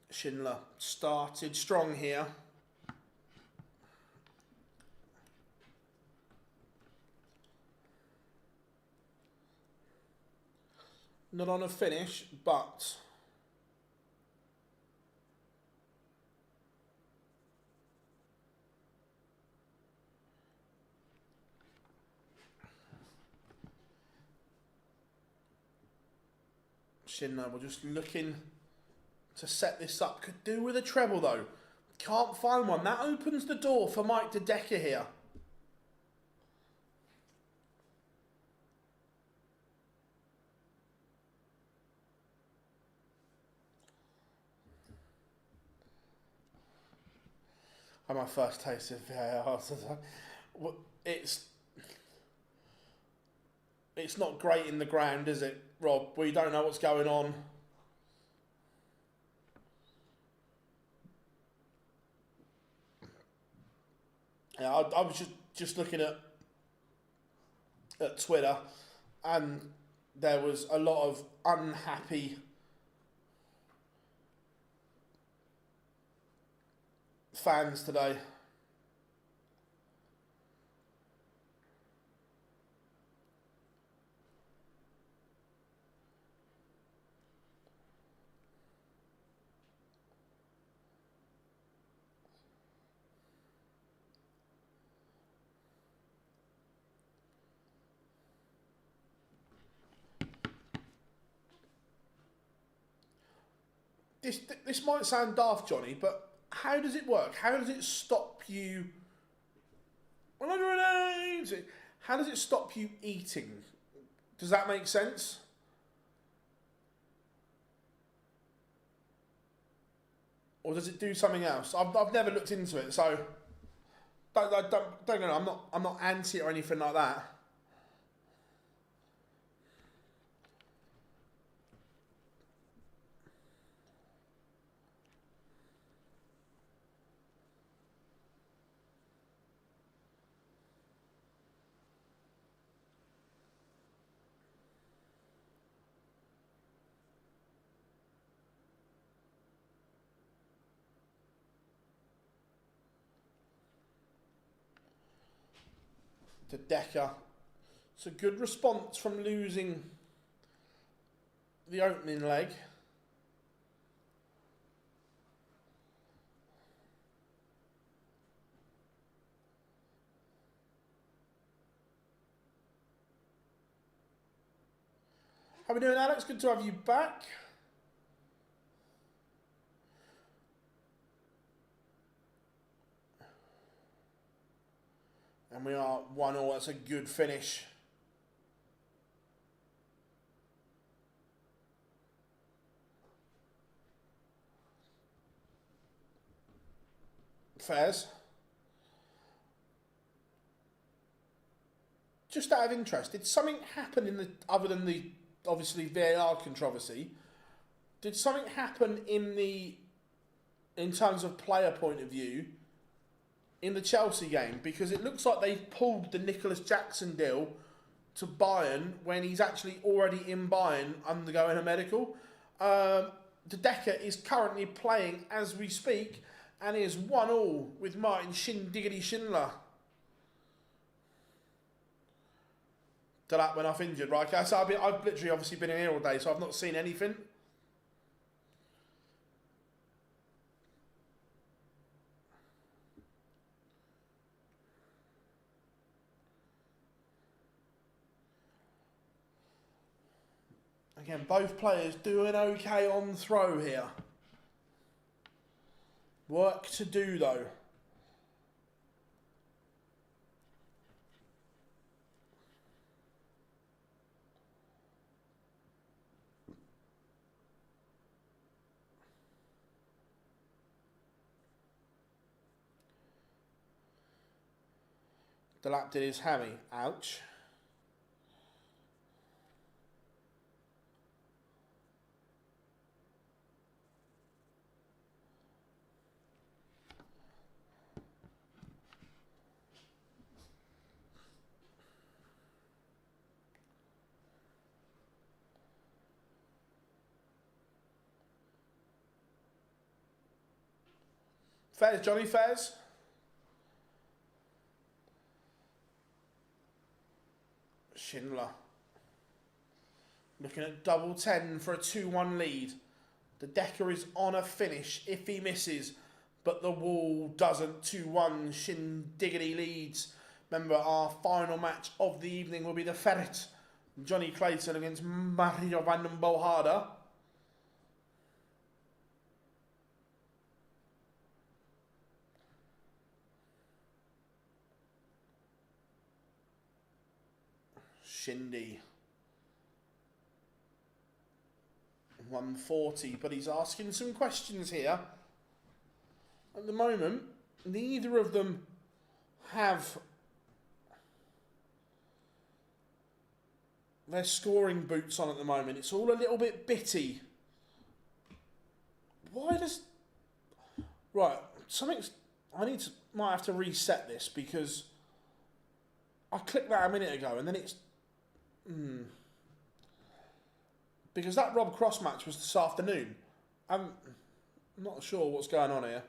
Schindler started strong here. Not on a finish, but Schindler, we're just looking to set this up. Could do with a treble though. Can't find one. That opens the door for Mike De Decker here. Had my first taste of VAR. It's not great in the ground, is it, Rob? We don't know what's going on. Yeah, I was just looking at Twitter, and there was a lot of unhappy fans today. This might sound daft, Jonny, but how does it work? How does it stop you? How does it stop you eating? Does that make sense? Or does it do something else? I've never looked into it, so don't get me wrong, I'm not anti it or anything like that. To Decker. It's a good response from losing the opening leg. How are we doing, Alex? Good to have you back. And we are 1-1. That's a good finish. Fairs. Just out of interest, did something happen in the other than the obviously VAR controversy? Did something happen in terms of player point of view in the Chelsea game? Because it looks like they've pulled the Nicholas Jackson deal to Bayern when he's actually already in Bayern undergoing a medical. De Decker is currently playing as we speak and is 1-1 with Martin Schindler. To that when I've injured, right? Okay, so I've literally obviously been in here all day, so I've not seen anything. Again, both players doing okay on throw here. Work to do though. Delap did his hammy. Ouch. Fairs, Jonny, Fairs. Schindler. Looking at double 10 for a 2-1 lead. The Decker is on a finish if he misses, but the wall doesn't. 2-1, Shindiggity leads. Remember, our final match of the evening will be the Ferret. Jonny Clayton against Mario Vandenbogaerde. Shindy. 140, but he's asking some questions here. At the moment, neither of them have their scoring boots on at the moment. It's all a little bit bitty. Why does... Right, something's... might have to reset this because I clicked that a minute ago and then it's... Because that Rob Cross match was this afternoon. I'm not sure what's going on here.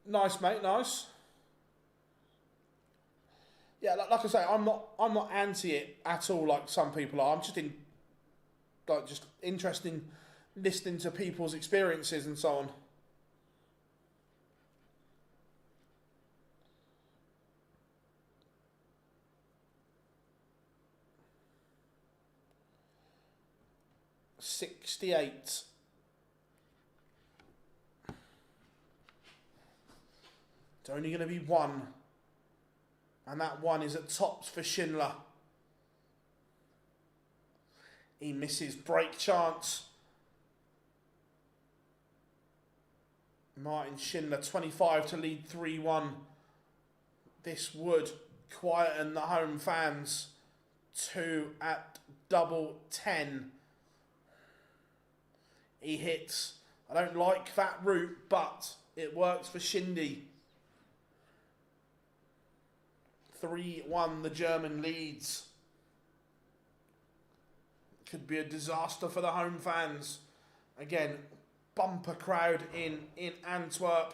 Nice, mate, nice. Yeah, like I say, I'm not anti it at all like some people are. I'm just interested in listening to people's experiences and so on. $68. It's only going to be one. And that one is at tops for Schindler. He misses. Break chance. Martin Schindler, 25 to lead 3-1. This would quieten the home fans. 2 at double 10. He hits. I don't like that route, but it works for Shindy. 3-1, the German leads. Could be a disaster for the home fans. Again, bumper crowd in Antwerp.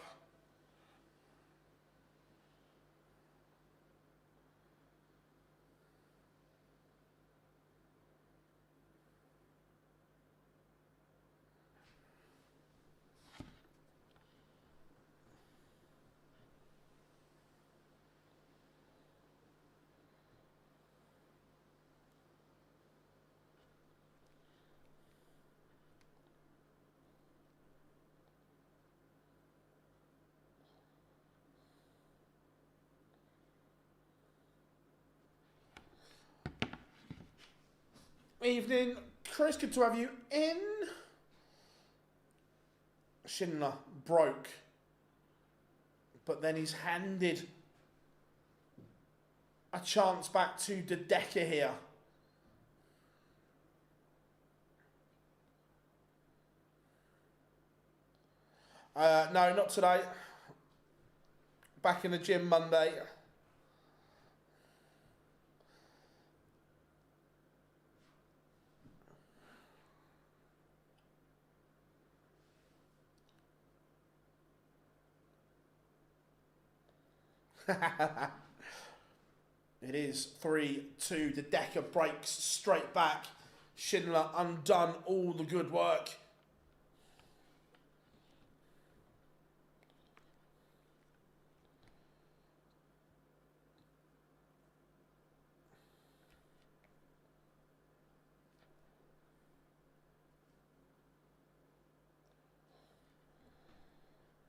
Evening, Chris, good to have you in. Schindler broke, but then he's handed a chance back to De Decker here. No, not today. Back in the gym Monday. It is 3-2. The Decker breaks straight back. Schindler undone all the good work.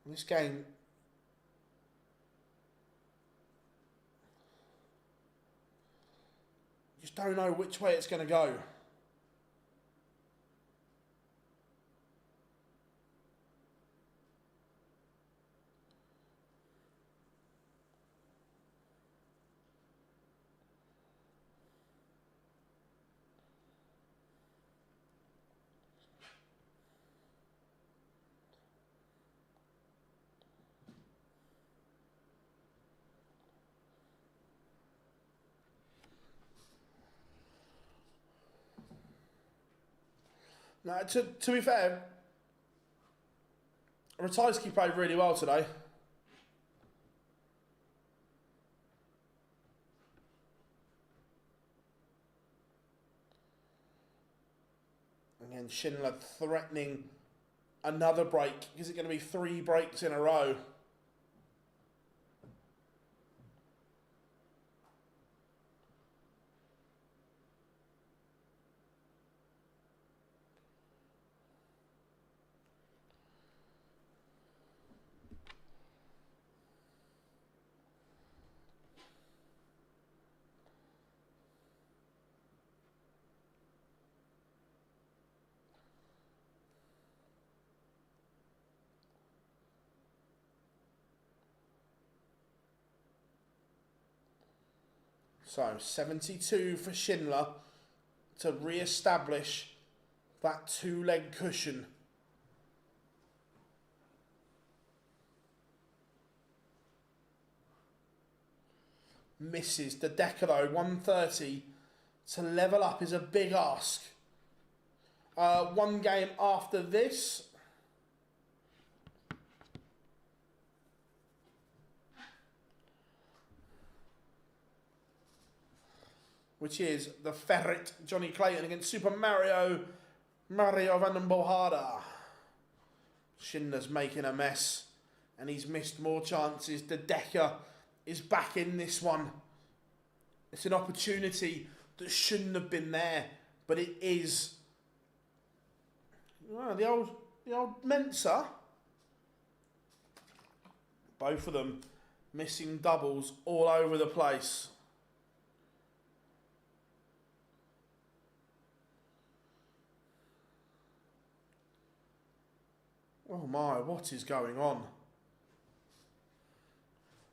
This game just don't know which way it's going to go. Now, to be fair, Ratajski played really well today. Again, Schindler threatening another break. Is it going to be 3 breaks in a row? So, 72 for Schindler to re-establish that 2-leg cushion. Misses. The Decker though, 130 to level up is a big ask. 1 game after this. Which is the Ferret, Jonny Clayton against Super Mario Vandenbogaerde. Schindler's making a mess, and he's missed more chances. The Decker is back in this one. It's an opportunity that shouldn't have been there, but it is. Oh, the old Mensa. Both of them missing doubles all over the place. Oh my, what is going on?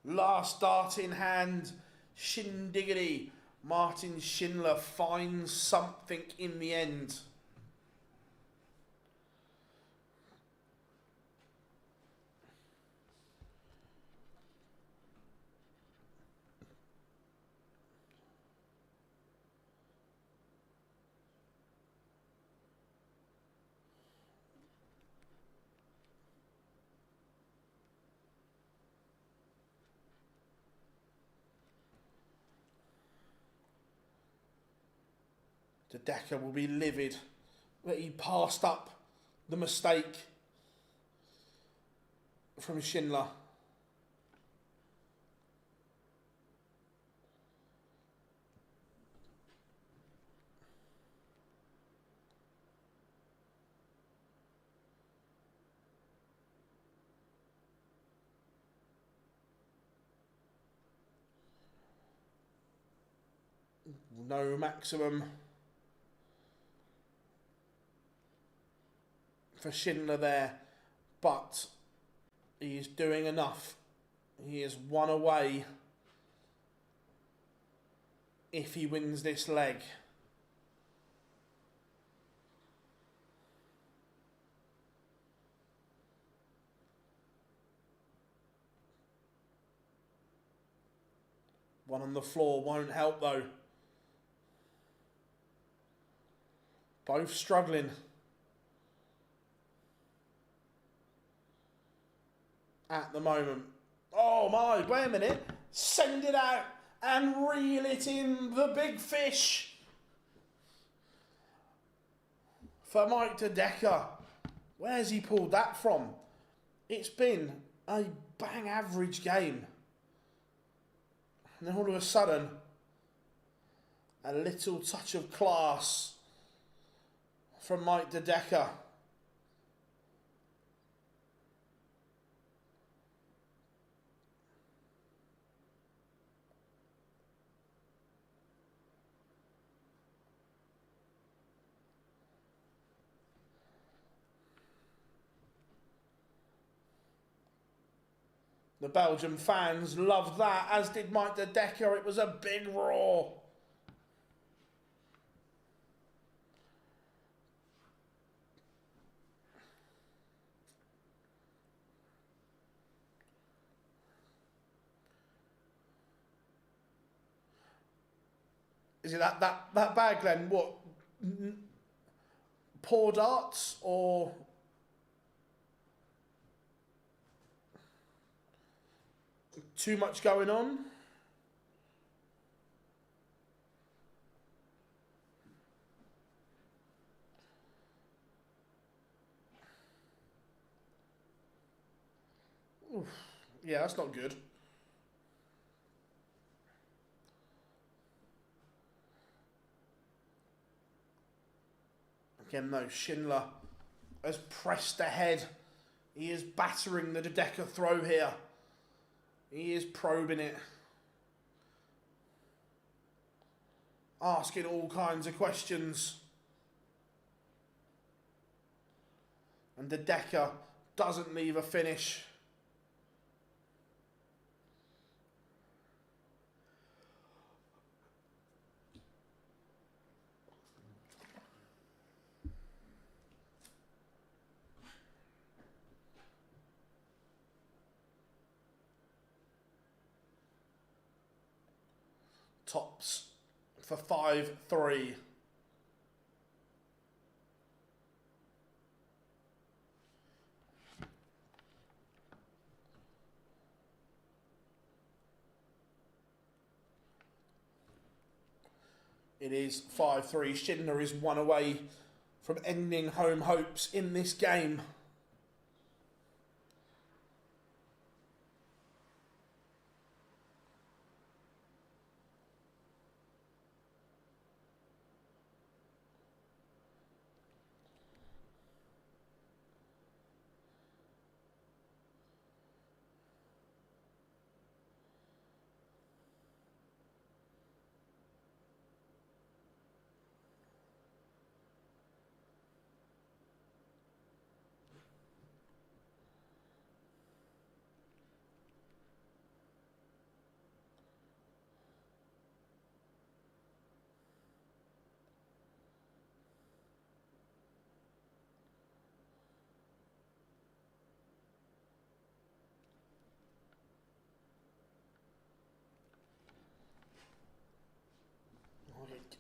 Last dart in hand, Shindiggity. Martin Schindler finds something in the end. The Decker will be livid that he passed up the mistake from Schindler. No maximum for Schindler there, but he is doing enough. He is 1 away if he wins this leg. One on the floor won't help though. Both struggling. At the moment. Oh my, wait a minute. Send it out and reel it in. The big fish. For Mike de Decker. Where's he pulled that from? It's been a bang average game. And then all of a sudden, a little touch of class from Mike de Decker. The Belgian fans loved that, as did Mike de Decker. It was a big roar. Is it that bad, Glenn? What? poor darts or too much going on? Oof. Yeah, that's not good. Again, though, Schindler has pressed ahead. He is battering the Dedeker throw here. He is probing it. Asking all kinds of questions. And Dedeker doesn't leave a finish. Tops for 5-3. It is 5-3. Schindler is one away from ending home hopes in this game.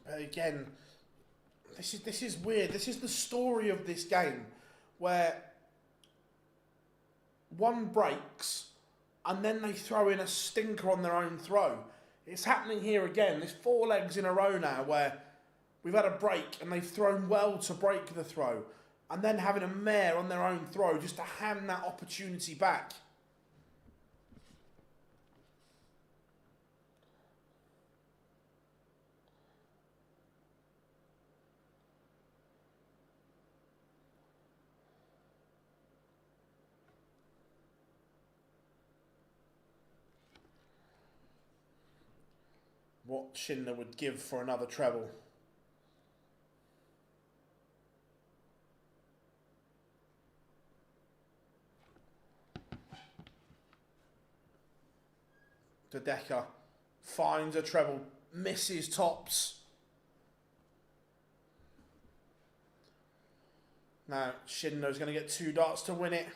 Again, this is weird. This is the story of this game, where one breaks and then they throw in a stinker on their own throw. It's happening here again. There's 4 legs in a row now where we've had a break and they've thrown well to break the throw, and then having a mare on their own throw just to hand that opportunity back. What Schindler would give for another treble. Dedeker finds a treble, misses tops. Now Schindler's going to get 2 darts to win it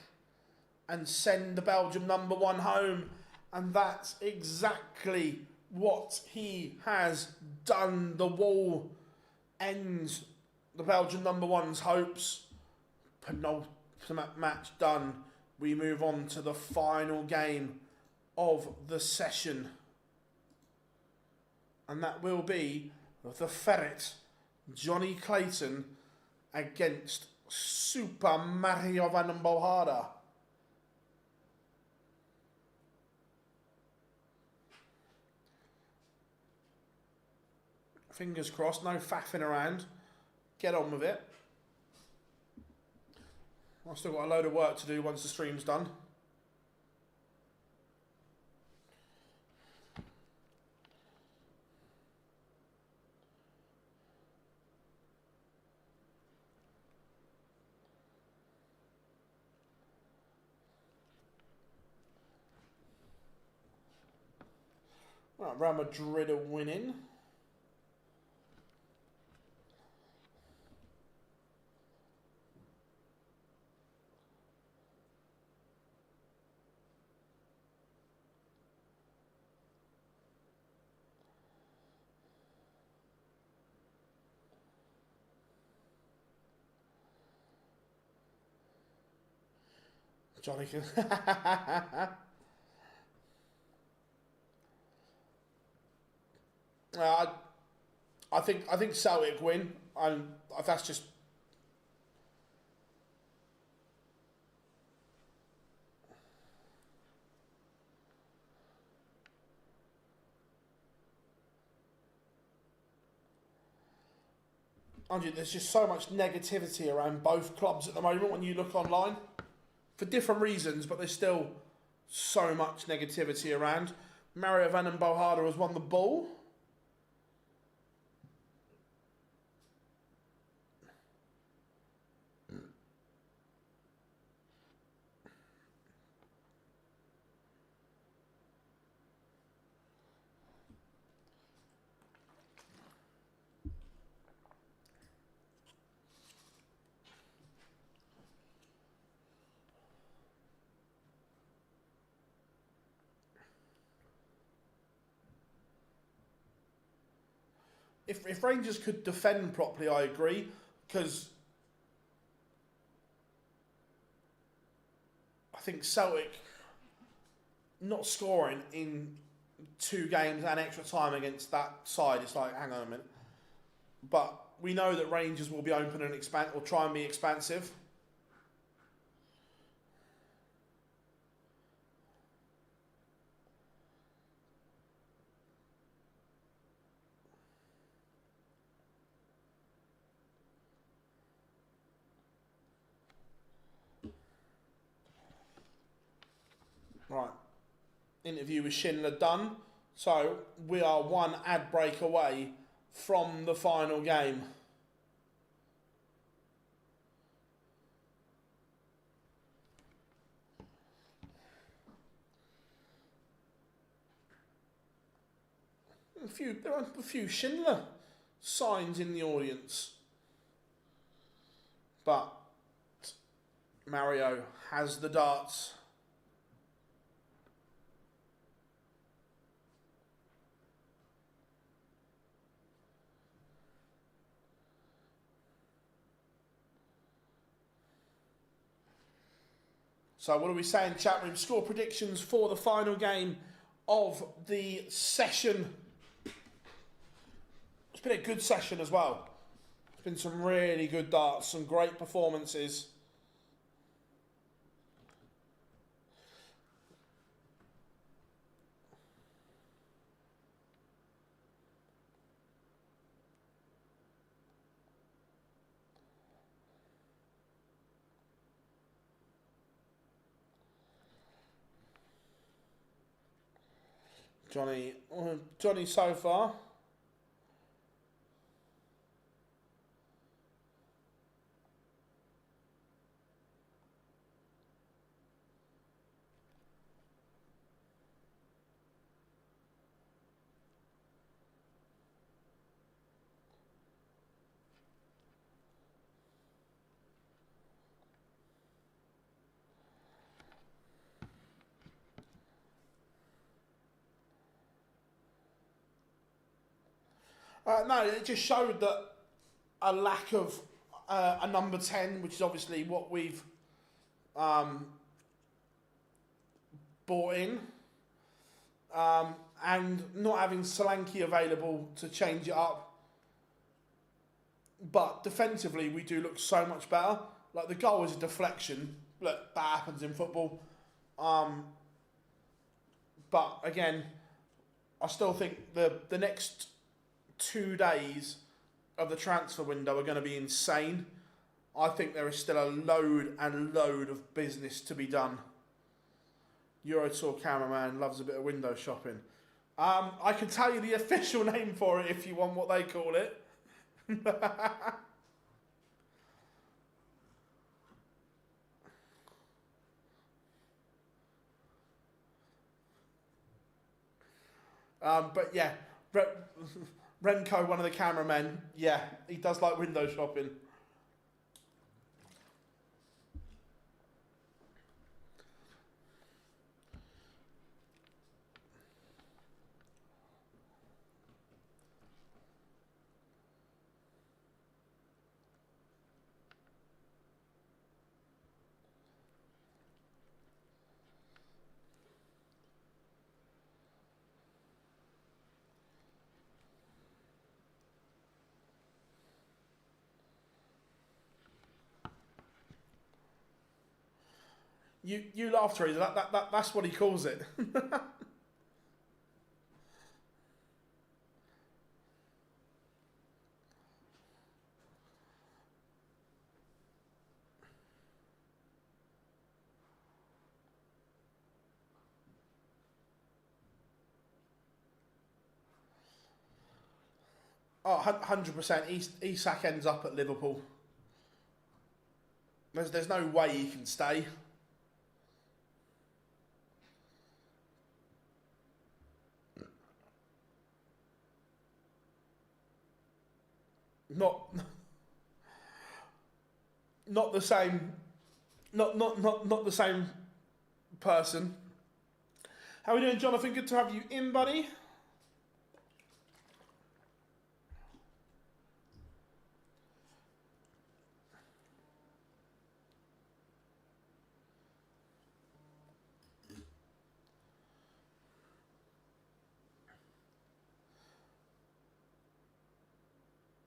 and send the Belgium number 1 home. And that's exactly what he has done. The wall ends the Belgian number 1's hopes. Penultimate match done. We move on to the final game of the session. And that will be the Ferret, Jonny Clayton, against Super Mario Vandenbogaerde. Fingers crossed, no faffing around. Get on with it. I've still got a load of work to do once the stream's done. Right, Real Madrid are winning. Jonny can. uh, I think Celtic win. And that's just. Andrew, there's just so much negativity around both clubs at the moment when you look online, for different reasons, but there's still so much negativity around. Mario Vandenbogaerde has won the ball. If Rangers could defend properly, I agree, because I think Celtic not scoring in 2 games and extra time against that side, it's like, hang on a minute. But we know that Rangers will be open and expand, or try and be expansive. Right. Interview with Schindler done. So we are 1 ad break away from the final game. There are a few Schindler signs in the audience. But Mario has the darts. So what are we saying, chat room? Score predictions for the final game of the session. It's been a good session as well. It's been some really good darts, some great performances. Jonny so far. No, it just showed that a lack of a number 10, which is obviously what we've bought in, and not having Solanke available to change it up. But defensively, we do look so much better. Like, the goal is a deflection. Look, that happens in football. But again, I still think the next 2 days of the transfer window are going to be insane. I think there is still a load and load of business to be done. Eurotour cameraman loves a bit of window shopping. I can tell you the official name for it if you want what they call it. But yeah, Remco, one of the cameramen, yeah, he does like window shopping. You laugh, Teresa. That's what he calls it. Oh, 100%. Isak ends up at Liverpool. There's no way he can stay. Not the same. Not the same person. How are we doing, Jonathan? Good to have you in, buddy.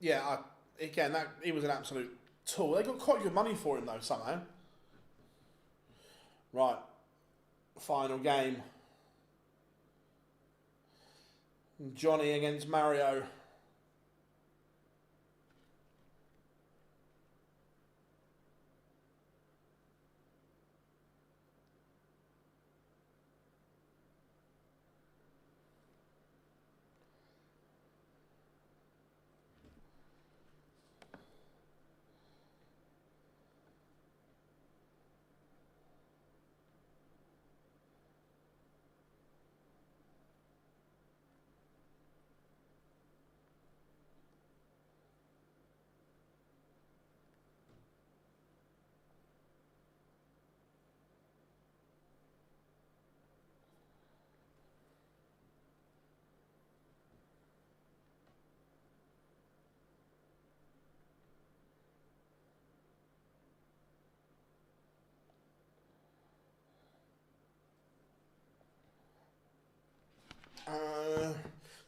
Yeah, again, he was an absolute tool. They got quite good money for him, though, somehow. Right. Final game. Jonny against Mario.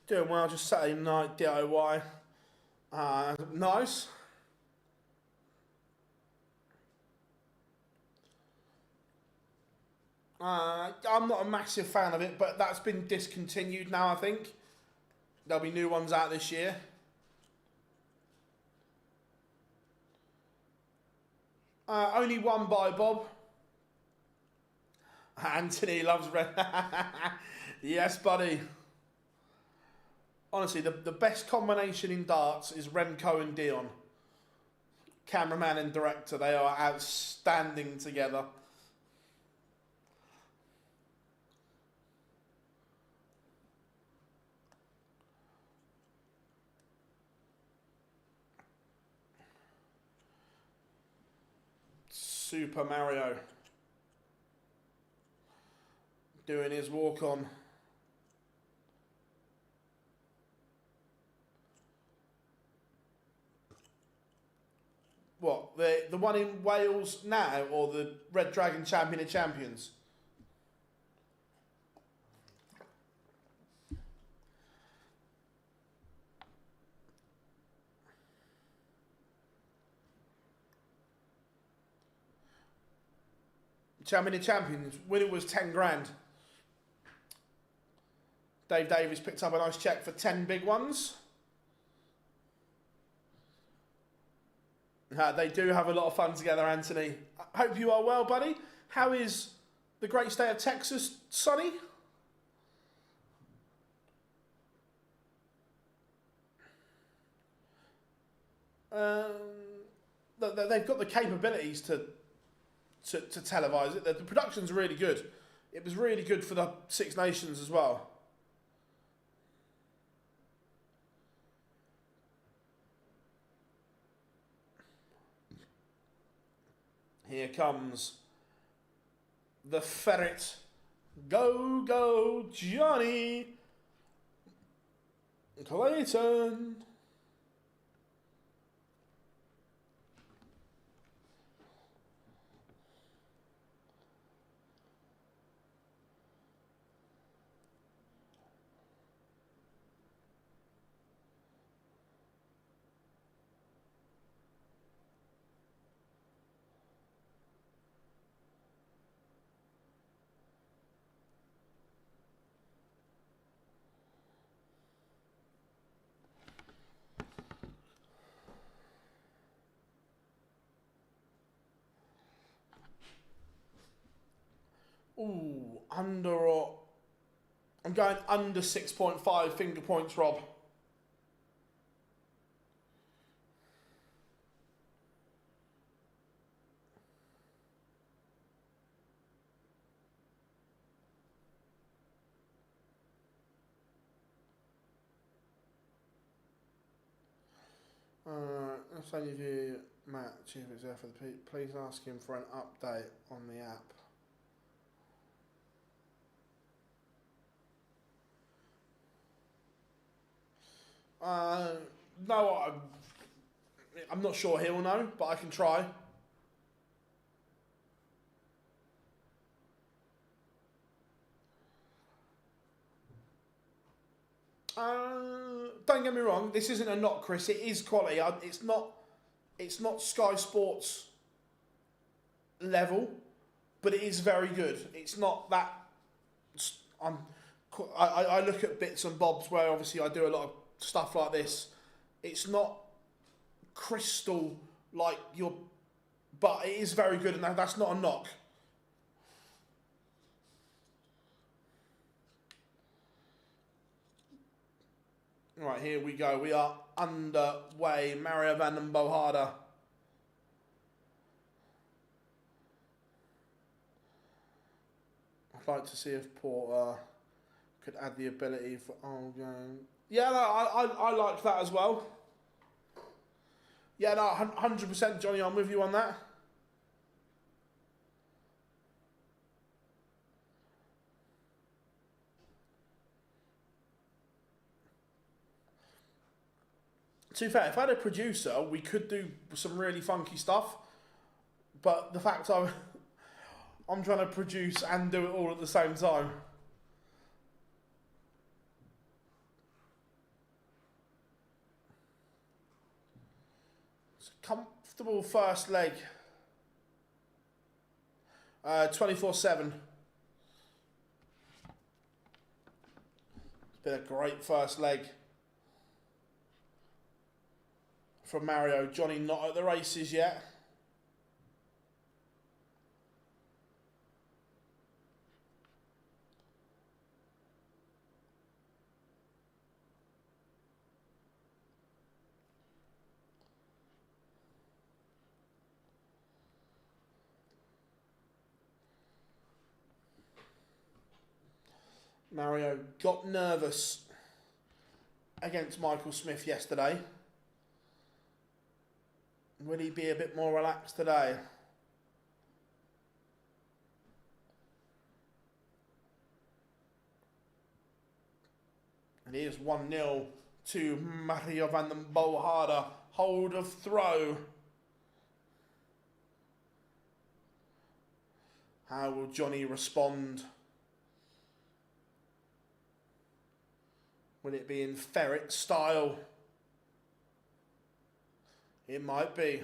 Doing well, just Saturday night DIY. Nice. I'm not a massive fan of it, but that's been discontinued now, I think. There'll be new ones out this year. Only one by Bob. Anthony loves red. Yes, buddy. Honestly, the best combination in darts is Remco and Dion. Cameraman and director, they are outstanding together. Super Mario doing his walk on. What, the one in Wales now, or the Red Dragon Champion of Champions? Champion of Champions, winner was 10 grand. Dave Davies picked up a nice cheque for 10 big ones. They do have a lot of fun together, Anthony. I hope you are well, buddy. How is the great state of Texas, sunny? They've got the capabilities to televise it. The production's really good. It was really good for the Six Nations as well. Here comes the ferret. Go, go, Jonny. Clayton. Ooh, under or... I'm going under 6.5 finger points, Rob. Let's only view match if it's there for the please ask him for an update on the app. No, I'm not sure he'll know, but I can try. Don't get me wrong, this isn't a knock, Chris. It is quality. It's not Sky Sports level, but it is very good. It's not that. I look at bits and bobs where obviously I do a lot of stuff like this. It's not crystal like your, but it is very good, and that's not a knock. Right, here we go. We are underway. Mario Vandenbogaerde. I'd like to see if Porter could add the ability for game. Yeah, no, I like that as well. Yeah, no, 100%, Johnny. I'm with you on that. To be fair, if I had a producer, we could do some really funky stuff. But the fact I'm trying to produce and do it all at the same time. It's a comfortable first leg. 24/7. It's been a great first leg from Mario. Jonny not at the races yet. Mario got nervous against Michael Smith yesterday. Will he be a bit more relaxed today? And here's 1-0 to Mario Vandenbogaerde. Hold of throw. How will Jonny respond? Will it be in ferret style? It might be.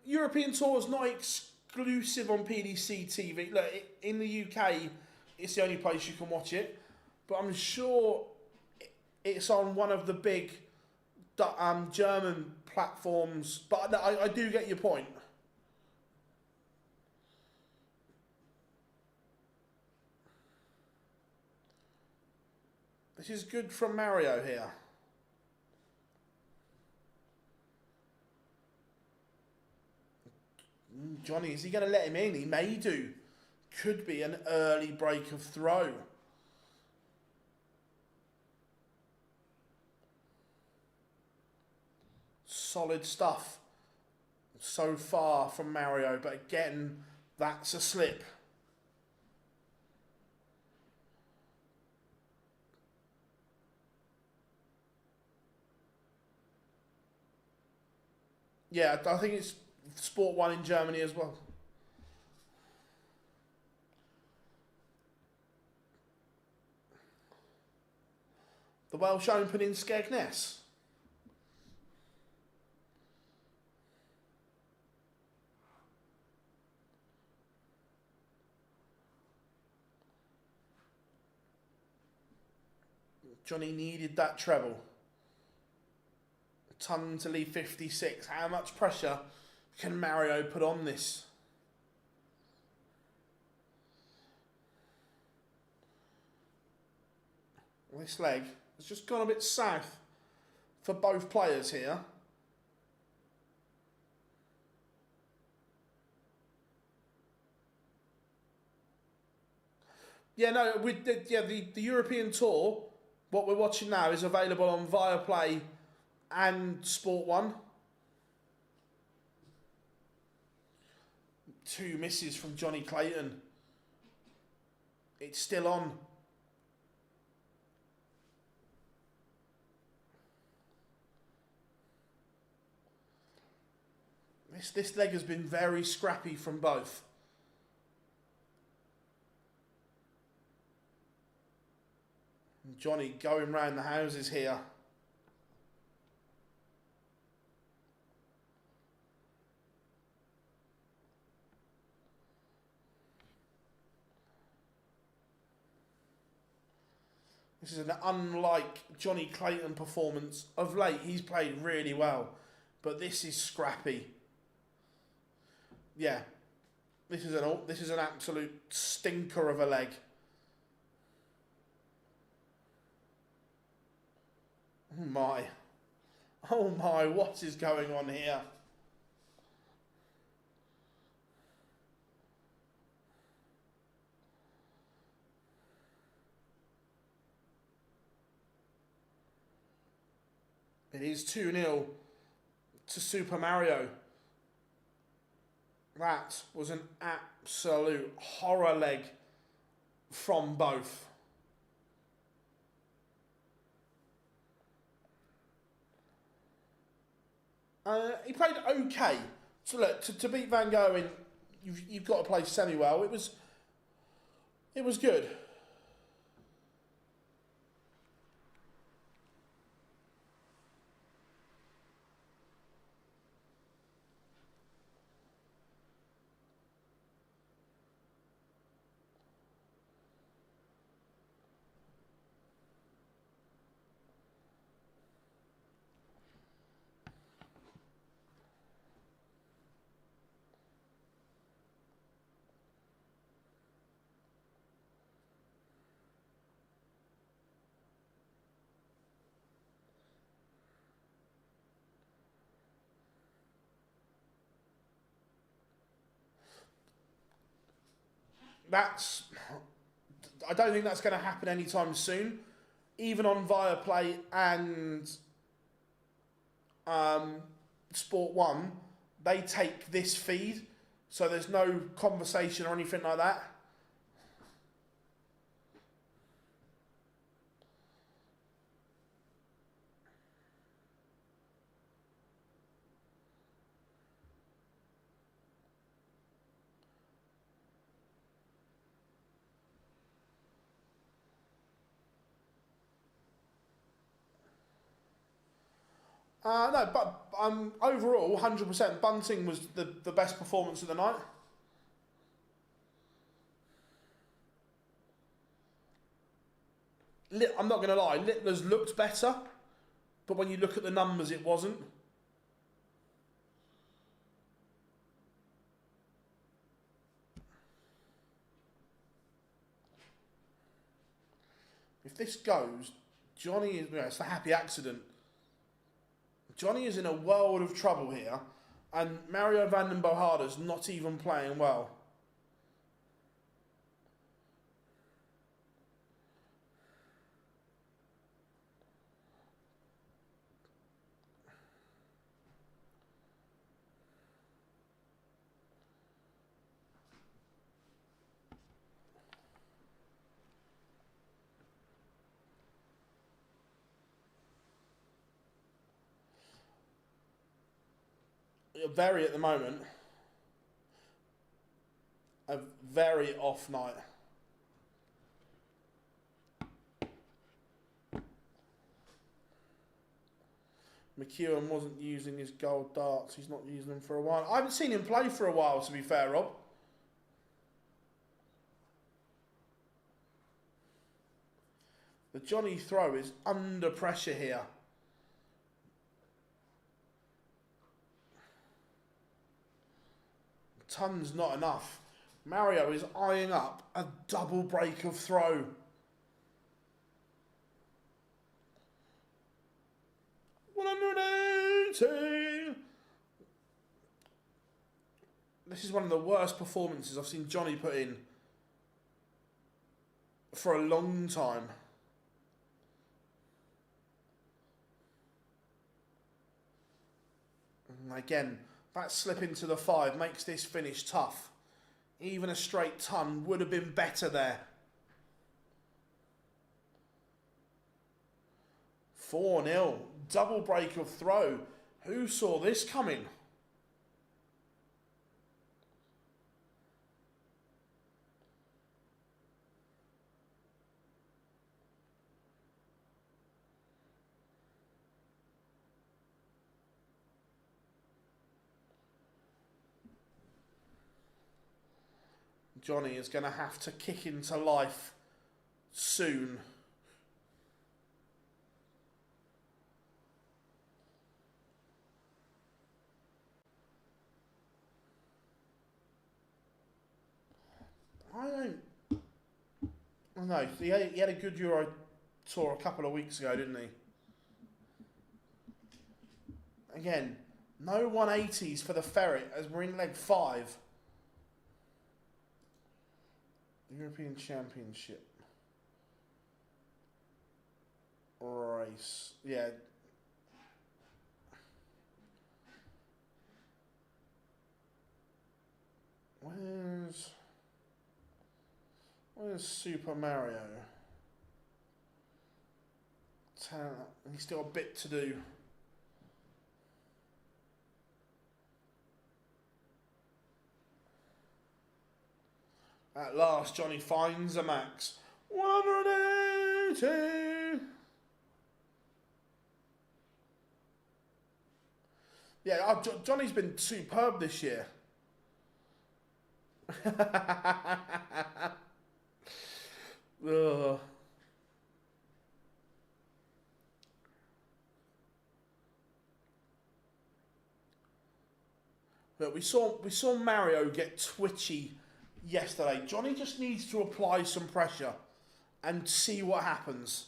European Tour is not exclusive on PDC TV. Look, in the UK, it's the only place you can watch it. But I'm sure it's on one of the big German platforms. But I do get your point. This is good from Mario here. Jonny, is he going to let him in? He may do. Could be an early break of throw. Solid stuff so far from Mario, but again, that's a slip. Yeah, I think it's Sport 1 in Germany as well. The Welsh Open in Skegness. Jonny needed that treble. A ton to leave 56. How much pressure can Mario put on this? This leg has just gone a bit south for both players here. Yeah, no, with the European Tour, what we're watching now is available on Viaplay and Sport 1. 2 misses from Jonny Clayton. It's still on. This leg has been very scrappy from both. Jonny going round the houses here. This is an unlike Jonny Clayton performance. Of late, he's played really well, but this is scrappy. Yeah, this is an absolute stinker of a leg. Oh my, what is going on here? It is 2-0 to Super Mario. That was an absolute horror leg from both. He played okay. So look, to beat Van Gerwen, you've got to play semi-well. It was good. I don't think that's going to happen anytime soon. Even on Viaplay and Sport 1, they take this feed, so there's no conversation or anything like that. No, but overall, 100%, Bunting was the best performance of the night. I'm not going to lie, Littler's looked better, but when you look at the numbers, it wasn't. If this goes, Jonny is... Yeah, it's a happy accident. Jonny is in a world of trouble here, and Mario Vandenbogaerde's not even playing well. Very at the moment. A very off night. McEwen wasn't using his gold darts. He's not using them for a while. I haven't seen him play for a while, to be fair, Rob. The Jonny throw is under pressure here. Ton's not enough. Mario is eyeing up a double break of throw. This is one of the worst performances I've seen Jonny put in for a long time. And again, that slip into the 5 makes this finish tough. Even a straight ton would have been better there. 4-0. Double break of throw. Who saw this coming? Jonny is going to have to kick into life soon. I know, he had a good Euro Tour a couple of weeks ago, didn't he? Again, no 180s for the Ferret as we're in leg 5. European Championship race. Yeah. Where's Super Mario? He's still a bit to do. At last, Jonny finds a max. 180. Yeah, Jonny's been superb this year. Ugh. But we saw Mario get twitchy yesterday. Jonny just needs to apply some pressure and see what happens.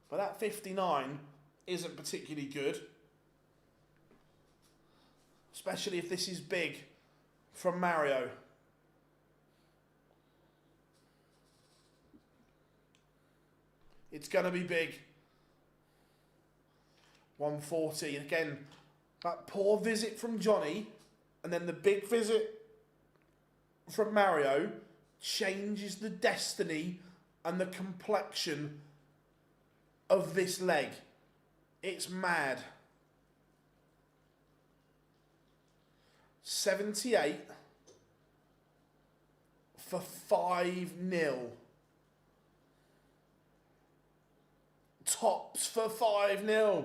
But that 59 isn't particularly good. Especially if this is big from Mario. It's going to be big. 140. Again, that poor visit from Jonny and then the big visit from Mario changes the destiny and the complexion of this leg. It's mad. 78 for 5-0. Tops for 5-0.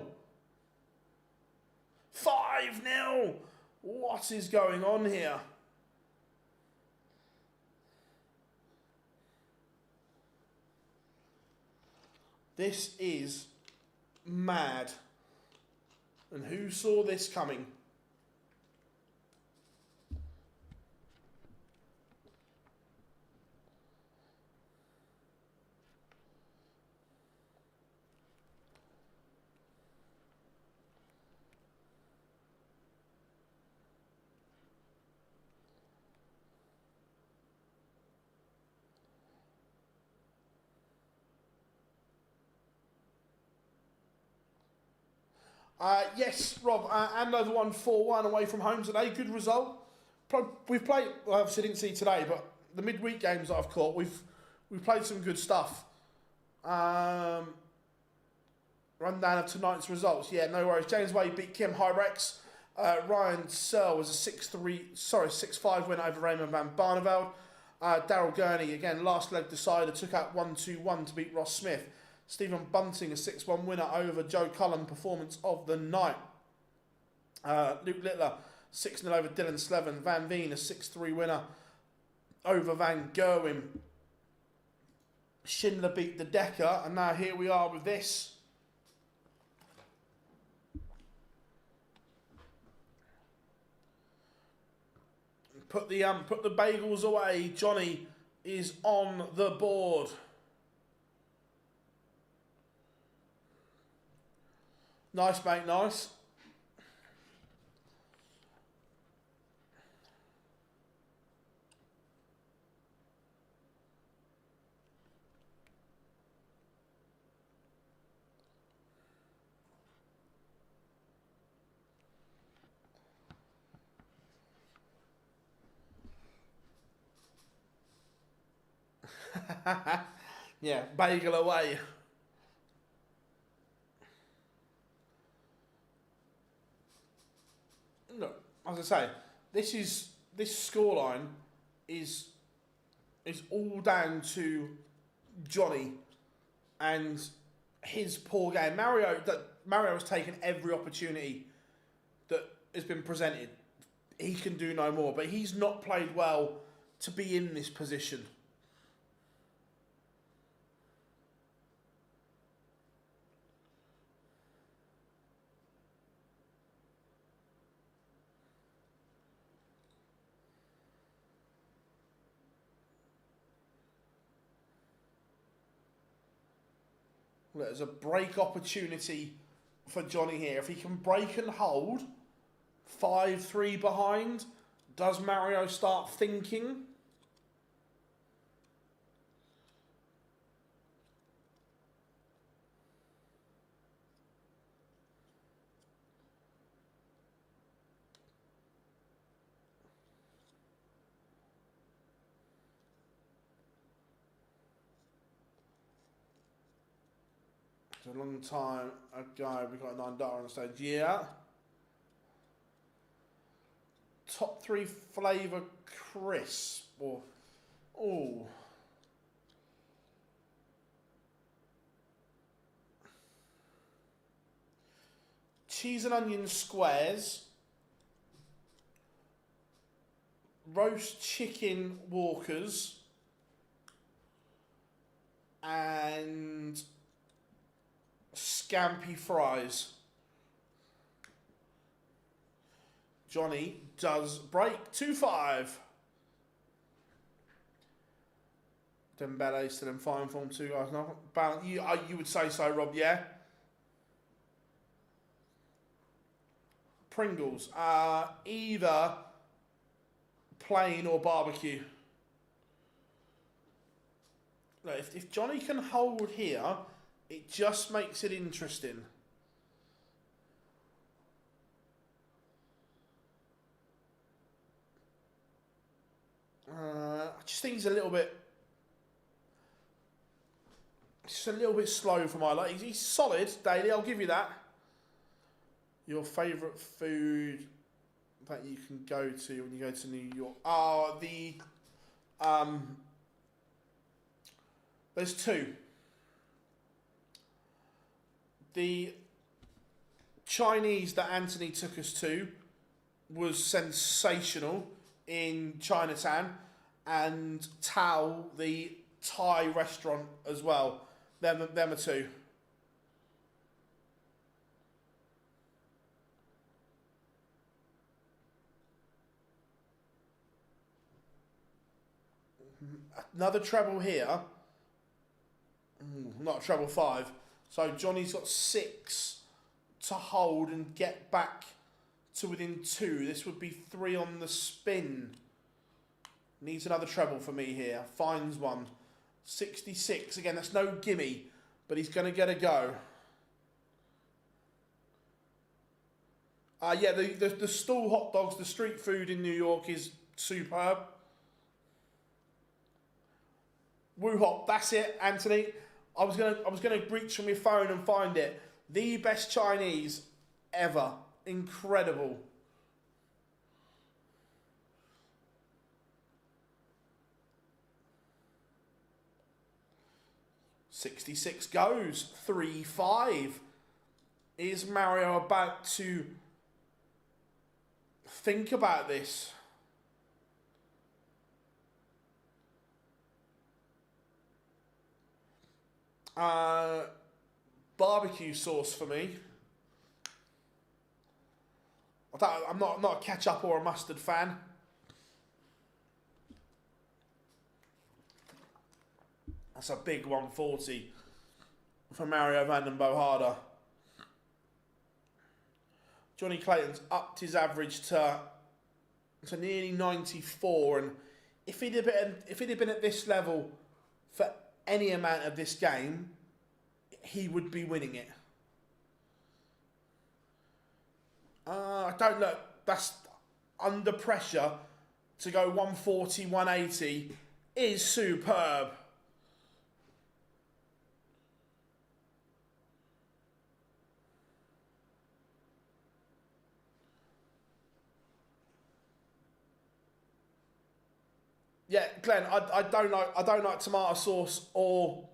5-0. What is going on here? This is mad. And who saw this coming? Yes, Rob, Andover won 4-1 away from home today. Good result. We've played, well, obviously didn't see today, but the midweek games that I've caught, we've played some good stuff. Rundown of tonight's results. Yeah, no worries. James Wade beat Kim Huybrechts. Ryan Searle was a 6-5 win over Raymond van Barneveld. Daryl Gurney, again, last leg decider, took out 1-2-1 to beat Ross Smith. Stephen Bunting, a 6-1 winner over Joe Cullen, performance of the night. Luke Littler, 6-0 over Dylan Slevin. Veen, a 6-3 winner over Van Gerwen. Schindler beat the Decker, and now here we are with this. Put the bagels away. Jonny is on the board. Nice, mate, nice. Yeah, bagel away. Look, as I say, this scoreline is all down to Jonny and his poor game. Mario has taken every opportunity that has been presented. He can do no more, but he's not played well to be in this position. There's a break opportunity for Jonny here. If he can break and hold, 5-3 behind, does Mario start thinking? It's a long time ago. We got a 9 data on the stage. Yeah. Top 3 flavour crisp. Or, oh. Cheese and onion squares. Roast chicken Walkers. And scampi fries. Jonny does break 2-5. Dembele still in fine form, 2 guys now. You would say so, Rob, yeah? Pringles. Either plain or barbecue. Look, if Jonny can hold here, it just makes it interesting. I just think he's a little bit slow for my life. He's solid, Daly, I'll give you that. Your favourite food that you can go to when you go to New York? There's 2. The Chinese that Anthony took us to was sensational in Chinatown, and Tao, the Thai restaurant as well. Them are 2. Another treble here. Not a treble 5. So Jonny's got 6 to hold and get back to within 2. This would be 3 on the spin. Needs another treble for me here. Finds one. 66. Again, that's no gimme, but he's going to get a go. Yeah, the stall hot dogs, the street food in New York is superb. Woo hop, that's it, Anthony. I was gonna reach from your phone and find it. The best Chinese ever. Incredible. $66 goes. 3-5. Is Mario about to think about this? Barbecue sauce for me. I'm not a ketchup or a mustard fan. That's a big 140 for Mario Vandenbogaerde. Jonny Clayton's upped his average to nearly 94, and if he'd have been at this level for any amount of this game, he would be winning it. I don't look. That's under pressure to go 140, 180 is superb. Yeah, Glenn, I don't like tomato sauce or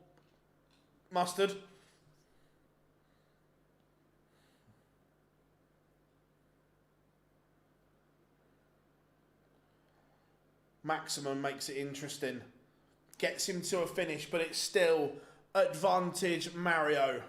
mustard. Maximum makes it interesting. Gets him to a finish, but it's still advantage Mario.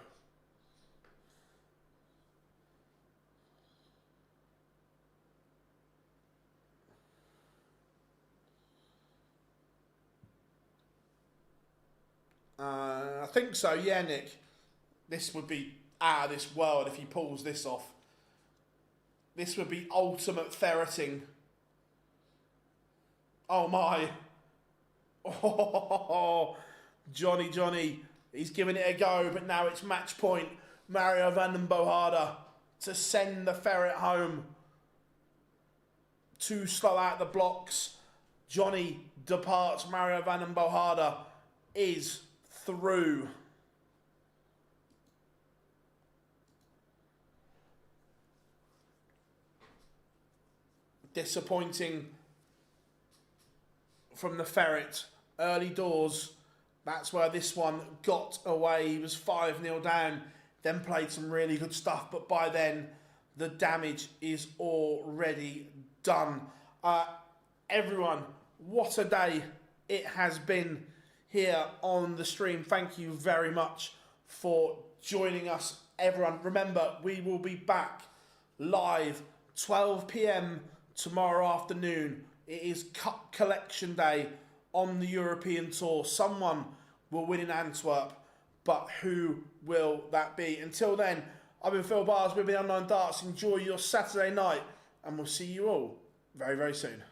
I think so, yeah, Nick. This would be out of this world if he pulls this off. This would be ultimate ferreting. Oh my. Oh, Jonny. He's giving it a go, but now it's match point. Mario Vandenbogaerde to send the ferret home. Too slow out the blocks. Jonny departs. Mario Vandenbogaerde is through. Disappointing from the ferret. Early doors. That's where this one got away. He was 5-0 down. Then played some really good stuff. But by then, the damage is already done. Everyone, what a day it has been here on the stream. Thank you very much for joining us, everyone. Remember, we will be back live 12 p.m. tomorrow afternoon. It is Cup Collection Day on the European Tour. Someone will win in Antwerp, but who will that be? Until then, I've been Phil Bars, we've been Online Darts. Enjoy your Saturday night, and we'll see you all very, very soon.